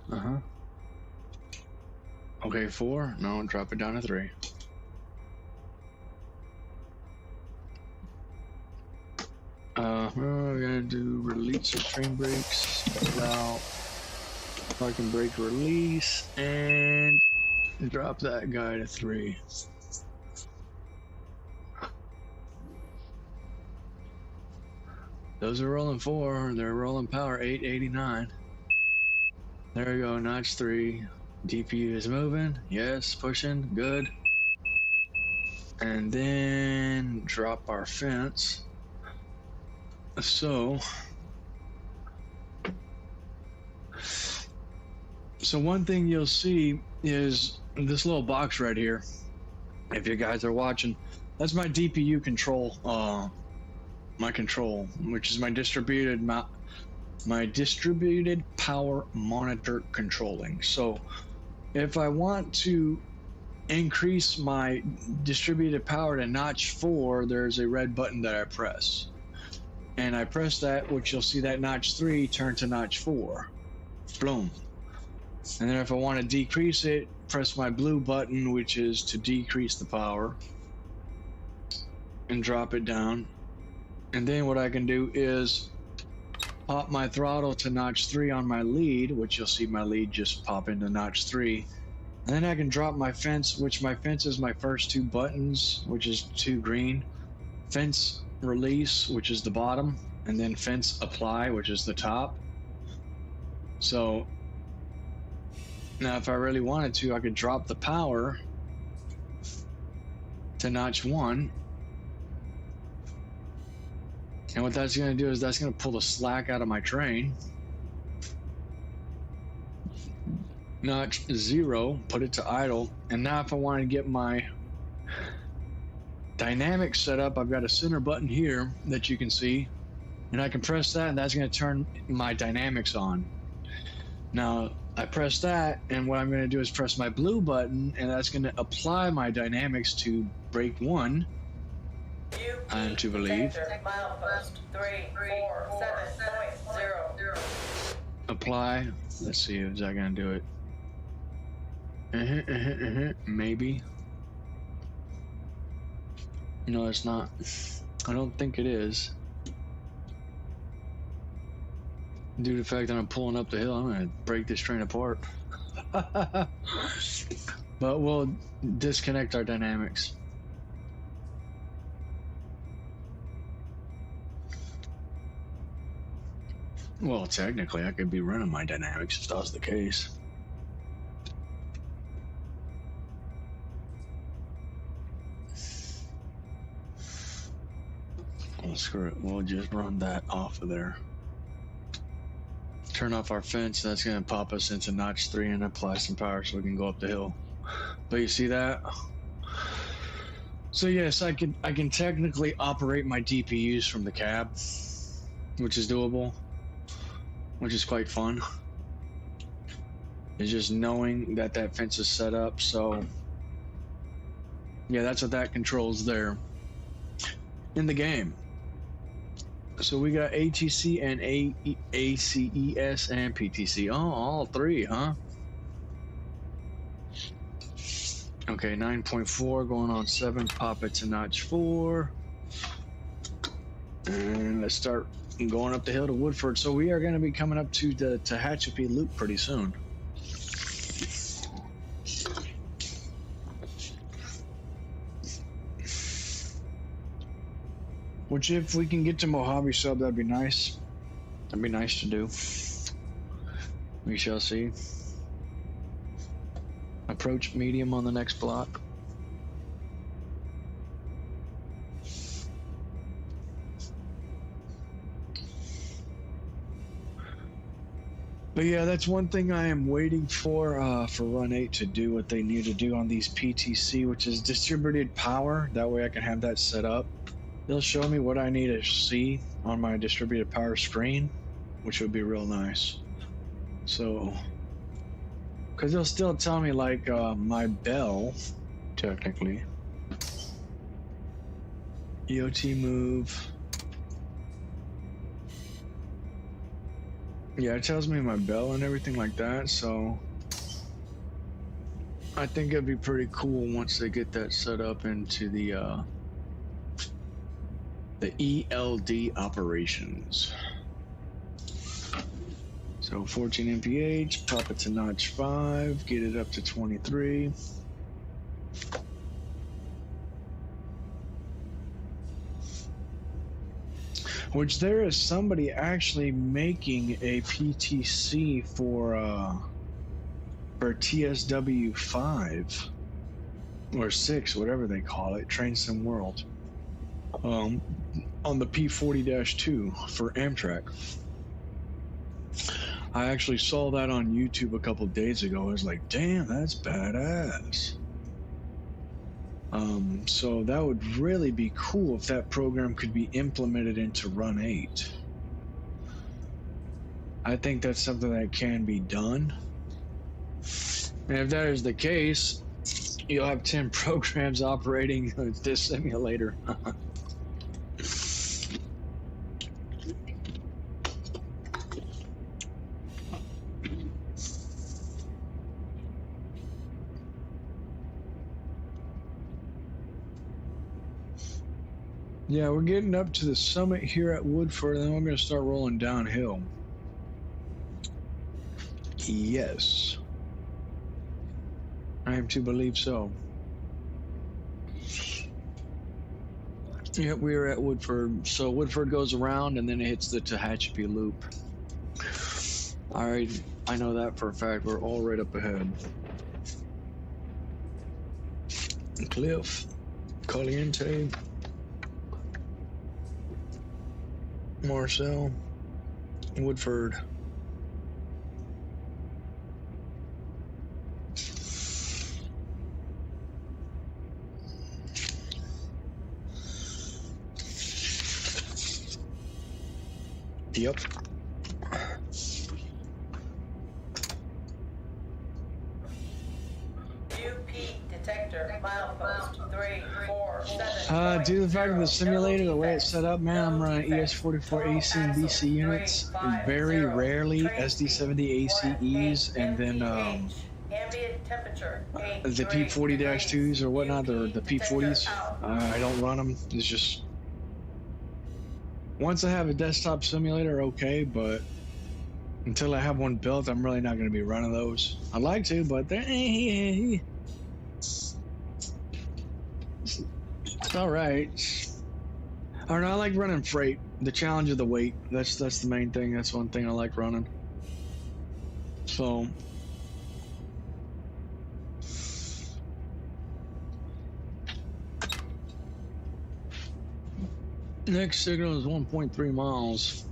Okay, 4. No, drop it down to 3. We're gonna do release of train brakes. Allow parking brake release and drop that guy to 3. Those are rolling 4. They're rolling power 889. There we go, notch 3. DPU is moving. Yes, pushing. Good. And then drop our fence. So one thing you'll see is this little box right here. If you guys are watching, that's my DPU control. My control, which is my distributed power monitor controlling. So if I want to increase my distributed power to notch 4, there's a red button that I press. And I press that, which you'll see that notch 3 turn to notch 4. Boom. And then if I want to decrease it, press my blue button, which is to decrease the power. And drop it down. And then what I can do is pop my throttle to notch 3 on my lead, which you'll see my lead just pop into notch 3. And then I can drop my fence, which my fence is my first 2 buttons, which is 2 green. Fence release, which is the bottom, and then fence apply, which is the top. So now if I really wanted to, I could drop the power to notch 1. And what that's going to do is that's going to pull the slack out of my train. Notch 0, put it to idle. And now if I want to get my dynamic set up, I've got a center button here that you can see. And I can press that, and that's going to turn my dynamics on. Now, I press that, and what I'm going to do is press my blue button, and that's going to apply my dynamics to brake 1. I am to believe. Milepost 347.0. Apply. Let's see, is that going to do it? Maybe. No, it's not. I don't think it is. Due to the fact that I'm pulling up the hill, I'm going to break this train apart. But we'll disconnect our dynamics. Well, technically, I could be running my dynamics if that was the case. Well, screw it. We'll just run that off of there. Turn off our fence. That's going to pop us into notch 3 and apply some power so we can go up the hill. But you see that? So yes, I can technically operate my DPUs from the cab, which is doable, which is quite fun. It's just knowing that that fence is set up. So yeah, that's what that controls there in the game. So we got ATC and ACES and PTC. Oh, all 3, huh? Okay, 9.4 going on 7. Pop it to notch 4. And let's start going up the hill to Woodford. So we are going to be coming up to the Tehachapi Loop pretty soon. Which, if we can get to Mojave Sub, that'd be nice. That'd be nice to do. We shall see. Approach medium on the next block. But yeah, that's one thing I am waiting for RUN8 to do what they need to do on these PTC, which is distributed power. That way I can have that set up. They'll show me what I need to see on my distributed power screen, which would be real nice. So, because they'll still tell me like my bell, technically. EOT move. Yeah, it tells me my bell and everything like that, so I think it'd be pretty cool once they get that set up into the ELD operations. So 14 mph, pop it to notch 5, get it up to 23. Which there is somebody actually making a PTC for TSW5 or 6, whatever they call it, Train Sim World, on the P40-2 for Amtrak. I actually saw that on YouTube a couple days ago. I was like, damn, that's badass. So that would really be cool if that program could be implemented into RUN8. I think that's something that can be done. And if that is the case, you'll have 10 programs operating this simulator. Yeah, we're getting up to the summit here at Woodford, and then we're going to start rolling downhill. Yes. I am to believe so. Yep, we are at Woodford. So Woodford goes around, and then it hits the Tehachapi Loop. All right, I know that for a fact. We're all right up ahead. Cliff, Caliente, Marcel, Woodford. Yep. UP detector, milepost 347. Due to the fact of the simulator, the way it's set up, man, I'm running ES44 AC and DC units, and very rarely SD70 ACEs, and then ambient temperature the P40-2s or whatnot, or the P40s. I don't run them. It's just once I have a desktop simulator, okay, but until I have one built, I'm really not going to be running those. I'd like to, but it's all right. I don't know. I like running freight. The challenge of the weight. That's the main thing. That's one thing I like running. So. Next signal is 1.3 miles.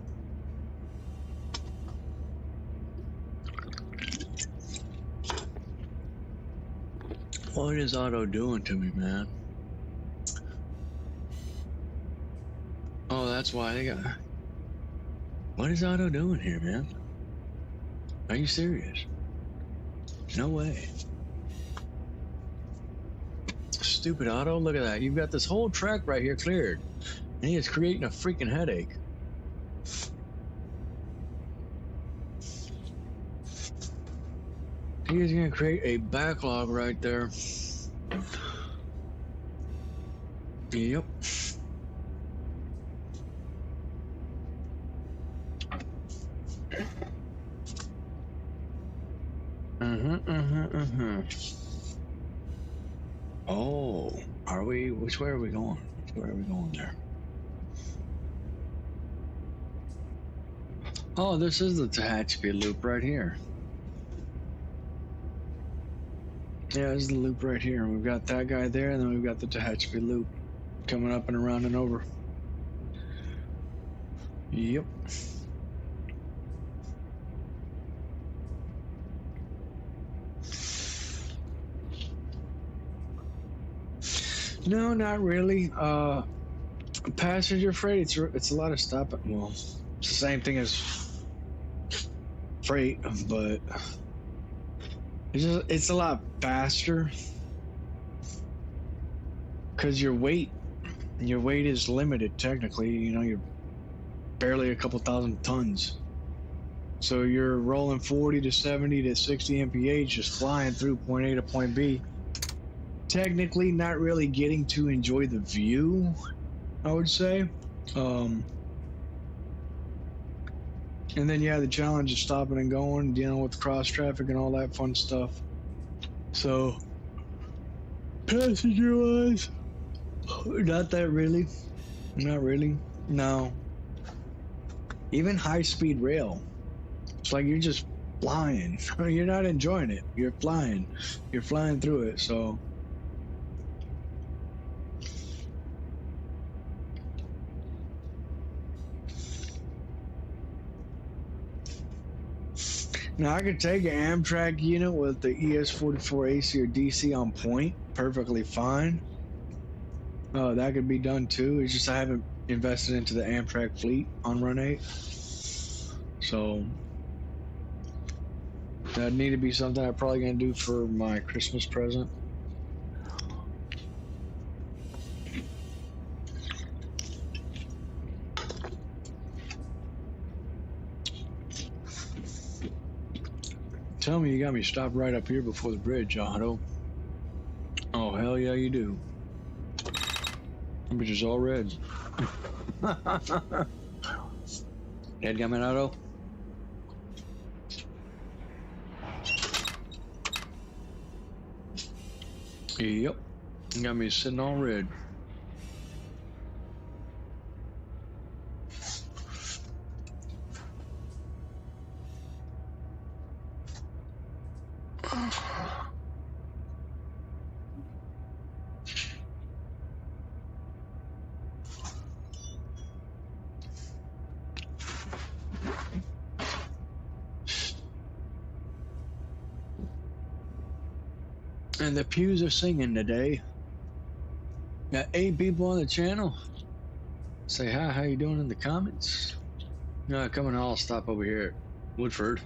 What is Otto doing to me, man? Oh, that's why they got... What is Otto doing here, man? Are you serious? No way. Stupid Otto, look at that. You've got this whole track right here cleared. And he is creating a freaking headache. He is going to create a backlog right there. Yep. Oh, are we? Which way are we going? Which way are we going there? Oh, this is the Tehachapi loop right here. Yeah, this is the loop right here. We've got that guy there, and then we've got the Tehachapi loop coming up and around and over. Yep. No, not really. Passenger freight, it's a lot of stopping. Well, it's the same thing as freight, but it's a lot faster because your weight is limited technically. You know, you're barely a couple thousand tons, so you're rolling 40 to 70 to 60 mph, just flying through point A to point B. Technically, not really getting to enjoy the view, I would say. And then, yeah, the challenge is stopping and going, dealing with cross traffic and all that fun stuff. So, passenger-wise, not that really. Not really. No. Even high-speed rail. It's like you're just flying. You're not enjoying it. You're flying. You're flying through it, so... Now, I could take an Amtrak unit with the ES44 AC or DC on point perfectly fine. That could be done too. It's just I haven't invested into the Amtrak fleet on RUN8. So, that'd need to be something I'm probably going to do for my Christmas present. Tell me you got me stopped right up here before the bridge, Otto. Oh, hell yeah, you do. That bitch is all red. Headgummit, Otto? Yep. You got me sitting all red. And the pews are singing today. Got 8 people on the channel. Say hi, how you doing in the comments? Coming, I'll stop over here at Woodford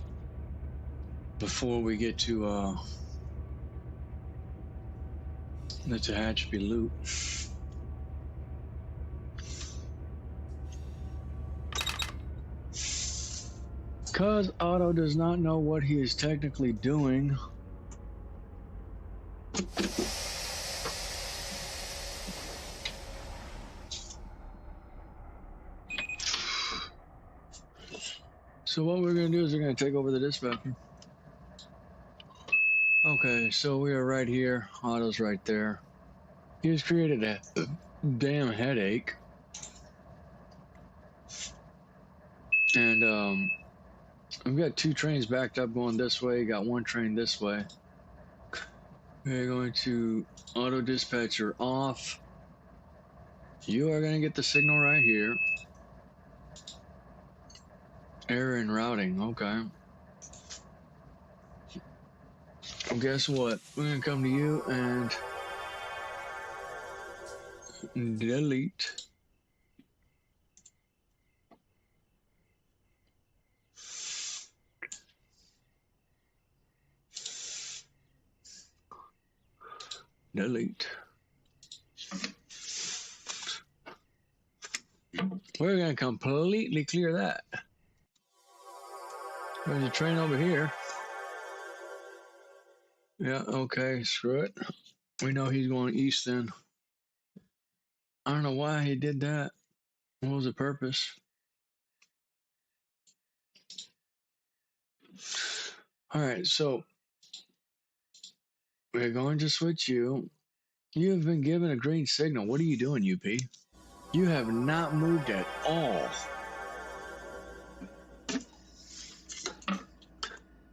before we get to the Tehachapi loop. Because Otto does not know what he is technically doing. So what we're going to do is we're going to take over the dispatcher. Okay, so we are right here. Otto's right there. He has created a damn headache. And we've got 2 trains backed up going this way. Got 1 train this way. We're going to auto dispatcher off. You are going to get the signal right here. Error in routing. Okay. Well, guess what? We're going to come to you and delete. Delete. We're going to completely clear that. There's a train over here. Yeah, okay, screw it. We know he's going east then. I don't know why he did that. What was the purpose? All right, so we're going to switch you. You have been given a green signal. What are you doing, UP? You have not moved at all.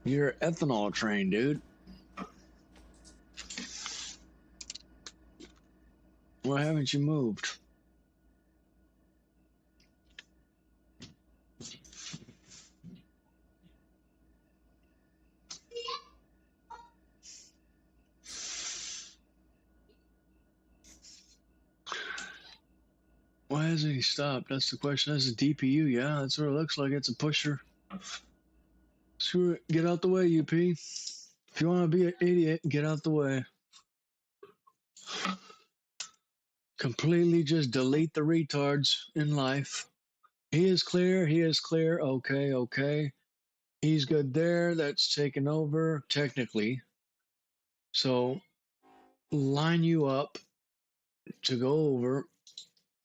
You're an ethanol train, dude. Why haven't you moved? Why hasn't he stopped? That's the question. That's a DPU, yeah. That's what it looks like. It's a pusher. Screw it. Get out the way, UP. If you want to be an idiot, get out the way. Completely just delete the retards in life. He is clear. He is clear. Okay, okay. He's good there. That's taken over, technically. So, line you up to go over.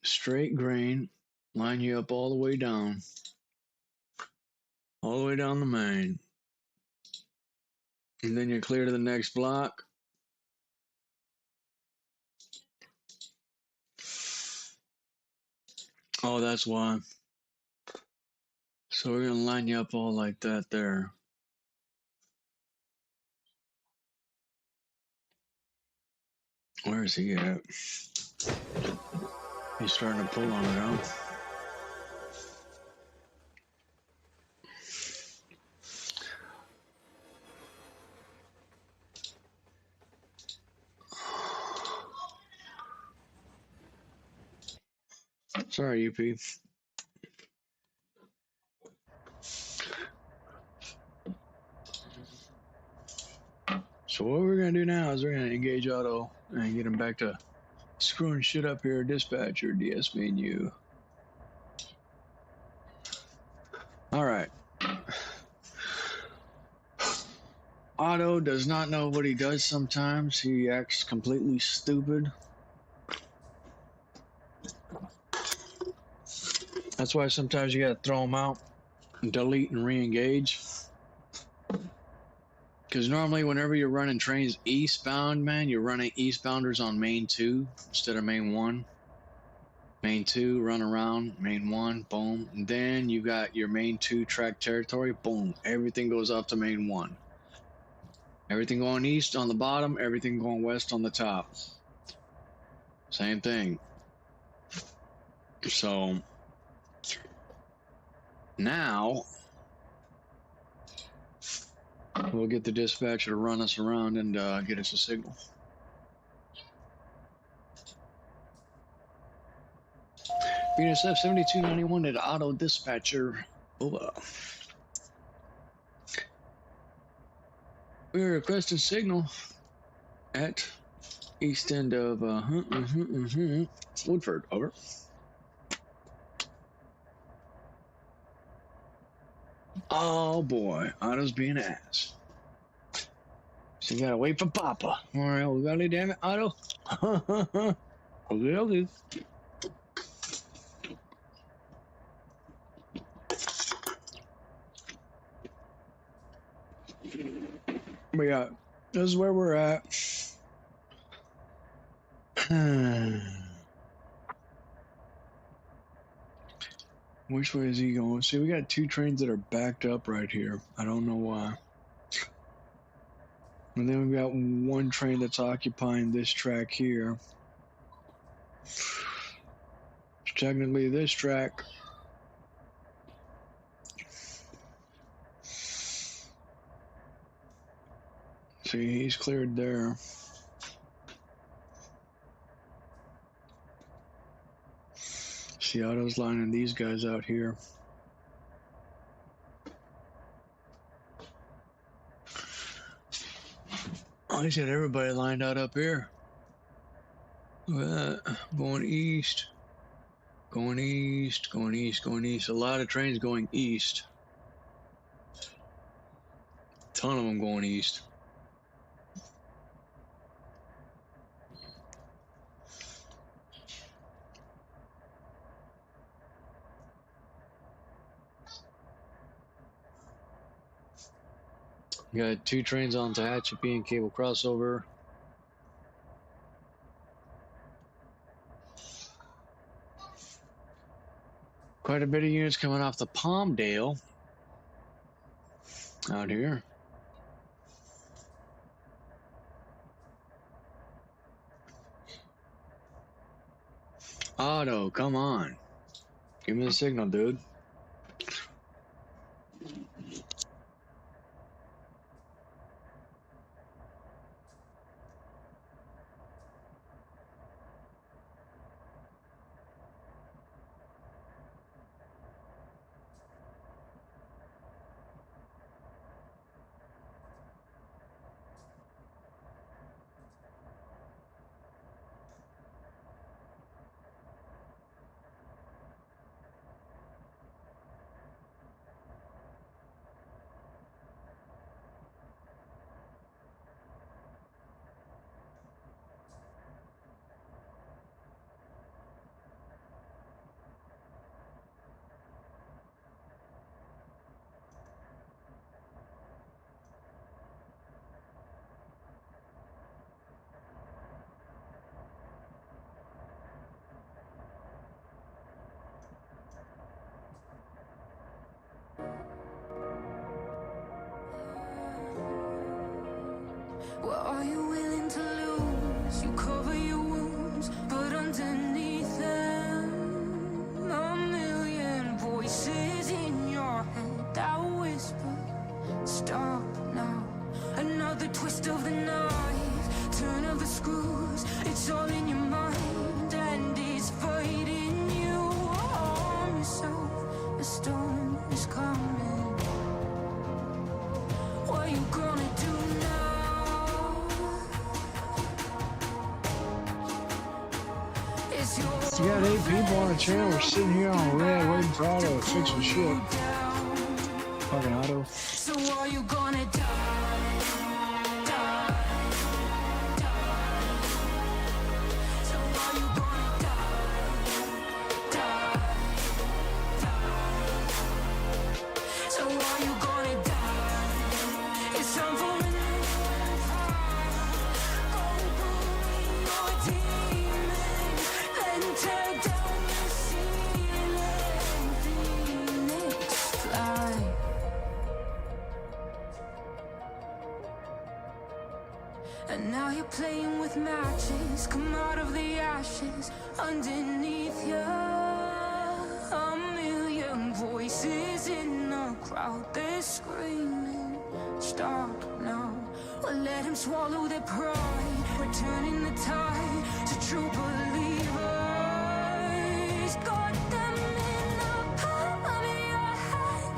Straight grain. Line you up all the way down. All the way down the main. And then you're clear to the next block. Oh, that's why. So we're going to line you up all like that there. Where is he at? He's starting to pull on it, huh? Sorry, UP. So what we're going to do now is we're going to engage Otto and get him back to screwing shit up here. Dispatcher, DS menu. All right. Otto does not know what he does sometimes. He acts completely stupid. That's why sometimes you got to throw him out, delete and re-engage. Because normally whenever you're running trains eastbound, man, you're running eastbounders on main 2 instead of main 1. Main 2, run around, main 1, boom. And then you got your main 2 track territory, boom. Everything goes up to main 1. Everything going east on the bottom, everything going west on the top. Same thing. So now we'll get the dispatcher to run us around and get us a signal. BNSF 7291 at auto dispatcher. Over. We're requesting signal at east end of Woodford. Over. Oh boy, Otto's being an ass. So you gotta wait for Papa. All right, we got it, damn it, Otto. Okay. But yeah, this is where we're at. Which way is he going? See, we got two trains that are backed up right here. I don't know why. And then we've got one train that's occupying this track here. Technically, this track. See, he's cleared there. See, Otto's lining these guys out here. Oh, he's got everybody lined out up here. Look at that. Going east. Going east, going east, going east. A lot of trains going east. A ton of them going east. We got two trains on Tehachapi and Cable Crossover. Quite a bit of units coming off the Palmdale out here. Otto, come on. Give me the signal, dude. What are you willing to lose? You cover your wounds, but underneath them, a million voices in your head that whisper, stop now. Another twist of the knife, turn of the screws. It's all in your mind and it's fighting you. Arm yourself, a storm is coming. What you gonna do now? You got 8 people on the channel. We're sitting here on red waiting for Otto to fix some shit. Fucking Otto. So are you gonna die? So are you gonna die? So are you gonna die? It's time for an go bury your demons and tear down the ceiling. Phoenix fly. And now you're playing with matches. Come out of the ashes underneath you. A million voices in the crowd, they're screaming, stop now. Well, let him swallow their pride, returning the tide to true believers. Got them in the palm of your hand,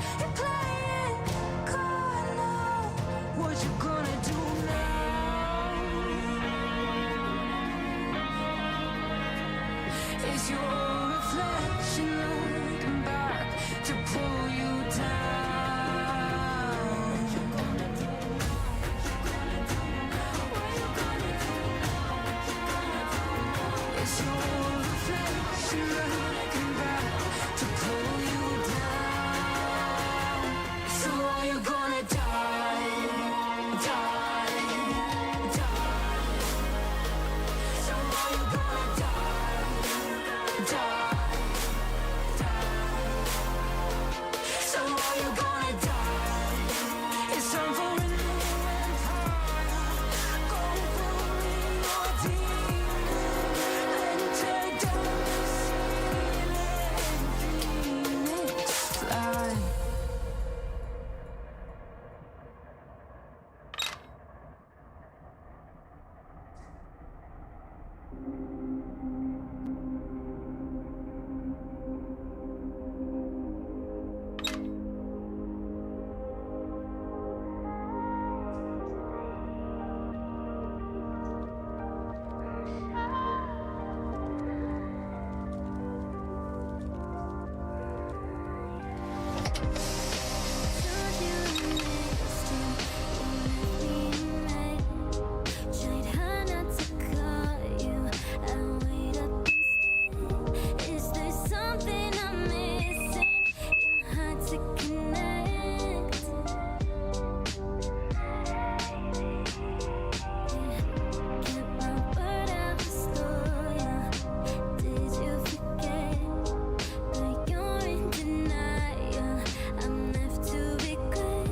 Is your reflection looking back to pull you down? Is your reflection looking back to pull you down? So are you gonna die, die, die? So are you gonna die, die, die? So are you gonna die? It's time for a new empire. Go bully your demons. Let him take down the ceiling. Phoenix fly. Tried hard not to call you. I wait up instead. Is there something I'm missing? You're hard to connect. Kept my word, I was loyal. Did you forget? But you're in denial. I'm left to regret.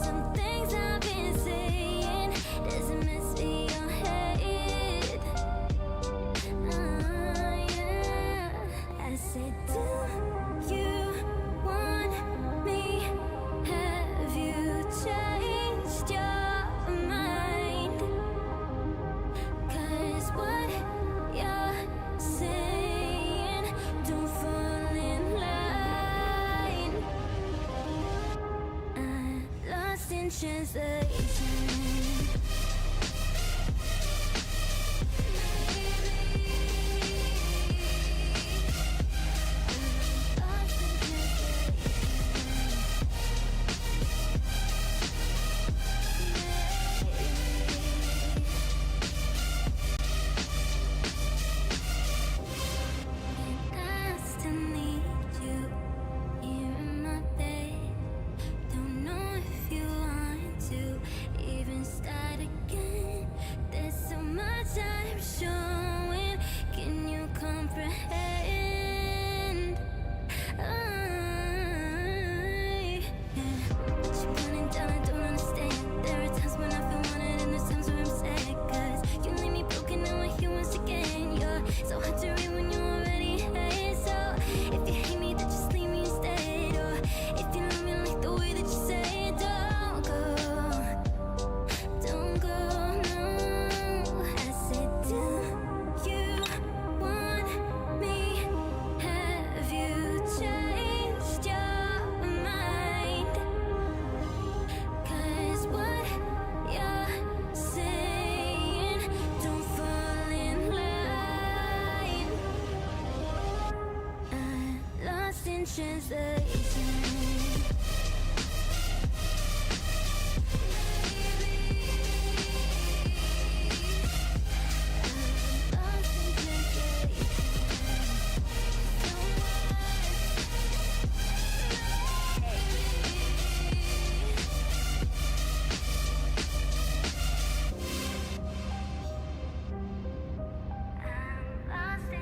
Some things I've been saying doesn't mess with your head. Yeah. I said, do you want me? Have you changed your mind? 'Cause what you're saying don't fall in line. I'm lost in translation. Lost in I still need you here in my bed. Don't know if you want to even start again. There's so much I'm showing. Can you comprehend? What you running down, I don't understand. There are times when I feel wanted and there's times where I'm sad. 'Cause you leave me broken and we're humans again. You're so hard to read when you already hate. So if you hate me, then just leave me instead. Or if you love me like the way that you say it, don't go, no. I said, do you want me? Have you changed your mind? 'Cause what you're saying don't fall in line. I'm lost in translation. Lost in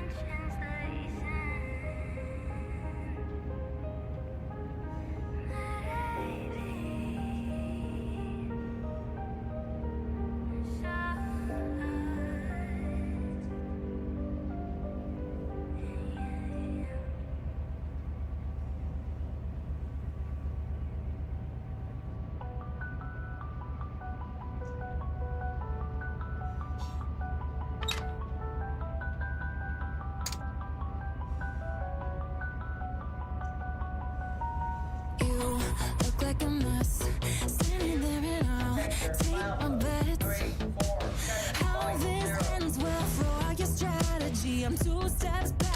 I'm 2 steps back.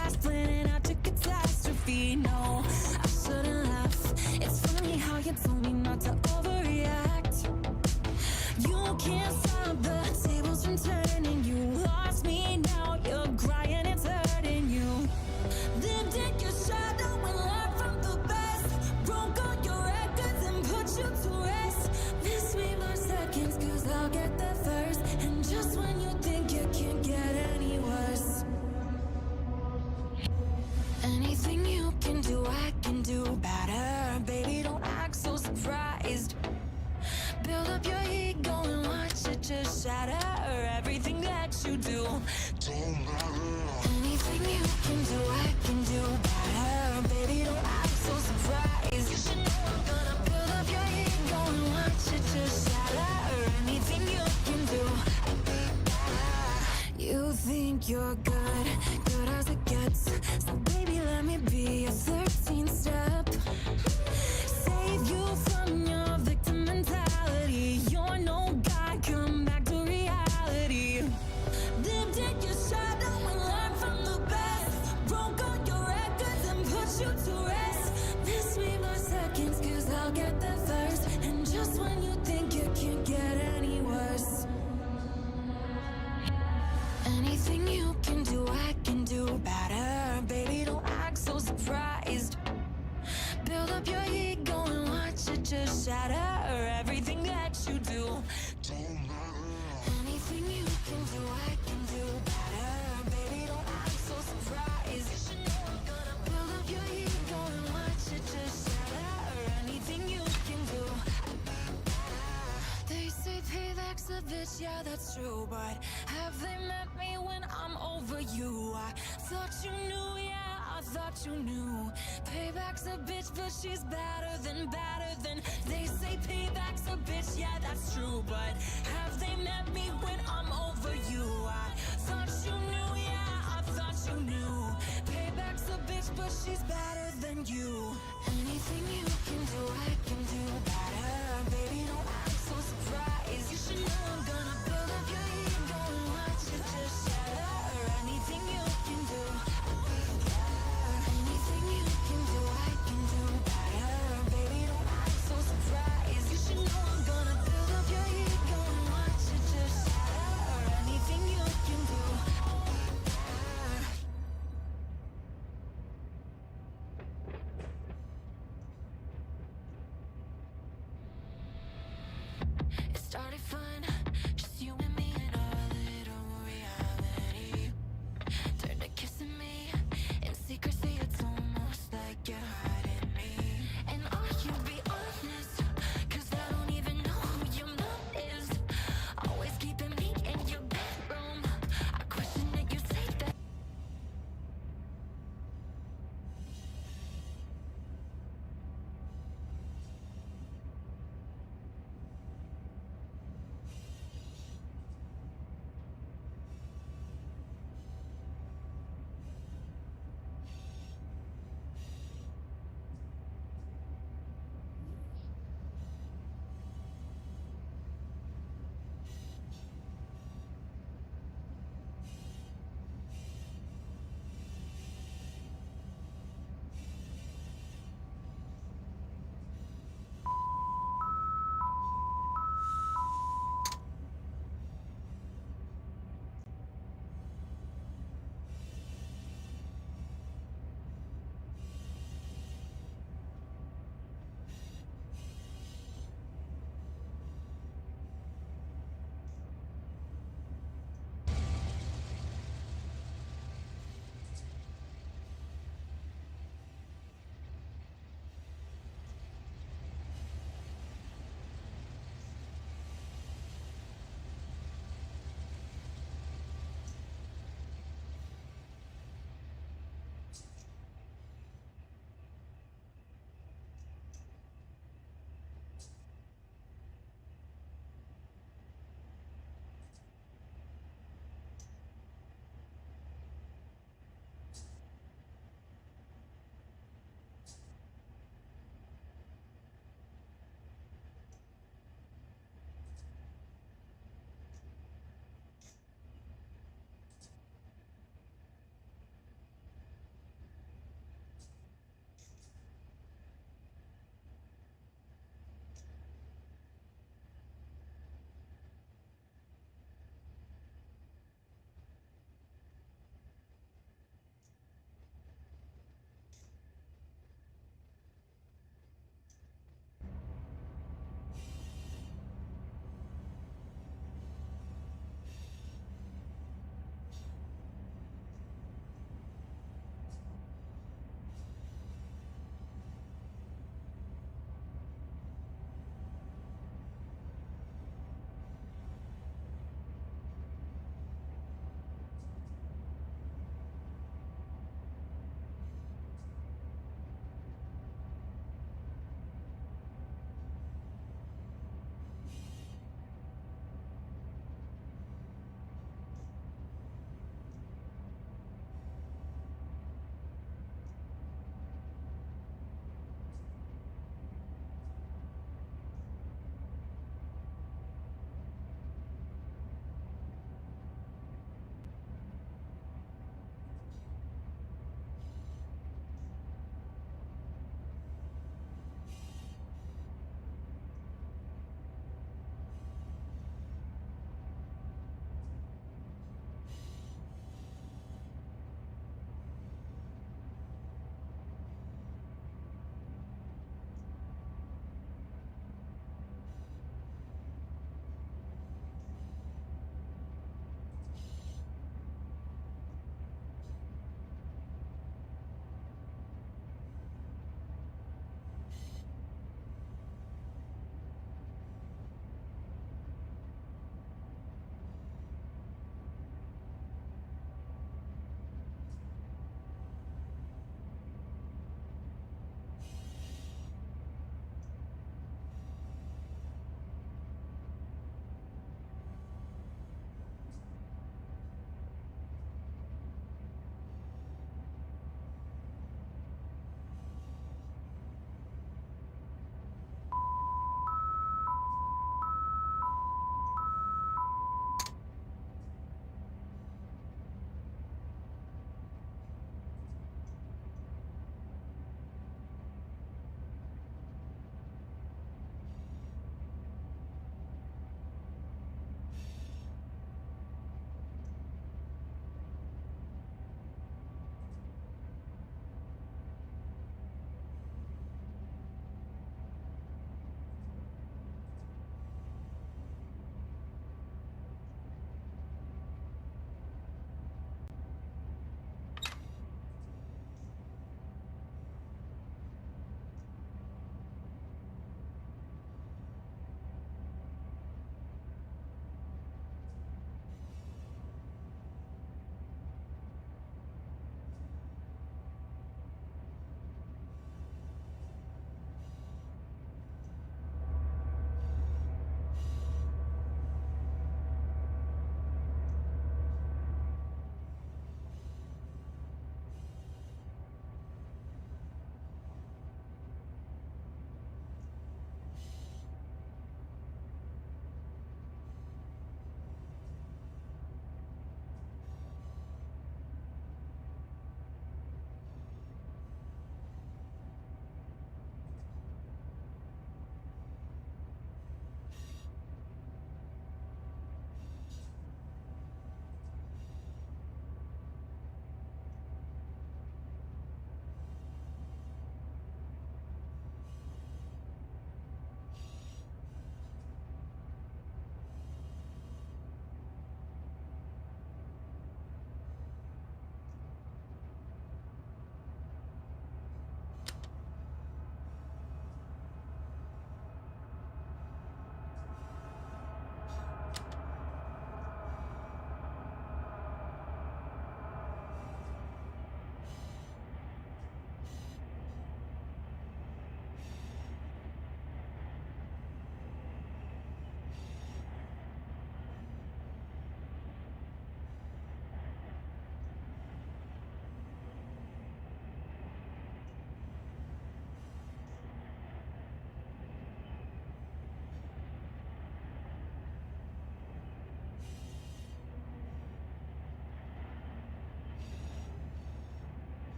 seconds, 'cause I'll get there first. And just when you think it can't get any worse, anything you can do, I can do better. Baby, don't act so surprised. Build up your ego and watch it just shatter. Everything that you do don't matter. Anything you can do, I can do better. Baby, don't act so surprised. You should know I'm gonna build up your ego and watch it just shatter. Anything you can do. They say payback's a bitch, yeah, that's true. But have they met me when I'm over you? I thought you knew, yeah, I thought you knew. Payback's a bitch, but she's better than. They say payback's a bitch, yeah, that's true. But have they met me when I'm over you? I thought you knew, yeah, I thought you knew. Payback's a bitch, but she's better than you. Anything you can do, I can do better. Baby, don't act so surprised. You should know I'm gonna build up your ego and watch it just shatter. Anything you can do, anything you can do, I can do better. Baby, don't act so surprised. You should know I'm gonna build up your ego and watch it just shatter. Anything you can do.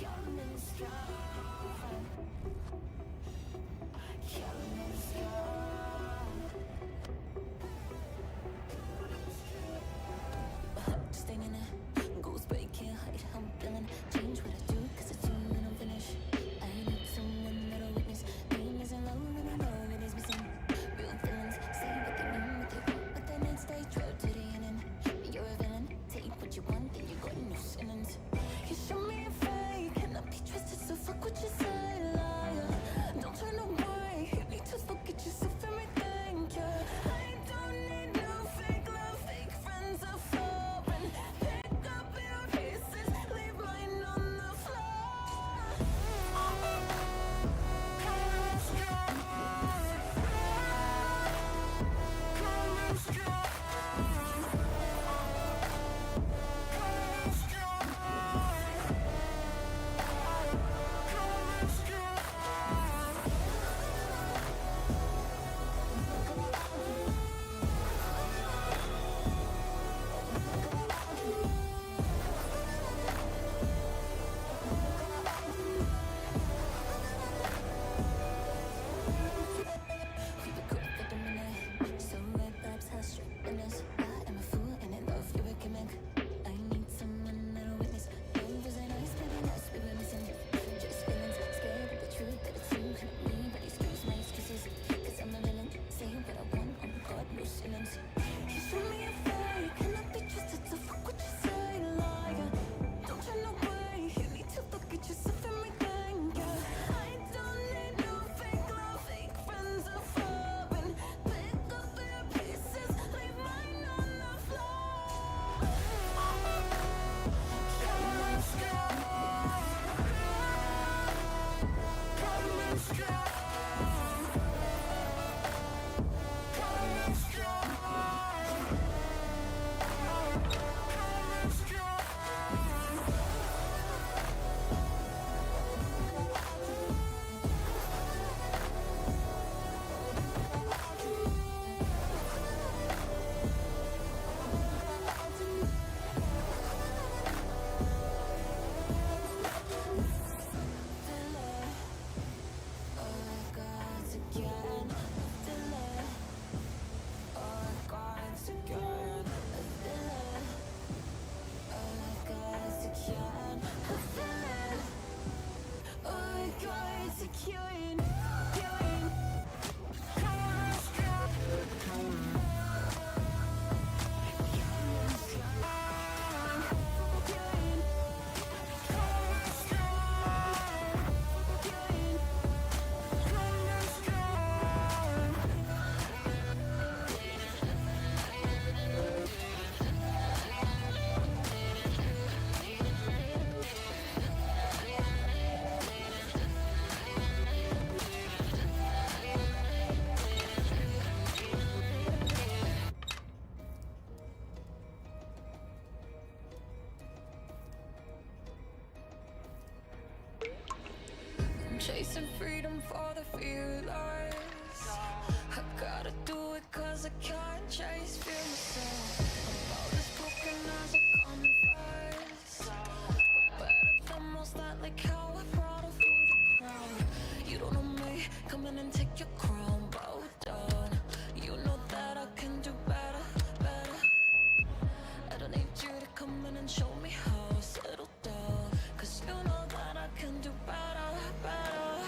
coming strong. Coming strong. Staying in it, goes break, can't hide how I'm feeling. Change what I do, cause it's soon and I'm finished. I need someone that'll witness. Pain isn't low, and I know it is missing. Real feelings, say what they mean, what they want, but the next day, true to the end. You're a villain, take what you want, then you got no sinnings. You show me a fake, cannot be trusted, so fuck what you say, liar. Don't turn away, you need to look at yourself and rethink, yeah. I don't need no fake love, fake friends are foreign. Pick up your pieces, leave mine on the floor. Coming strong. Coming strong. Chasing freedom for the fearless. I gotta do it cause I can't chase fear myself. About as broken as a common face, but better than most, that like how I brought her through the crowd. You don't know me, come in and take your crown, bow down. You know that I can do better, better. I don't need you to come in and show me how, settle down, cause you know that I can do better, better.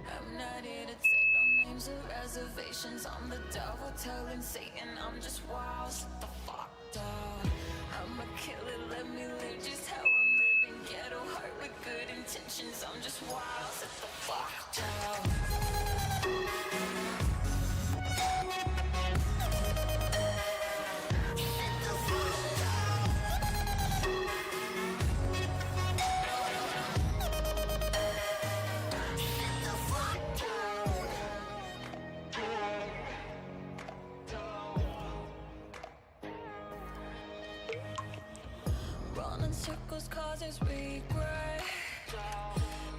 I'm not here to take no names or reservations. I'm the devil telling Satan I'm just wild, shut the fuck down. I'm a killer, let me live just how I'm living. Ghetto heart with good intentions. I'm just wild, shut the fuck down. Running circles causes regret.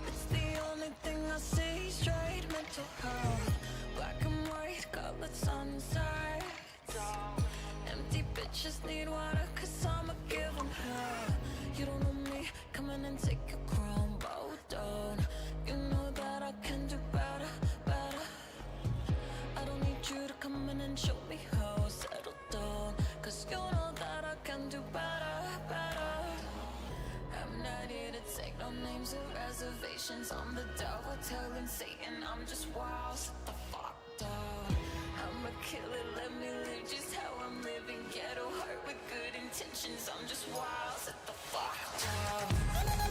It's the only thing I see straight. Mental health, black and white, colored sunset. Empty bitches need water cause I'ma give them hell. You don't know me, come in and take your crown. temptations. I'm the devil telling Satan I'm just wild. Shut the fuck down. I'm a killer, let me live just how I'm living. Ghetto heart with good intentions. I'm just wild. Shut the fuck down.